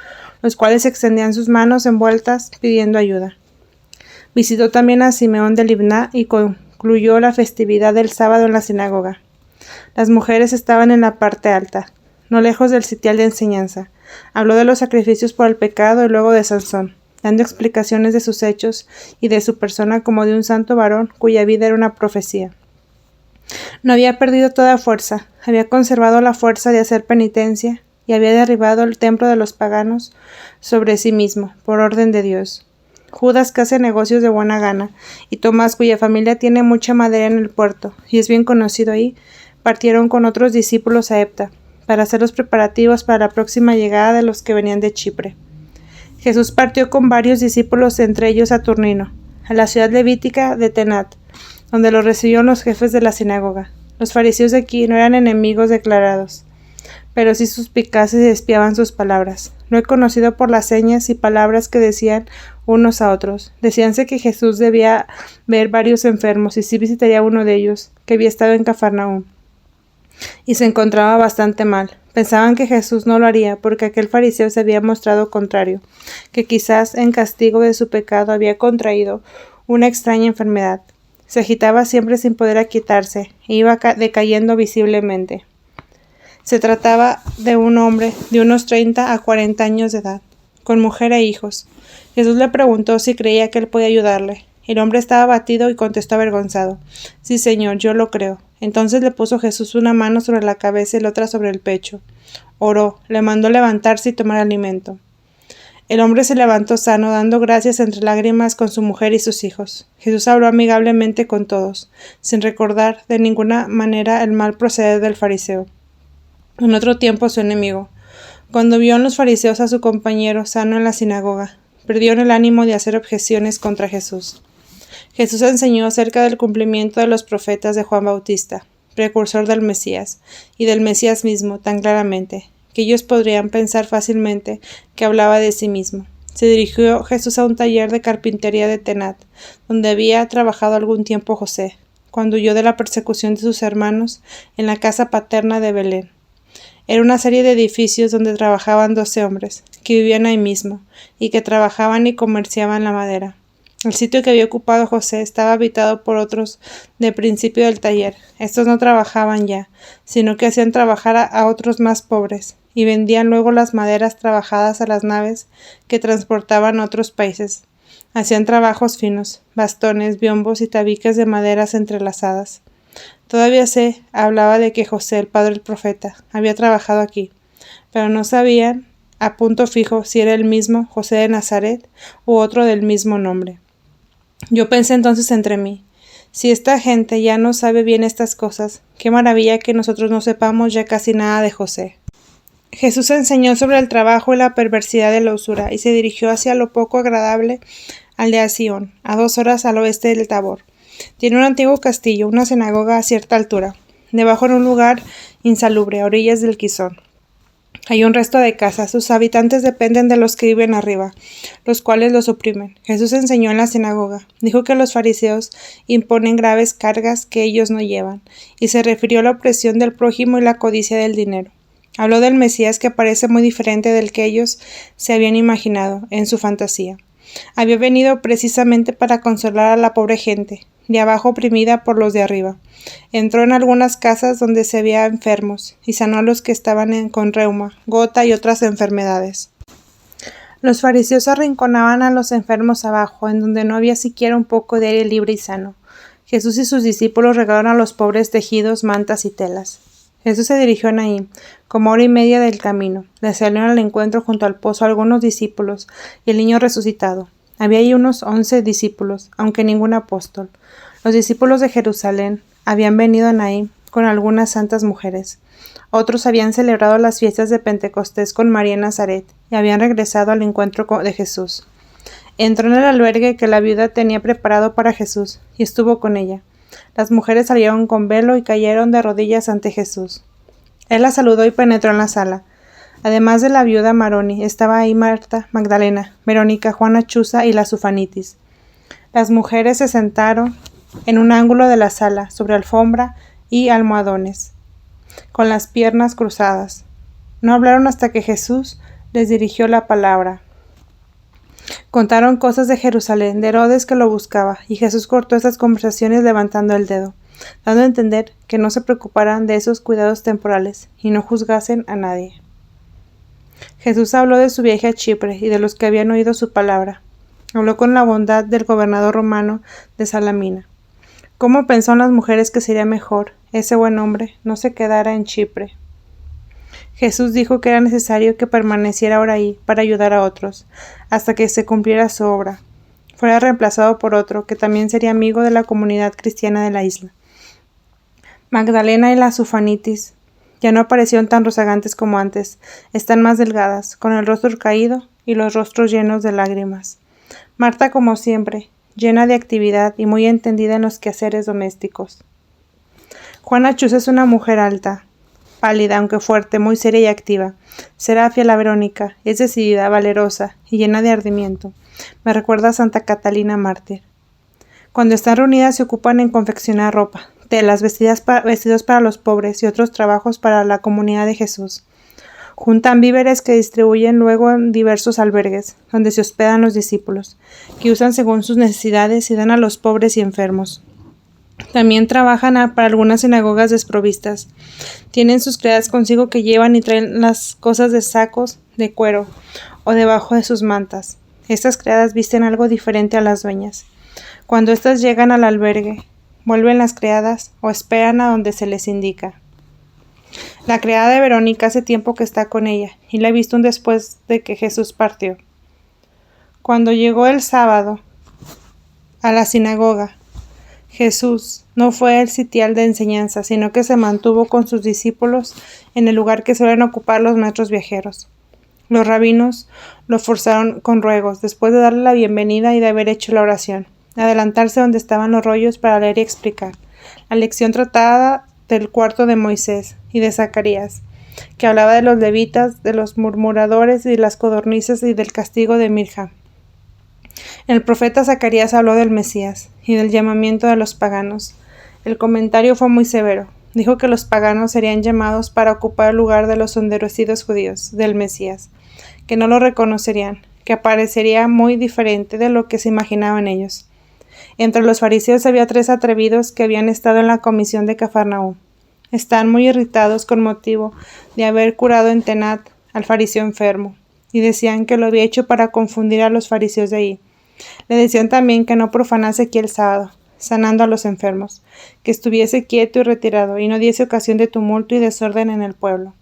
los cuales extendían sus manos envueltas pidiendo ayuda. Visitó también a Simeón de Libná y concluyó la festividad del sábado en la sinagoga. Las mujeres estaban en la parte alta, no lejos del sitial de enseñanza. Habló de los sacrificios por el pecado y luego de Sansón, dando explicaciones de sus hechos y de su persona como de un santo varón cuya vida era una profecía. No había perdido toda fuerza, había conservado la fuerza de hacer penitencia y había derribado el templo de los paganos sobre sí mismo, por orden de Dios. Judas, que hace negocios de buena gana, y Tomás, cuya familia tiene mucha madera en el puerto y es bien conocido ahí, partieron con otros discípulos a Epta, para hacer los preparativos para la próxima llegada de los que venían de Chipre. Jesús partió con varios discípulos, entre ellos a Turnino, a la ciudad levítica de Tenat, donde los recibieron los jefes de la sinagoga. Los fariseos de aquí no eran enemigos declarados, pero sí suspicaces y espiaban sus palabras. Lo he conocido por las señas y palabras que decían unos a otros. Decíanse que Jesús debía ver varios enfermos y sí visitaría a uno de ellos, que había estado en Cafarnaúm y se encontraba bastante mal. Pensaban que Jesús no lo haría porque aquel fariseo se había mostrado contrario, que quizás en castigo de su pecado había contraído una extraña enfermedad. Se agitaba siempre sin poder aquietarse e iba decayendo visiblemente. Se trataba de un hombre de unos 30 a 40 años de edad, con mujer e hijos. Jesús le preguntó si creía que él podía ayudarle. El hombre estaba abatido y contestó avergonzado: «Sí, Señor, yo lo creo». Entonces le puso Jesús una mano sobre la cabeza y la otra sobre el pecho. Oró, le mandó levantarse y tomar alimento. El hombre se levantó sano, dando gracias entre lágrimas con su mujer y sus hijos. Jesús habló amigablemente con todos, sin recordar de ninguna manera el mal proceder del fariseo, en otro tiempo su enemigo. Cuando vio en los fariseos a su compañero sano en la sinagoga, perdieron el ánimo de hacer objeciones contra Jesús. Jesús enseñó acerca del cumplimiento de los profetas de Juan Bautista, precursor del Mesías, y del Mesías mismo tan claramente, que ellos podrían pensar fácilmente que hablaba de sí mismo. Se dirigió Jesús a un taller de carpintería de Tenat, donde había trabajado algún tiempo José, cuando huyó de la persecución de sus hermanos en la casa paterna de Belén. Era una serie de edificios donde trabajaban 12 hombres, que vivían ahí mismo, y que trabajaban y comerciaban la madera. El sitio que había ocupado José estaba habitado por otros de principio del taller. Estos no trabajaban ya, sino que hacían trabajar a otros más pobres, y vendían luego las maderas trabajadas a las naves que transportaban a otros países. Hacían trabajos finos, bastones, biombos y tabiques de maderas entrelazadas. Todavía se hablaba de que José, el padre del profeta, había trabajado aquí, pero no sabían a punto fijo si era el mismo José de Nazaret u otro del mismo nombre. Yo pensé entonces entre mí: si esta gente ya no sabe bien estas cosas, qué maravilla que nosotros no sepamos ya casi nada de José. Jesús enseñó sobre el trabajo y la perversidad de la usura, y se dirigió hacia lo poco agradable aldea Sión, a 2 horas al oeste del Tabor. Tiene un antiguo castillo, una sinagoga a cierta altura, debajo en un lugar insalubre, a orillas del Quizón. Hay un resto de casas, sus habitantes dependen de los que viven arriba, los cuales los oprimen. Jesús enseñó en la sinagoga, dijo que los fariseos imponen graves cargas que ellos no llevan, y se refirió a la opresión del prójimo y la codicia del dinero. Habló del Mesías que parece muy diferente del que ellos se habían imaginado en su fantasía. Había venido precisamente para consolar a la pobre gente, de abajo oprimida por los de arriba. Entró en algunas casas donde se había enfermos, y sanó a los que estaban con reuma, gota y otras enfermedades. Los fariseos arrinconaban a los enfermos abajo, en donde no había siquiera un poco de aire libre y sano. Jesús y sus discípulos regalaron a los pobres tejidos, mantas y telas. Jesús se dirigió a Naín, como 1:30 del camino. Le salieron al encuentro junto al pozo algunos discípulos y el niño resucitado. Había allí unos 11 discípulos, aunque ningún apóstol. Los discípulos de Jerusalén habían venido a Naín con algunas santas mujeres. Otros habían celebrado las fiestas de Pentecostés con María en Nazaret y habían regresado al encuentro de Jesús. Entró en el albergue que la viuda tenía preparado para Jesús y estuvo con ella. Las mujeres salieron con velo y cayeron de rodillas ante Jesús. Él las saludó y penetró en la sala. Además de la viuda Maroni, estaba ahí Marta Magdalena, Verónica, Juana Chuza y la Sufanitis. Las mujeres se sentaron en un ángulo de la sala, sobre alfombra y almohadones, con las piernas cruzadas. No hablaron hasta que Jesús les dirigió la palabra. Contaron cosas de Jerusalén, de Herodes que lo buscaba, y Jesús cortó esas conversaciones levantando el dedo, dando a entender que no se preocuparan de esos cuidados temporales y no juzgasen a nadie. Jesús habló de su viaje a Chipre y de los que habían oído su palabra. Habló con la bondad del gobernador romano de Salamina. ¿Cómo pensaron las mujeres que sería mejor ese buen hombre no se quedara en Chipre? Jesús dijo que era necesario que permaneciera ahora ahí para ayudar a otros, hasta que se cumpliera su obra. Fuera reemplazado por otro que también sería amigo de la comunidad cristiana de la isla. Magdalena y la Sufanitis ya no aparecieron tan rozagantes como antes, están más delgadas, con el rostro caído y los rostros llenos de lágrimas. Marta, como siempre, llena de actividad y muy entendida en los quehaceres domésticos. Juana Chuza es una mujer alta, pálida, aunque fuerte, muy seria y activa. Serafia la Verónica es decidida, valerosa y llena de ardimiento. Me recuerda a Santa Catalina mártir. Cuando están reunidas se ocupan en confeccionar ropa, telas, vestidos para los pobres y otros trabajos para la comunidad de Jesús. Juntan víveres que distribuyen luego en diversos albergues, donde se hospedan los discípulos, que usan según sus necesidades y dan a los pobres y enfermos. También trabajan para algunas sinagogas desprovistas. Tienen sus criadas consigo que llevan y traen las cosas de sacos de cuero o debajo de sus mantas. Estas criadas visten algo diferente a las dueñas. Cuando éstas llegan al albergue, vuelven las criadas o esperan a donde se les indica. La criada de Verónica hace tiempo que está con ella y la he visto después de que Jesús partió. Cuando llegó el sábado a la sinagoga, Jesús no fue el sitial de enseñanza, sino que se mantuvo con sus discípulos en el lugar que suelen ocupar los maestros viajeros. Los rabinos lo forzaron con ruegos, después de darle la bienvenida y de haber hecho la oración, adelantarse donde estaban los rollos para leer y explicar. La lección tratada del cuarto de Moisés y de Zacarías, que hablaba de los levitas, de los murmuradores y de las codornices y del castigo de Mirja. El profeta Zacarías habló del Mesías y del llamamiento de los paganos. El comentario fue muy severo. Dijo que los paganos serían llamados para ocupar el lugar de los endurecidos judíos, del Mesías, que no lo reconocerían, que aparecería muy diferente de lo que se imaginaban ellos. Entre los fariseos había 3 atrevidos que habían estado en la comisión de Cafarnaúm. Están muy irritados con motivo de haber curado en Tenat al fariseo enfermo, y decían que lo había hecho para confundir a los fariseos de ahí. Le decían también que no profanase aquí el sábado, sanando a los enfermos, que estuviese quieto y retirado, y no diese ocasión de tumulto y desorden en el pueblo.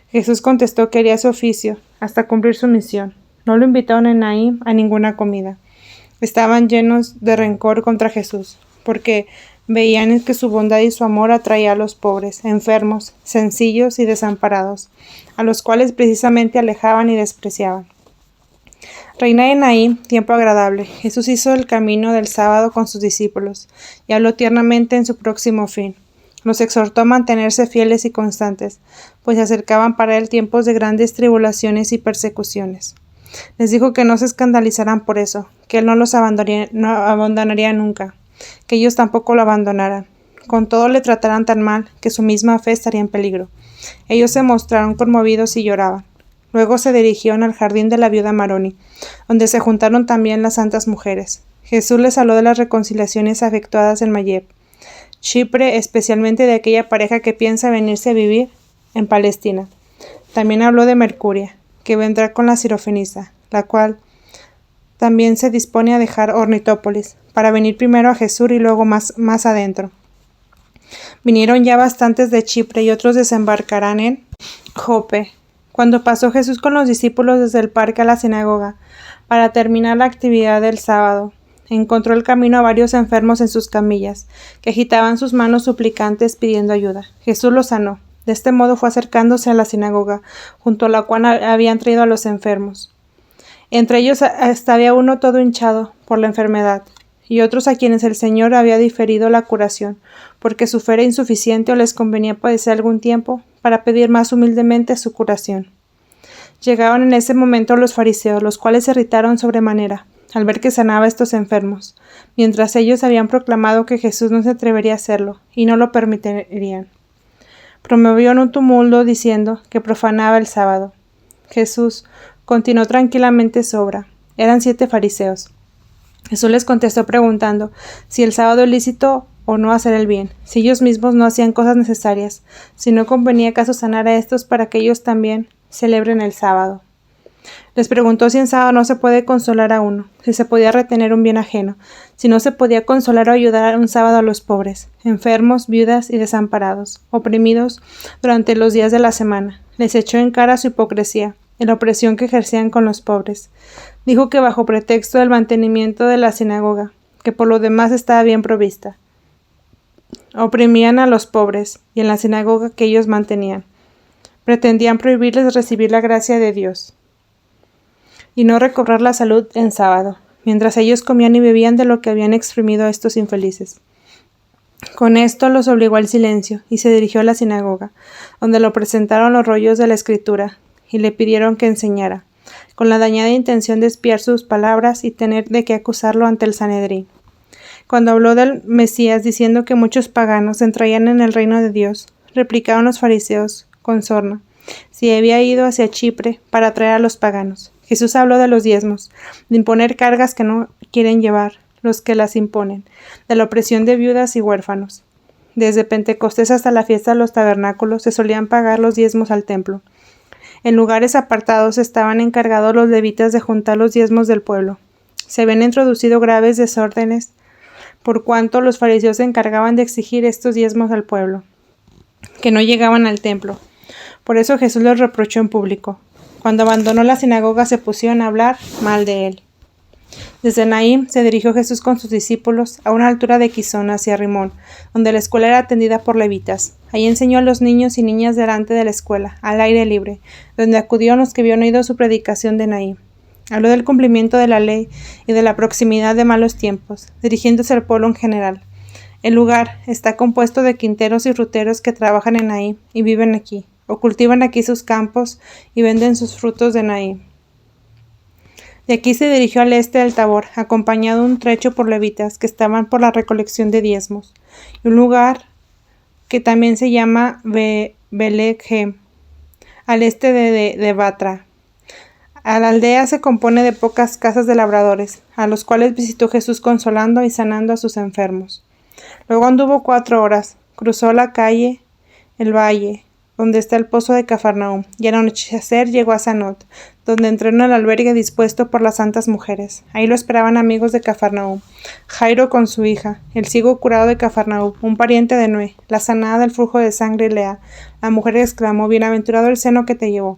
Jesús contestó que haría su oficio, hasta cumplir su misión. No lo invitaron en Naín a ninguna comida. Estaban llenos de rencor contra Jesús, porque veían que su bondad y su amor atraía a los pobres, enfermos, sencillos y desamparados, a los cuales precisamente alejaban y despreciaban. Reina de Naín, tiempo agradable. Jesús hizo el camino del sábado con sus discípulos, y habló tiernamente en su próximo fin. Los exhortó a mantenerse fieles y constantes, pues se acercaban para él tiempos de grandes tribulaciones y persecuciones. Les dijo que no se escandalizaran por eso, que él no los abandonaría nunca, que ellos tampoco lo abandonaran. Con todo le tratarán tan mal que su misma fe estaría en peligro. Ellos se mostraron conmovidos y lloraban. Luego se dirigieron al jardín de la viuda Maroni, donde se juntaron también las santas mujeres. Jesús les habló de las reconciliaciones efectuadas en Mayeb, Chipre, especialmente de aquella pareja que piensa venirse a vivir en Palestina. También habló de Mercuria, que vendrá con la Sirofenisa, la cual también se dispone a dejar Ornitópolis, para venir primero a Jesús y luego más adentro. Vinieron ya bastantes de Chipre y otros desembarcarán en Jope. Cuando pasó Jesús con los discípulos desde el parque a la sinagoga, para terminar la actividad del sábado, encontró el camino a varios enfermos en sus camillas, que agitaban sus manos suplicantes pidiendo ayuda. Jesús los sanó. De este modo fue acercándose a la sinagoga, junto a la cual habían traído a los enfermos. Entre ellos había uno todo hinchado por la enfermedad, y otros a quienes el Señor había diferido la curación, porque su fe era insuficiente o les convenía padecer algún tiempo para pedir más humildemente su curación. Llegaron en ese momento los fariseos, los cuales se irritaron sobremanera al ver que sanaba a estos enfermos, mientras ellos habían proclamado que Jesús no se atrevería a hacerlo, y no lo permitirían. Promovieron un tumulto diciendo que profanaba el sábado. Jesús continuó tranquilamente su obra. Eran 7 fariseos. Jesús les contestó preguntando si el sábado es lícito o no hacer el bien, si ellos mismos no hacían cosas necesarias, si no convenía acaso sanar a estos para que ellos también celebren el sábado. Les preguntó si en sábado no se puede consolar a uno, si se podía retener un bien ajeno, si no se podía consolar o ayudar un sábado a los pobres, enfermos, viudas y desamparados, oprimidos durante los días de la semana. Les echó en cara su hipocresía, y la opresión que ejercían con los pobres. Dijo que bajo pretexto del mantenimiento de la sinagoga, que por lo demás estaba bien provista, oprimían a los pobres, y en la sinagoga que ellos mantenían, pretendían prohibirles recibir la gracia de Dios y no recobrar la salud en sábado, mientras ellos comían y bebían de lo que habían exprimido a estos infelices. Con esto los obligó al silencio y se dirigió a la sinagoga, donde lo presentaron los rollos de la Escritura y le pidieron que enseñara, con la dañada intención de espiar sus palabras y tener de qué acusarlo ante el Sanedrín. Cuando habló del Mesías diciendo que muchos paganos entrarían en el reino de Dios, replicaron los fariseos con sorna si había ido hacia Chipre para atraer a los paganos. Jesús habló de los diezmos, de imponer cargas que no quieren llevar los que las imponen, de la opresión de viudas y huérfanos. Desde Pentecostés hasta la fiesta de los tabernáculos se solían pagar los diezmos al templo. En lugares apartados estaban encargados los levitas de juntar los diezmos del pueblo. Se habían introducido graves desórdenes por cuanto los fariseos se encargaban de exigir estos diezmos al pueblo, que no llegaban al templo. Por eso Jesús los reprochó en público. Cuando abandonó la sinagoga se pusieron a hablar mal de él. Desde Naín se dirigió Jesús con sus discípulos a una altura de Quizón hacia Rimón, donde la escuela era atendida por levitas. Allí enseñó a los niños y niñas delante de la escuela, al aire libre, donde acudieron los que habían oído su predicación de Naín. Habló del cumplimiento de la ley y de la proximidad de malos tiempos, dirigiéndose al pueblo en general. El lugar está compuesto de quinteros y fruteros que trabajan en Naín y viven aquí, o cultivan aquí sus campos y venden sus frutos de Naín. De aquí se dirigió al este del Tabor, acompañado un trecho por levitas que estaban por la recolección de diezmos, y un lugar que también se llama Belechem, al este de Batra. A la aldea se compone de pocas casas de labradores, a los cuales visitó Jesús consolando y sanando a sus enfermos. Luego anduvo 4 horas, cruzó la calle, el valle, donde está el pozo de Cafarnaúm, y al anochecer llegó a Sanot, donde entró en el albergue dispuesto por las santas mujeres. Ahí lo esperaban amigos de Cafarnaúm, Jairo con su hija, el ciego curado de Cafarnaúm, un pariente de Noé, la sanada del flujo de sangre Lea. La mujer exclamó: «Bienaventurado el seno que te llevó».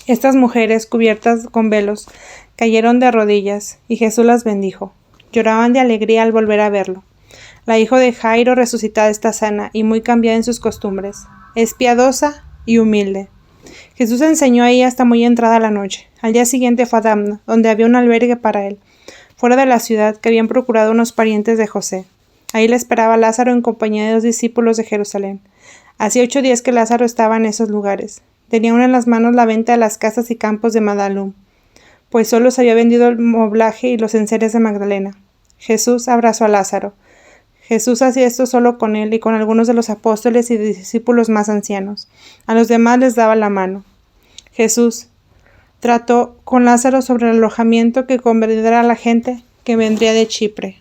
Estas mujeres, cubiertas con velos, cayeron de rodillas, y Jesús las bendijo. Lloraban de alegría al volver a verlo. La hija de Jairo resucitada está sana y muy cambiada en sus costumbres. Es piadosa y humilde. Jesús enseñó ahí hasta muy entrada la noche. Al día siguiente fue a Damna, donde había un albergue para él, fuera de la ciudad, que habían procurado unos parientes de José. Ahí le esperaba Lázaro en compañía de 2 discípulos de Jerusalén. Hacía 8 días que Lázaro estaba en esos lugares. Tenía aún en las manos la venta de las casas y campos de Madalum, pues solo se había vendido el moblaje y los enseres de Magdalena. Jesús abrazó a Lázaro. Jesús hacía esto solo con él y con algunos de los apóstoles y discípulos más ancianos. A los demás les daba la mano. Jesús trató con Lázaro sobre el alojamiento que convendría a la gente que vendría de Chipre.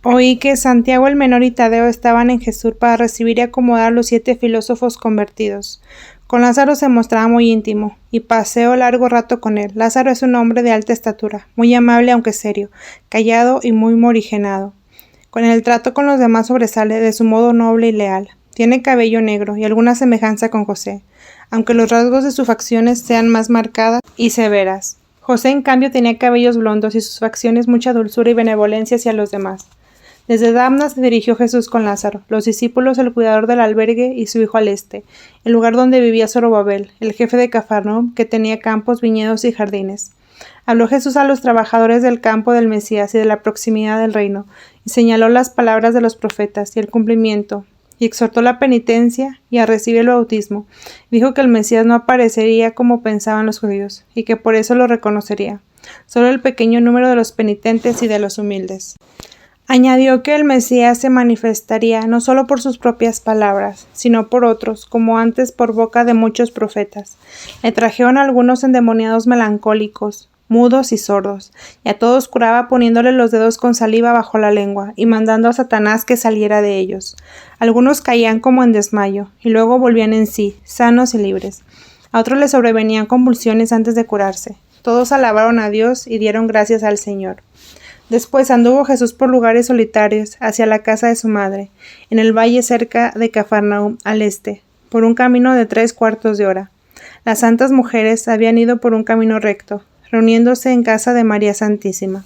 Oí que Santiago el menor y Tadeo estaban en Jesús para recibir y acomodar a los 7 filósofos convertidos. Con Lázaro se mostraba muy íntimo, y paseó largo rato con él. Lázaro es un hombre de alta estatura, muy amable aunque serio, callado y muy morigerado. Con el trato con los demás sobresale de su modo noble y leal. Tiene cabello negro y alguna semejanza con José, aunque los rasgos de sus facciones sean más marcadas y severas. José, en cambio, tenía cabellos blondos y sus facciones mucha dulzura y benevolencia hacia los demás. Desde Damna se dirigió Jesús con Lázaro, los discípulos, el cuidador del albergue y su hijo al este, el lugar donde vivía Zorobabel, el jefe de Cafarnaúm, que tenía campos, viñedos y jardines. Habló Jesús a los trabajadores del campo del Mesías y de la proximidad del reino, y señaló las palabras de los profetas y el cumplimiento, y exhortó la penitencia y a recibir el bautismo. Dijo que el Mesías no aparecería como pensaban los judíos, y que por eso lo reconocería, solo el pequeño número de los penitentes y de los humildes. Añadió que el Mesías se manifestaría no solo por sus propias palabras, sino por otros, como antes por boca de muchos profetas. Le trajeron algunos endemoniados melancólicos, mudos y sordos, y a todos curaba poniéndole los dedos con saliva bajo la lengua y mandando a Satanás que saliera de ellos. Algunos caían como en desmayo, y luego volvían en sí, sanos y libres. A otros les sobrevenían convulsiones antes de curarse. Todos alabaron a Dios y dieron gracias al Señor. Después anduvo Jesús por lugares solitarios hacia la casa de su madre, en el valle cerca de Cafarnaúm, al este, por un camino de 3/4 de hora. Las santas mujeres habían ido por un camino recto, reuniéndose en casa de María Santísima.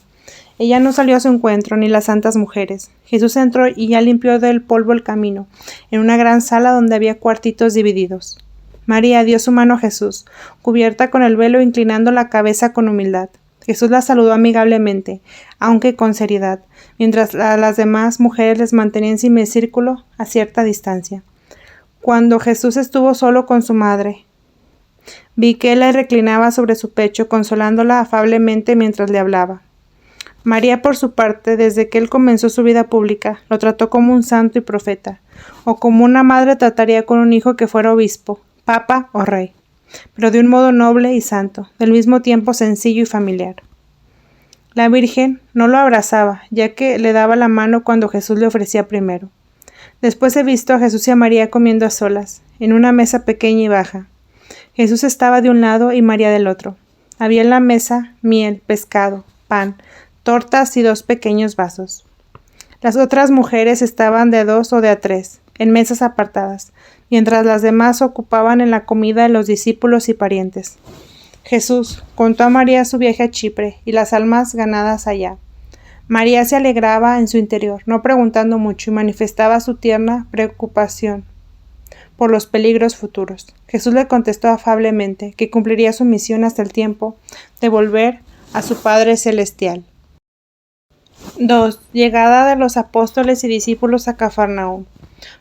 Ella no salió a su encuentro, ni las santas mujeres. Jesús entró y ya limpió del polvo el camino, en una gran sala donde había cuartitos divididos. María dio su mano a Jesús, cubierta con el velo, inclinando la cabeza con humildad. Jesús la saludó amigablemente, aunque con seriedad, mientras a las demás mujeres les mantenía en semicírculo a cierta distancia. Cuando Jesús estuvo solo con su madre, vi que él la reclinaba sobre su pecho, consolándola afablemente mientras le hablaba. María, por su parte, desde que él comenzó su vida pública, lo trató como un santo y profeta, o como una madre trataría con un hijo que fuera obispo, papa o rey, pero de un modo noble y santo, del mismo tiempo sencillo y familiar. La Virgen no lo abrazaba, ya que le daba la mano cuando Jesús le ofrecía primero. Después he visto a Jesús y a María comiendo a solas, en una mesa pequeña y baja. Jesús estaba de un lado y María del otro. Había en la mesa miel, pescado, pan, tortas y 2 pequeños vasos. Las otras mujeres estaban de a 2 o de a 3, en mesas apartadas, mientras las demás ocupaban en la comida de los discípulos y parientes. Jesús contó a María su viaje a Chipre y las almas ganadas allá. María se alegraba en su interior, no preguntando mucho, y manifestaba su tierna preocupación por los peligros futuros. Jesús le contestó afablemente que cumpliría su misión hasta el tiempo de volver a su Padre Celestial. 2. Llegada de los apóstoles y discípulos a Cafarnaúm.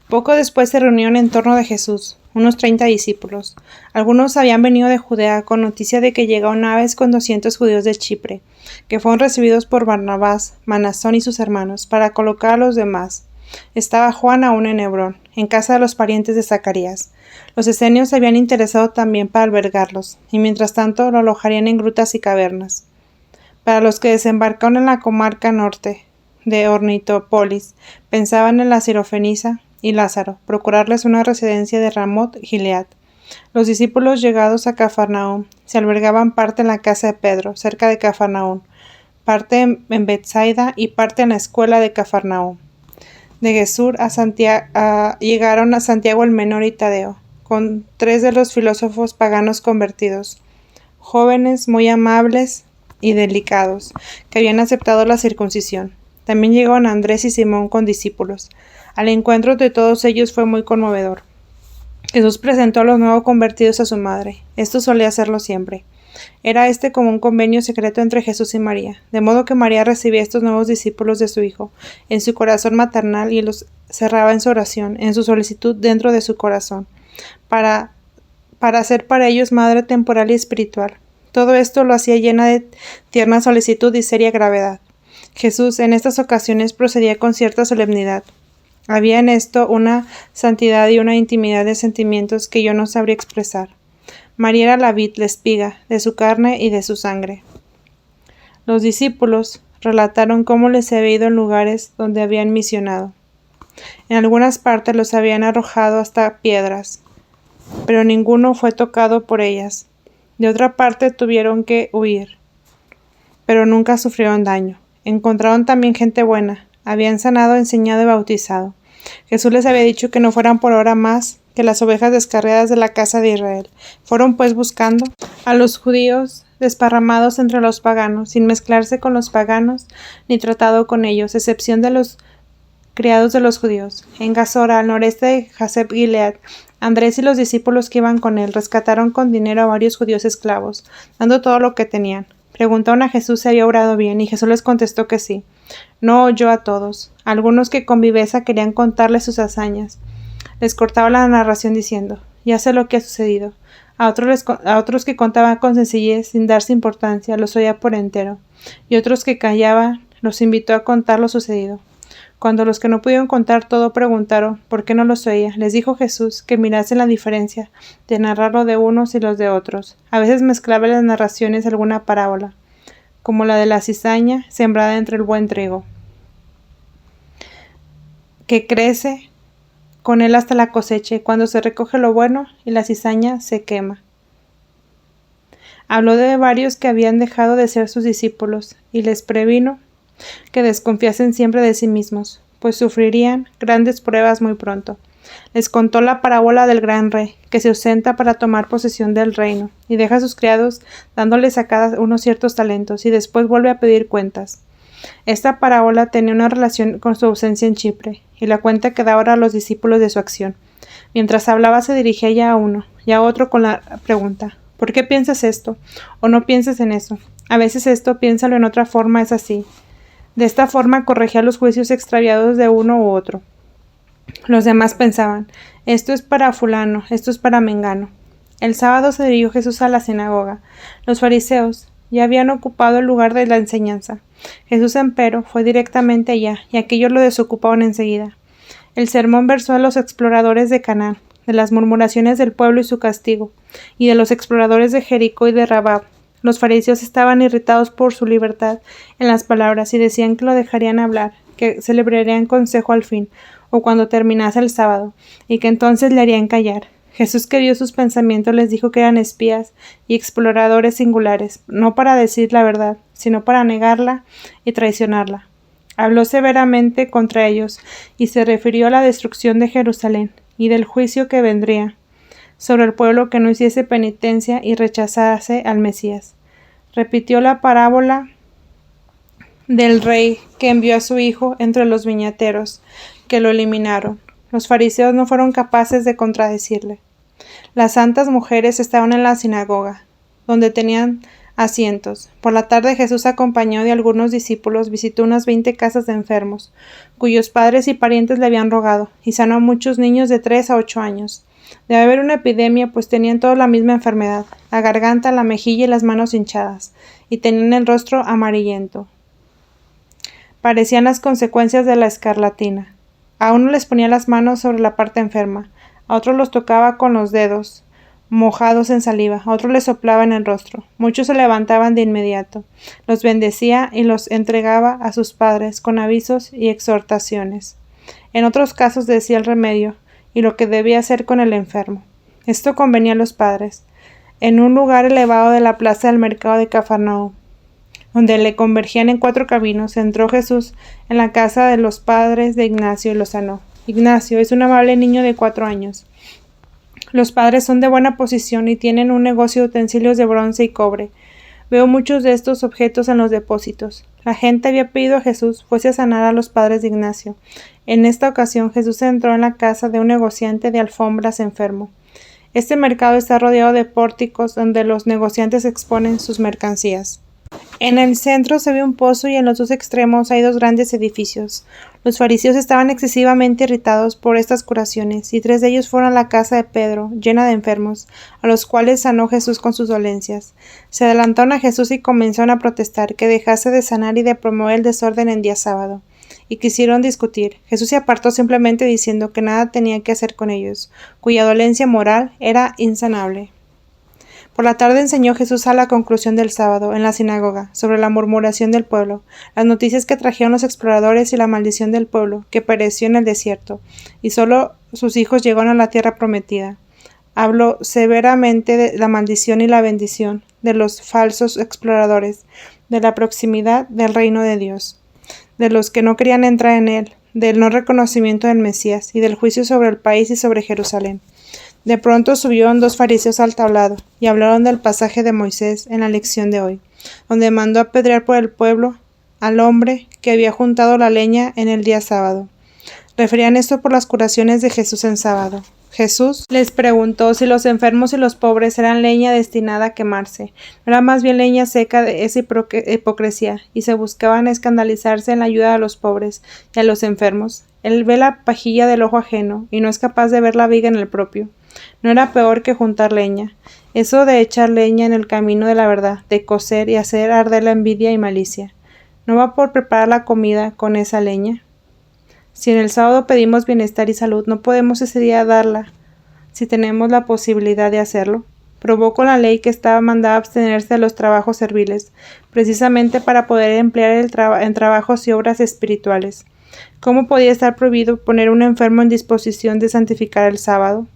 Poco después se reunieron en torno de Jesús, unos 30 discípulos. Algunos habían venido de Judea con noticia de que llegaron naves con 200 judíos de Chipre, que fueron recibidos por Barnabás, Manasón y sus hermanos, para colocar a los demás. Estaba Juan aún en Hebrón, en casa de los parientes de Zacarías. Los esenios se habían interesado también para albergarlos, y mientras tanto lo alojarían en grutas y cavernas. Para los que desembarcaron en la comarca norte de Ornitópolis, pensaban en la Sirofenisa y Lázaro, procurarles una residencia de Ramot Gilead. Los discípulos llegados a Cafarnaúm se albergaban parte en la casa de Pedro, cerca de Cafarnaúm, parte en Betsaida y parte en la escuela de Cafarnaúm. De Gesur llegaron a Santiago el Menor y Tadeo, con 3 de los filósofos paganos convertidos, jóvenes muy amables y delicados, que habían aceptado la circuncisión. También llegaron Andrés y Simón con discípulos. Al encuentro de todos ellos fue muy conmovedor. Jesús presentó a los nuevos convertidos a su madre. Esto solía hacerlo siempre. Era como un convenio secreto entre Jesús y María, de modo que María recibía a estos nuevos discípulos de su Hijo en su corazón maternal y los cerraba en su oración, en su solicitud dentro de su corazón, para ser para ellos madre temporal y espiritual. Todo esto lo hacía llena de tierna solicitud y seria gravedad. Jesús en estas ocasiones procedía con cierta solemnidad. Había en esto una santidad y una intimidad de sentimientos que yo no sabría expresar. María era la vid, la espiga, de su carne y de su sangre. Los discípulos relataron cómo les había ido en lugares donde habían misionado. En algunas partes los habían arrojado hasta piedras, pero ninguno fue tocado por ellas. De otra parte tuvieron que huir, pero nunca sufrieron daño. Encontraron también gente buena. Habían sanado, enseñado y bautizado. Jesús les había dicho que no fueran por ahora más que las ovejas descarriadas de la casa de Israel. Fueron pues buscando a los judíos desparramados entre los paganos, sin mezclarse con los paganos, ni tratado con ellos, excepción de los criados de los judíos. En Gazora, al noreste de Jaseb Gilead, Andrés y los discípulos que iban con él rescataron con dinero a varios judíos esclavos, dando todo lo que tenían. Preguntaron a Jesús si había obrado bien, y Jesús les contestó que sí. No oyó a todos. Algunos que con viveza querían contarle sus hazañas. Les cortaba la narración diciendo: ya sé lo que ha sucedido. A otros que contaban con sencillez, sin darse importancia, los oía por entero. Y otros que callaban, los invitó a contar lo sucedido. Cuando los que no pudieron contar todo preguntaron por qué no los oía, les dijo Jesús que mirasen la diferencia de narrar lo de unos y los de otros. A veces mezclaba en las narraciones alguna parábola, como la de la cizaña sembrada entre el buen trigo, que crece con él hasta la cosecha, y cuando se recoge lo bueno y la cizaña se quema. Habló de varios que habían dejado de ser sus discípulos, y les previno que desconfiasen siempre de sí mismos, pues sufrirían grandes pruebas muy pronto. Les contó la parábola del gran rey, que se ausenta para tomar posesión del reino, y deja a sus criados dándoles a cada uno ciertos talentos, y después vuelve a pedir cuentas. Esta parábola tenía una relación con su ausencia en Chipre, y la cuenta que da ahora a los discípulos de su acción. Mientras hablaba se dirigía ya a uno, y a otro con la pregunta: ¿por qué piensas esto? ¿O no pienses en eso? A veces esto, piénsalo en otra forma, es así. De esta forma corregía los juicios extraviados de uno u otro. Los demás pensaban: esto es para fulano, esto es para mengano. El sábado se dirigió Jesús a la sinagoga. Los fariseos ya habían ocupado el lugar de la enseñanza. Jesús, empero, fue directamente allá, y aquellos lo desocuparon enseguida. El sermón versó a los exploradores de Canaán, de las murmuraciones del pueblo y su castigo, y de los exploradores de Jericó y de Rabab. Los fariseos estaban irritados por su libertad en las palabras y decían que lo dejarían hablar, que celebrarían consejo al fin, o cuando terminase el sábado, y que entonces le harían callar. Jesús, que vio sus pensamientos, les dijo que eran espías y exploradores singulares, no para decir la verdad, sino para negarla y traicionarla. Habló severamente contra ellos y se refirió a la destrucción de Jerusalén y del juicio que vendría sobre el pueblo que no hiciese penitencia y rechazase al Mesías. Repitió la parábola del rey que envió a su hijo entre los viñateros, que lo eliminaron. Los fariseos no fueron capaces de contradecirle. Las santas mujeres estaban en la sinagoga, donde tenían asientos. Por la tarde Jesús, acompañado de algunos discípulos, visitó unas 20 casas de enfermos, cuyos padres y parientes le habían rogado, y sanó a muchos niños de 3 a 8 años. Debe haber una epidemia, pues tenían todos la misma enfermedad, la garganta, la mejilla y las manos hinchadas, y tenían el rostro amarillento. Parecían las consecuencias de la escarlatina. A uno les ponía las manos sobre la parte enferma, a otros los tocaba con los dedos, mojados en saliva, a otros les soplaba en el rostro. Muchos se levantaban de inmediato, los bendecía y los entregaba a sus padres con avisos y exhortaciones. En otros casos decía el remedio y lo que debía hacer con el enfermo. Esto convenía a los padres. En un lugar elevado de la plaza del mercado de Cafarnaúm, donde le convergían en 4 caminos, entró Jesús en la casa de los padres de Ignacio y lo sanó. Ignacio es un amable niño de 4 años. Los padres son de buena posición y tienen un negocio de utensilios de bronce y cobre. Veo muchos de estos objetos en los depósitos. La gente había pedido a Jesús fuese a sanar a los padres de Ignacio. En esta ocasión Jesús entró en la casa de un negociante de alfombras enfermo. Este mercado está rodeado de pórticos donde los negociantes exponen sus mercancías. En el centro se ve un pozo y en los 2 extremos hay 2 grandes edificios. Los fariseos estaban excesivamente irritados por estas curaciones, y 3 de ellos fueron a la casa de Pedro, llena de enfermos, a los cuales sanó Jesús con sus dolencias. Se adelantaron a Jesús y comenzaron a protestar que dejase de sanar y de promover el desorden en día sábado, y quisieron discutir. Jesús se apartó simplemente diciendo que nada tenía que hacer con ellos, cuya dolencia moral era insanable. Por la tarde enseñó Jesús a la conclusión del sábado, en la sinagoga, sobre la murmuración del pueblo, las noticias que trajeron los exploradores y la maldición del pueblo, que pereció en el desierto, y solo sus hijos llegaron a la tierra prometida. Habló severamente de la maldición y la bendición, de los falsos exploradores, de la proximidad del reino de Dios, de los que no querían entrar en él, del no reconocimiento del Mesías, y del juicio sobre el país y sobre Jerusalén. De pronto subieron 2 fariseos al tablado, y hablaron del pasaje de Moisés en la lección de hoy, donde mandó apedrear por el pueblo al hombre que había juntado la leña en el día sábado. Referían esto por las curaciones de Jesús en sábado. Jesús les preguntó si los enfermos y los pobres eran leña destinada a quemarse. ¿No era más bien leña seca de esa hipocresía? Y se buscaban escandalizarse en la ayuda a los pobres y a los enfermos. Él ve la pajilla del ojo ajeno y no es capaz de ver la viga en el propio. No era peor que juntar leña. Eso de echar leña en el camino de la verdad, de cocer y hacer arder la envidia y malicia. ¿No va por preparar la comida con esa leña? Si en el sábado pedimos bienestar y salud, ¿no podemos ese día darla si tenemos la posibilidad de hacerlo? Probó con la ley que estaba mandada a abstenerse de los trabajos serviles, precisamente para poder emplear en trabajos y obras espirituales. ¿Cómo podía estar prohibido poner a un enfermo en disposición de santificar el sábado?